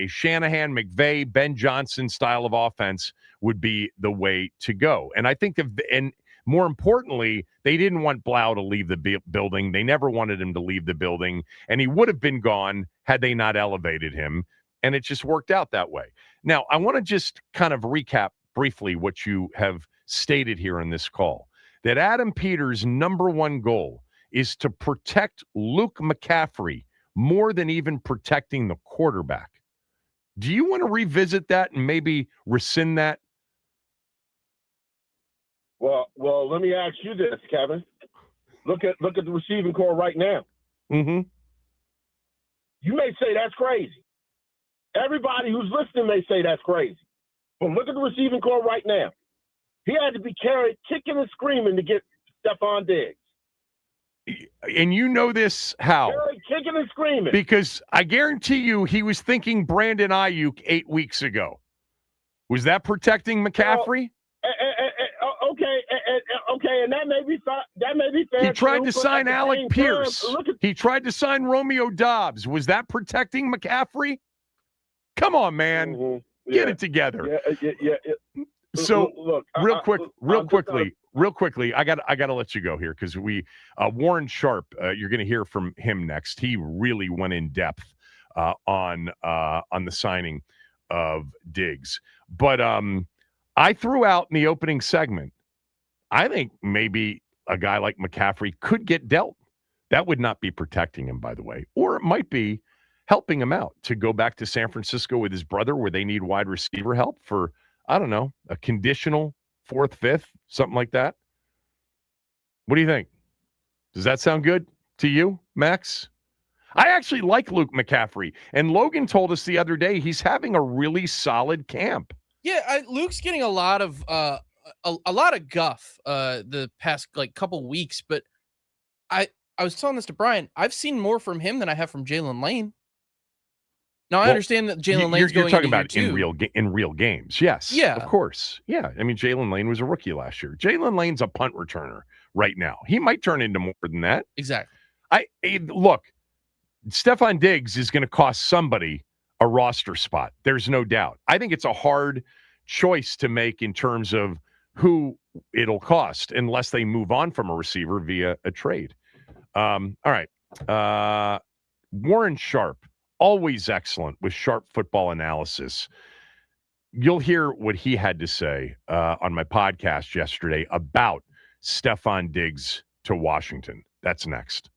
Shanahan, McVay, Ben Johnson style of offense would be the way to go. And I think and more importantly, they didn't want Blau to leave the building. They never wanted him to leave the building, and he would have been gone had they not elevated him. And it just worked out that way. Now, I want to just kind of recap briefly what you have stated here in this call, that Adam Peters' number one goal is to protect Luke McCaffrey more than even protecting the quarterback. Do you want to revisit that and maybe rescind that? Well, let me ask you this, Kevin. Look at the receiving core right now. Mm-hmm. You may say that's crazy. Everybody who's listening may say that's crazy. But look at the receiving core right now. He had to be carried kicking and screaming to get Stefon Diggs. And you know this how? Carried kicking and screaming. Because I guarantee you he was thinking Brandon Ayuk 8 weeks ago. Was that protecting McCaffrey? Okay, and that may be fair. He tried to sign Alec Pierce. He tried to sign Romeo Dobbs. Was that protecting McCaffrey? Come on, man. Mm-hmm. Get it together. Yeah. So look, real quickly, I got to let you go here because Warren Sharp, you're going to hear from him next. He really went in depth on the signing of Diggs. But I threw out in the opening segment, I think maybe a guy like McCaffrey could get dealt. That would not be protecting him, by the way, or it might be helping him out to go back to San Francisco with his brother where they need wide receiver help for, I don't know, a conditional 4th, 5th, something like that. What do you think? Does that sound good to you, Max? I actually like Luke McCaffrey, and Logan told us the other day he's having a really solid camp. Yeah, Luke's getting a lot of guff the past couple weeks, but I was telling this to Brian. I've seen more from him than I have from Jalen Lane. Now I understand that Jalen Lane's you're going talking into about year in real games. Yes, yeah, of course. Yeah, I mean Jalen Lane was a rookie last year. Jalen Lane's a punt returner right now. He might turn into more than that. Exactly. Look, Stefon Diggs is going to cost somebody a roster spot. There's no doubt. I think it's a hard choice to make in terms of who it'll cost unless they move on from a receiver via a trade. All right. Warren Sharp, always excellent with sharp football analysis. You'll hear what he had to say on my podcast yesterday about Stefon Diggs to Washington. That's next.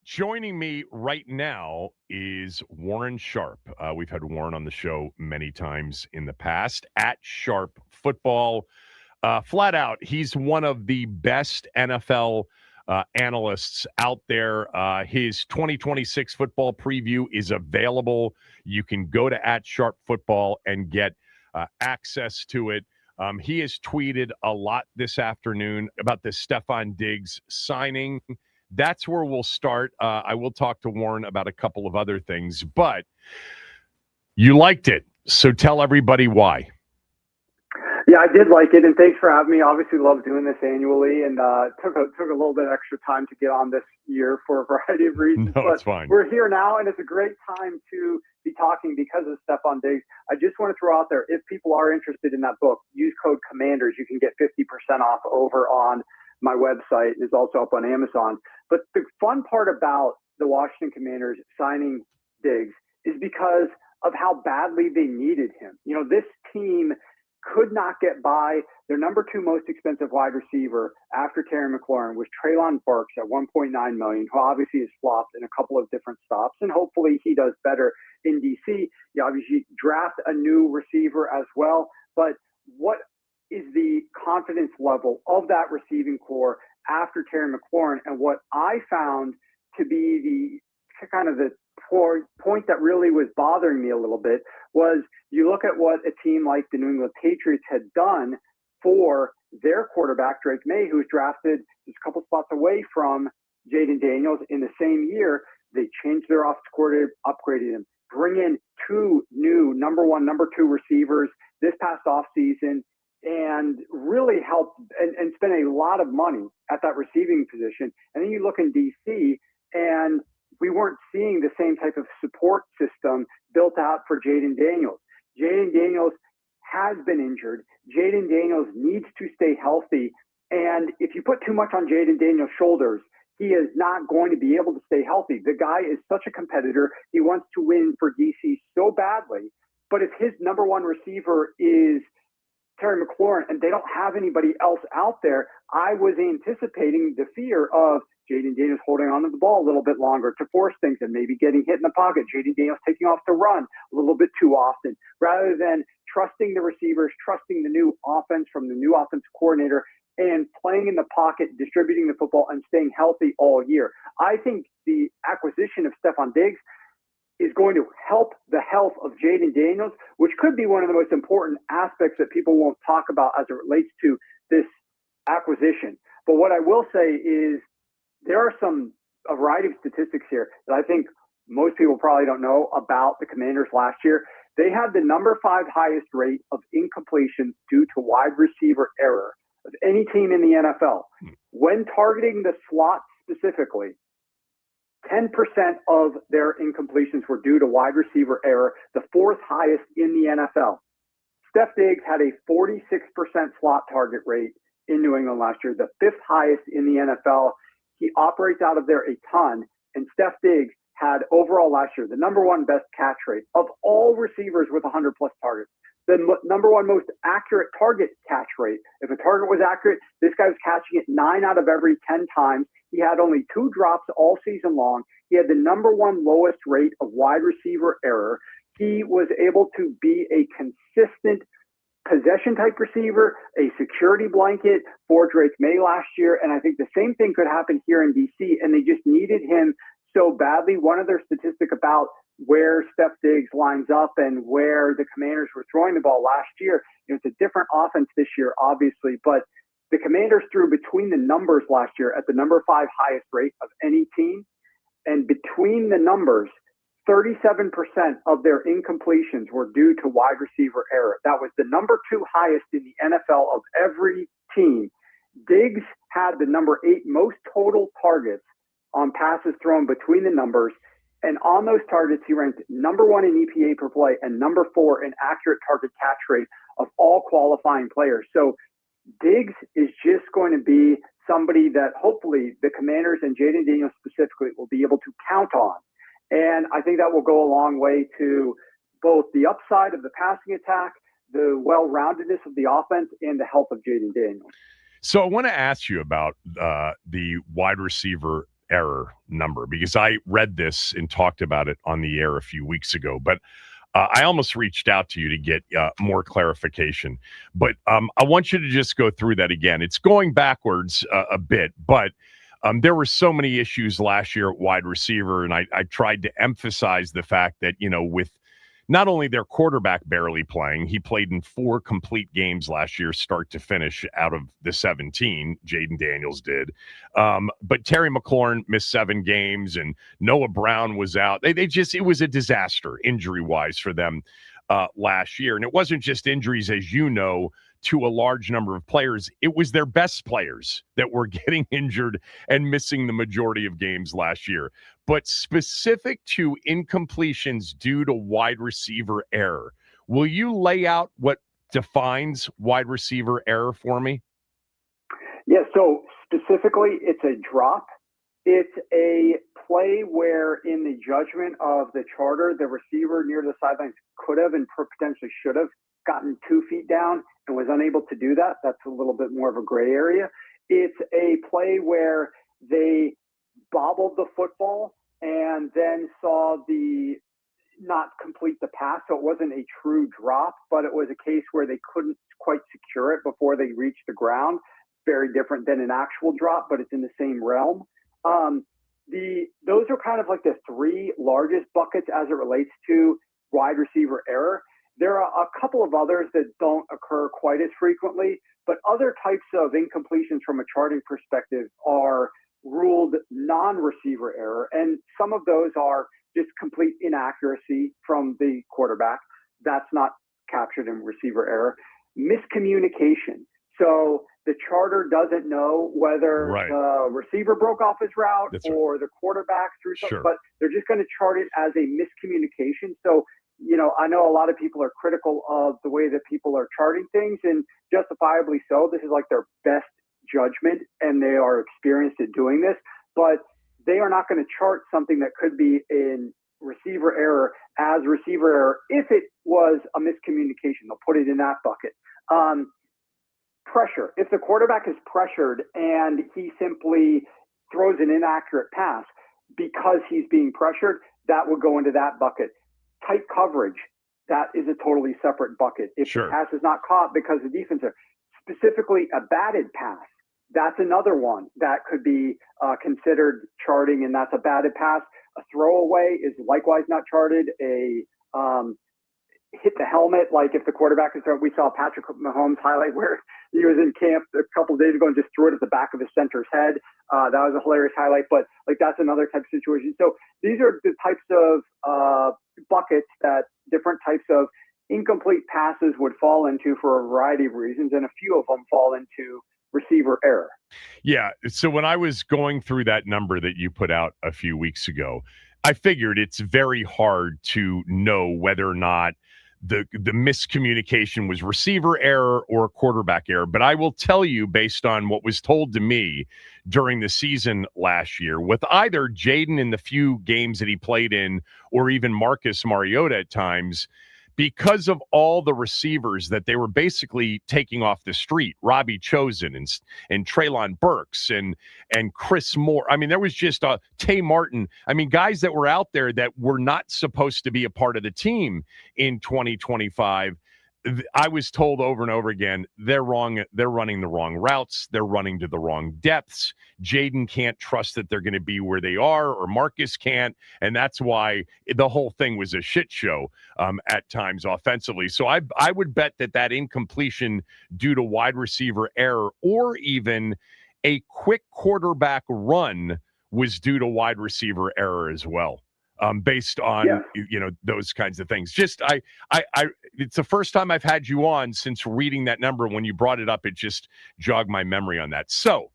Joining me right now is Warren Sharp. We've had Warren on the show many times in the past at Sharp Football. Flat out, he's one of the best NFL analysts out there. His 2026 football preview is available. You can go to at Sharp Football and get access to it. He has tweeted a lot this afternoon about the Stefon Diggs signing. That's where we'll start. I will talk to Warren about a couple of other things, but you liked it. So tell everybody why. Yeah, I did like it, and thanks for having me. Obviously, love doing this annually, and took a little bit extra time to get on this year for a variety of reasons. No, but it's fine. We're here now, and it's a great time to be talking because of Stefon Diggs. I just want to throw out there, if people are interested in that book, use code COMMANDERS. You can get 50% off over on my website. It's also up on Amazon. But the fun part about the Washington Commanders signing Diggs is because of how badly they needed him. You know, this team could not get by. Their number 2 most expensive wide receiver after Terry McLaurin was Treylon Burks at $1.9 million, who obviously has flopped in a couple of different stops, and hopefully he does better in DC. You obviously draft a new receiver as well, but what is the confidence level of that receiving core after Terry McLaurin? And what I found to be the kind of the point that really was bothering me a little bit was you look at what a team like the New England Patriots had done for their quarterback, Drake May, who was drafted just a couple spots away from Jaden Daniels in the same year. They changed their offensive coordinator, upgraded him, bring in 2 new number 1, number 2 receivers this past offseason, and really helped and spent a lot of money at that receiving position. And then you look in DC, and we weren't seeing the same type of support system built out for Jaden Daniels. Jaden Daniels has been injured. Jaden Daniels needs to stay healthy. And if you put too much on Jaden Daniels' shoulders, he is not going to be able to stay healthy. The guy is such a competitor. He wants to win for DC so badly. But if his number 1 receiver is Terry McLaurin and they don't have anybody else out there, I was anticipating the fear of Jaden Daniels holding on to the ball a little bit longer to force things and maybe getting hit in the pocket. Jaden Daniels taking off to run a little bit too often, rather than trusting the receivers, trusting the new offense from the new offensive coordinator, and playing in the pocket, distributing the football, and staying healthy all year. I think the acquisition of Stefon Diggs is going to help the health of Jaden Daniels, which could be one of the most important aspects that people won't talk about as it relates to this acquisition. But what I will say is there are a variety of statistics here that I think most people probably don't know about the Commanders last year. They had the number 5 highest rate of incompletions due to wide receiver error of any team in the NFL. When targeting the slot specifically, 10% of their incompletions were due to wide receiver error, the 4th highest in the NFL. Steph Diggs had a 46% slot target rate in New England last year, the 5th highest in the NFL. He operates out of there a ton, and Steph Diggs had overall last year the number 1 best catch rate of all receivers with 100+ targets. The number 1 most accurate target catch rate. If a target was accurate, this guy was catching it 9 out of every 10 times. He had only 2 drops all season long. He had the number 1 lowest rate of wide receiver error. He was able to be a consistent possession type receiver, a security blanket for Drake May last year. And I think the same thing could happen here in DC. And they just needed him so badly. One other statistic about where Steph Diggs lines up and where the Commanders were throwing the ball last year. It's a different offense this year, obviously, but the Commanders threw between the numbers last year at the number 5 highest rate of any team. And between the numbers, 37% of their incompletions were due to wide receiver error. That was the number 2 highest in the NFL of every team. Diggs had the number 8 most total targets on passes thrown between the numbers. And on those targets, he ranked number 1 in EPA per play and number 4 in accurate target catch rate of all qualifying players. So Diggs is just going to be somebody that hopefully the Commanders and Jaden Daniels specifically will be able to count on. And I think that will go a long way to both the upside of the passing attack, the well-roundedness of the offense, and the health of Jaden Daniels. So I want to ask you about the wide receiver error number, because I read this and talked about it on the air a few weeks ago, but I almost reached out to you to get more clarification. But I want you to just go through that again. It's going backwards a bit, but there were so many issues last year at wide receiver, and I tried to emphasize the fact that, with not only their quarterback barely playing, he played in 4 complete games last year, start to finish, out of the 17, Jaden Daniels did. But Terry McLaurin missed 7 games, and Noah Brown was out. It was a disaster injury-wise for them last year. And it wasn't just injuries, as you know, to a large number of players. It was their best players that were getting injured and missing the majority of games last year. But specific to incompletions due to wide receiver error, will you lay out what defines wide receiver error for me? Yeah, so specifically, it's a drop. It's a play where, in the judgment of the charter, the receiver near the sidelines could have and potentially should have gotten 2 feet down and was unable to do that. That's a little bit more of a gray area. It's a play where they bobbled the football and then saw the not complete the pass. So it wasn't a true drop, but it was a case where they couldn't quite secure it before they reached the ground. Very different than an actual drop, but it's in the same realm. Those are kind of like the 3 largest buckets as it relates to wide receiver error. There are a couple of others that don't occur quite as frequently, but other types of incompletions from a charting perspective are ruled non-receiver error. And some of those are just complete inaccuracy from the quarterback. That's not captured in receiver error. Miscommunication. So the charter doesn't know whether the receiver broke off his route or the quarterback threw something, but they're just going to chart it as a miscommunication. So, I know a lot of people are critical of the way that people are charting things, and justifiably so. This is like their best judgment, and they are experienced at doing this, but they are not going to chart something that could be in receiver error as receiver error if it was a miscommunication. They'll put it in that bucket. Pressure. If the quarterback is pressured and he simply throws an inaccurate pass because he's being pressured, that would go into that bucket. Tight coverage, that is a totally separate bucket. If the pass is not caught because the defense are specifically a batted pass, that's another one that could be considered charting, and that's a batted pass. A throwaway is likewise not charted. A hit the helmet, like if the quarterback is throwing. We saw Patrick Mahomes highlight where he was in camp a couple of days ago and just threw it at the back of his center's head. That was a hilarious highlight, but that's another type of situation. So these are the types of buckets that different types of incomplete passes would fall into for a variety of reasons, and a few of them fall into receiver error. Yeah. So when I was going through that number that you put out a few weeks ago, I figured it's very hard to know whether or not the miscommunication was receiver error or quarterback error. But I will tell you, based on what was told to me during the season last year, with either Jaden in the few games that he played in or even Marcus Mariota at times, because of all the receivers that they were basically taking off the street, Robbie Chosen and Treylon Burks and Chris Moore. I mean, there was just Tay Martin. I mean, guys that were out there that were not supposed to be a part of the team in 2025. I was told over and over again, they're wrong. They're running the wrong routes. They're running to the wrong depths. Jaden can't trust that they're going to be where they are, or Marcus can't. And that's why the whole thing was a shit show at times offensively. So I would bet that incompletion due to wide receiver error or even a quick quarterback run was due to wide receiver error as well. Based on those kinds of things. Just I it's the first time I've had you on since reading that number. When you brought it up, it just jogged my memory on that. So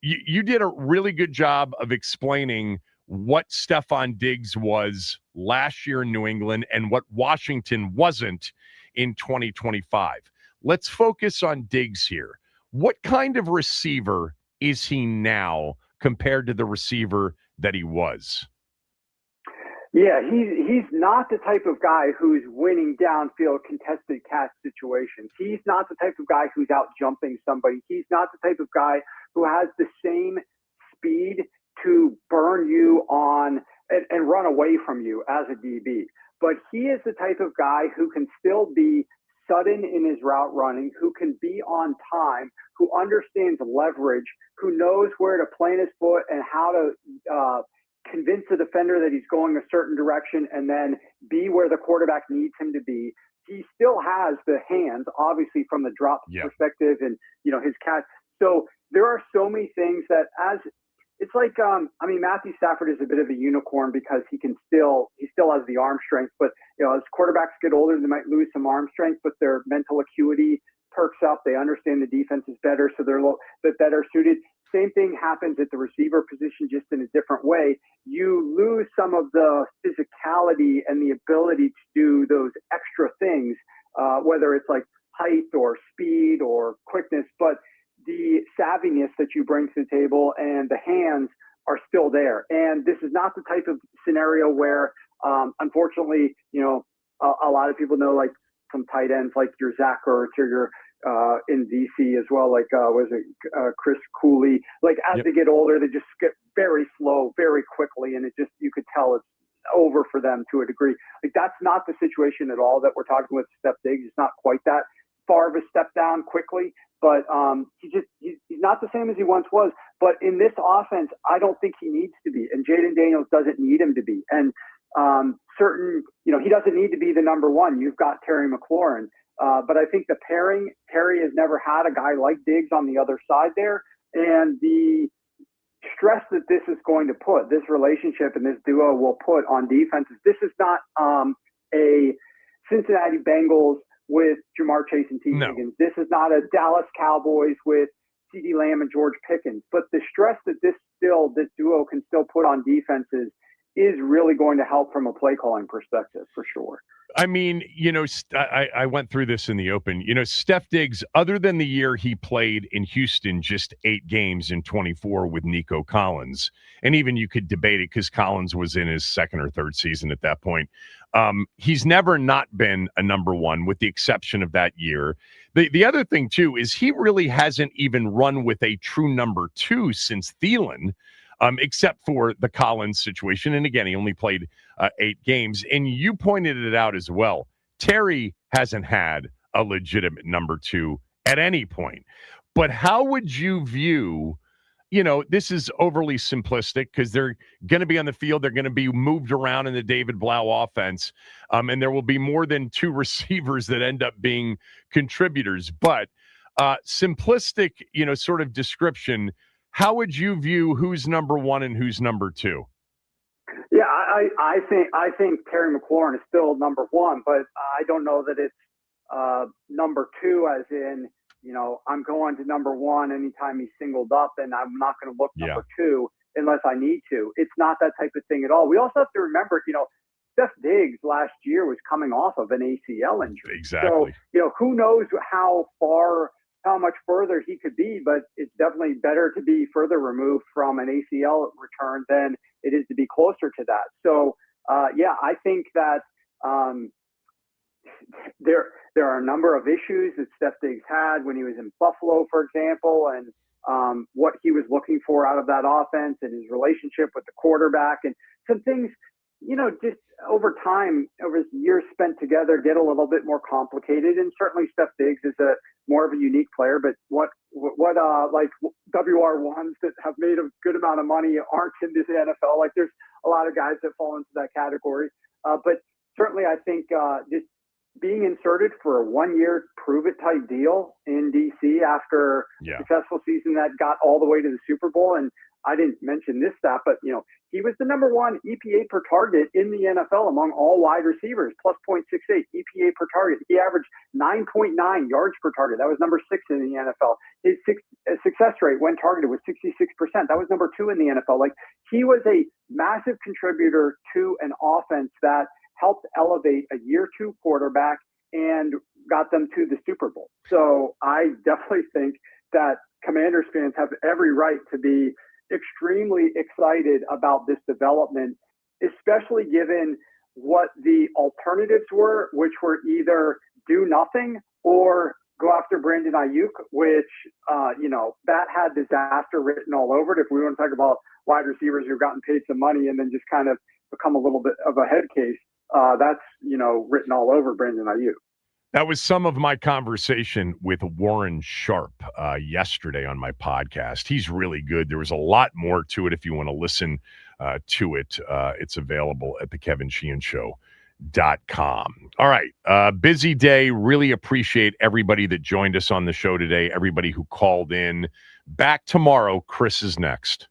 you did a really good job of explaining what Stefon Diggs was last year in New England and what Washington wasn't in 2025. Let's focus on Diggs here. What kind of receiver is he now compared to the receiver that he was? Yeah, he's not the type of guy who's winning downfield contested catch situations. He's not the type of guy who's out jumping somebody. He's not the type of guy who has the same speed to burn you on and run away from you as a DB. But he is the type of guy who can still be sudden in his route running, who can be on time, who understands leverage, who knows where to plant his foot and how to convince the defender that he's going a certain direction and then be where the quarterback needs him to be. He still has the hands, obviously, from the drop perspective and, his catch. So there are so many things that it's like, Matthew Stafford is a bit of a unicorn because he still has the arm strength, but, as quarterbacks get older, they might lose some arm strength, but their mental acuity perks up. They understand the defenses better, so they're a little bit better suited. Same thing happens at the receiver position, just in a different way. You lose some of the physicality and the ability to do those extra things, whether it's like height or speed or quickness, but the savviness that you bring to the table and the hands are still there. And this is not the type of scenario where, unfortunately, a lot of people know, like, some tight ends like your Zach Ertz or your in DC as well, like Chris Cooley. Like, as they get older, they just get very slow, very quickly, and you could tell it's over for them to a degree. Like, that's not the situation at all that we're talking with Steph Diggs. It's not quite that far of a step down quickly, but he's not the same as he once was. But in this offense, I don't think he needs to be, and Jaden Daniels doesn't need him to be. And he doesn't need to be the number one. You've got Terry McLaurin. But I think the pairing, Terry has never had a guy like Diggs on the other side there. And the stress that this relationship and this duo will put on defenses, this is not a Cincinnati Bengals with Jamar Chase and T. Higgins. This is not a Dallas Cowboys with CeeDee Lamb and George Pickens. But the stress that this duo can still put on defenses is really going to help from a play calling perspective, for sure. I mean, I went through this in the open. Steph Diggs, other than the year he played in Houston, just 8 games in 24 with Nico Collins, and even you could debate it because Collins was in his 2nd or 3rd season at that point. He's never not been a number one, with the exception of that year. The other thing, too, is he really hasn't even run with a true number 2 since Thielen, except for the Collins situation. And again, he only played 8 games. And you pointed it out as well. Terry hasn't had a legitimate number 2 at any point. But how would you view, this is overly simplistic because they're going to be on the field. They're going to be moved around in the David Blau offense. And there will be more than 2 receivers that end up being contributors. But simplistic, sort of description, how would you view who's number 1 and who's number 2? Yeah, I think Terry McLaurin is still number 1, but I don't know that it's number 2 as in, I'm going to number 1 anytime he's singled up, and I'm not going to look number 2 unless I need to. It's not that type of thing at all. We also have to remember, Steph Diggs last year was coming off of an ACL injury. Exactly. So, who knows how much further he could be, but it's definitely better to be further removed from an ACL return than it is to be closer to that. So, I think that there are a number of issues that Steph Diggs had when he was in Buffalo, for example, and what he was looking for out of that offense and his relationship with the quarterback, and some things, just over time, over years spent together, get a little bit more complicated. And certainly Steph Diggs is more of a unique player, but what like WR1s that have made a good amount of money aren't in this NFL. Like, there's a lot of guys that fall into that category. But certainly I think just being inserted for a 1-year prove-it-type deal in D.C. after a successful season that got all the way to the Super Bowl. And I didn't mention this stat, but, he was the number 1 EPA per target in the NFL among all wide receivers, plus 0.68 EPA per target. He averaged 9.9 yards per target. That was number 6 in the NFL. His success rate when targeted was 66%. That was number 2 in the NFL. Like, he was a massive contributor to an offense that helped elevate a year 2 quarterback and got them to the Super Bowl. So I definitely think that Commanders fans have every right to be extremely excited about this development, especially given what the alternatives were, which were either do nothing or go after Brandon Ayuk, which, that had disaster written all over it. If we want to talk about wide receivers who've gotten paid some money and then just kind of become a little bit of a head case, that's, written all over Brandon Ayuk. That was some of my conversation with Warren Sharp yesterday on my podcast. He's really good. There was a lot more to it. If you want to listen to it, it's available at the Kevin Sheehan Show.com. All right. Busy day. Really appreciate everybody that joined us on the show today, everybody who called in. Back tomorrow. Chris is next.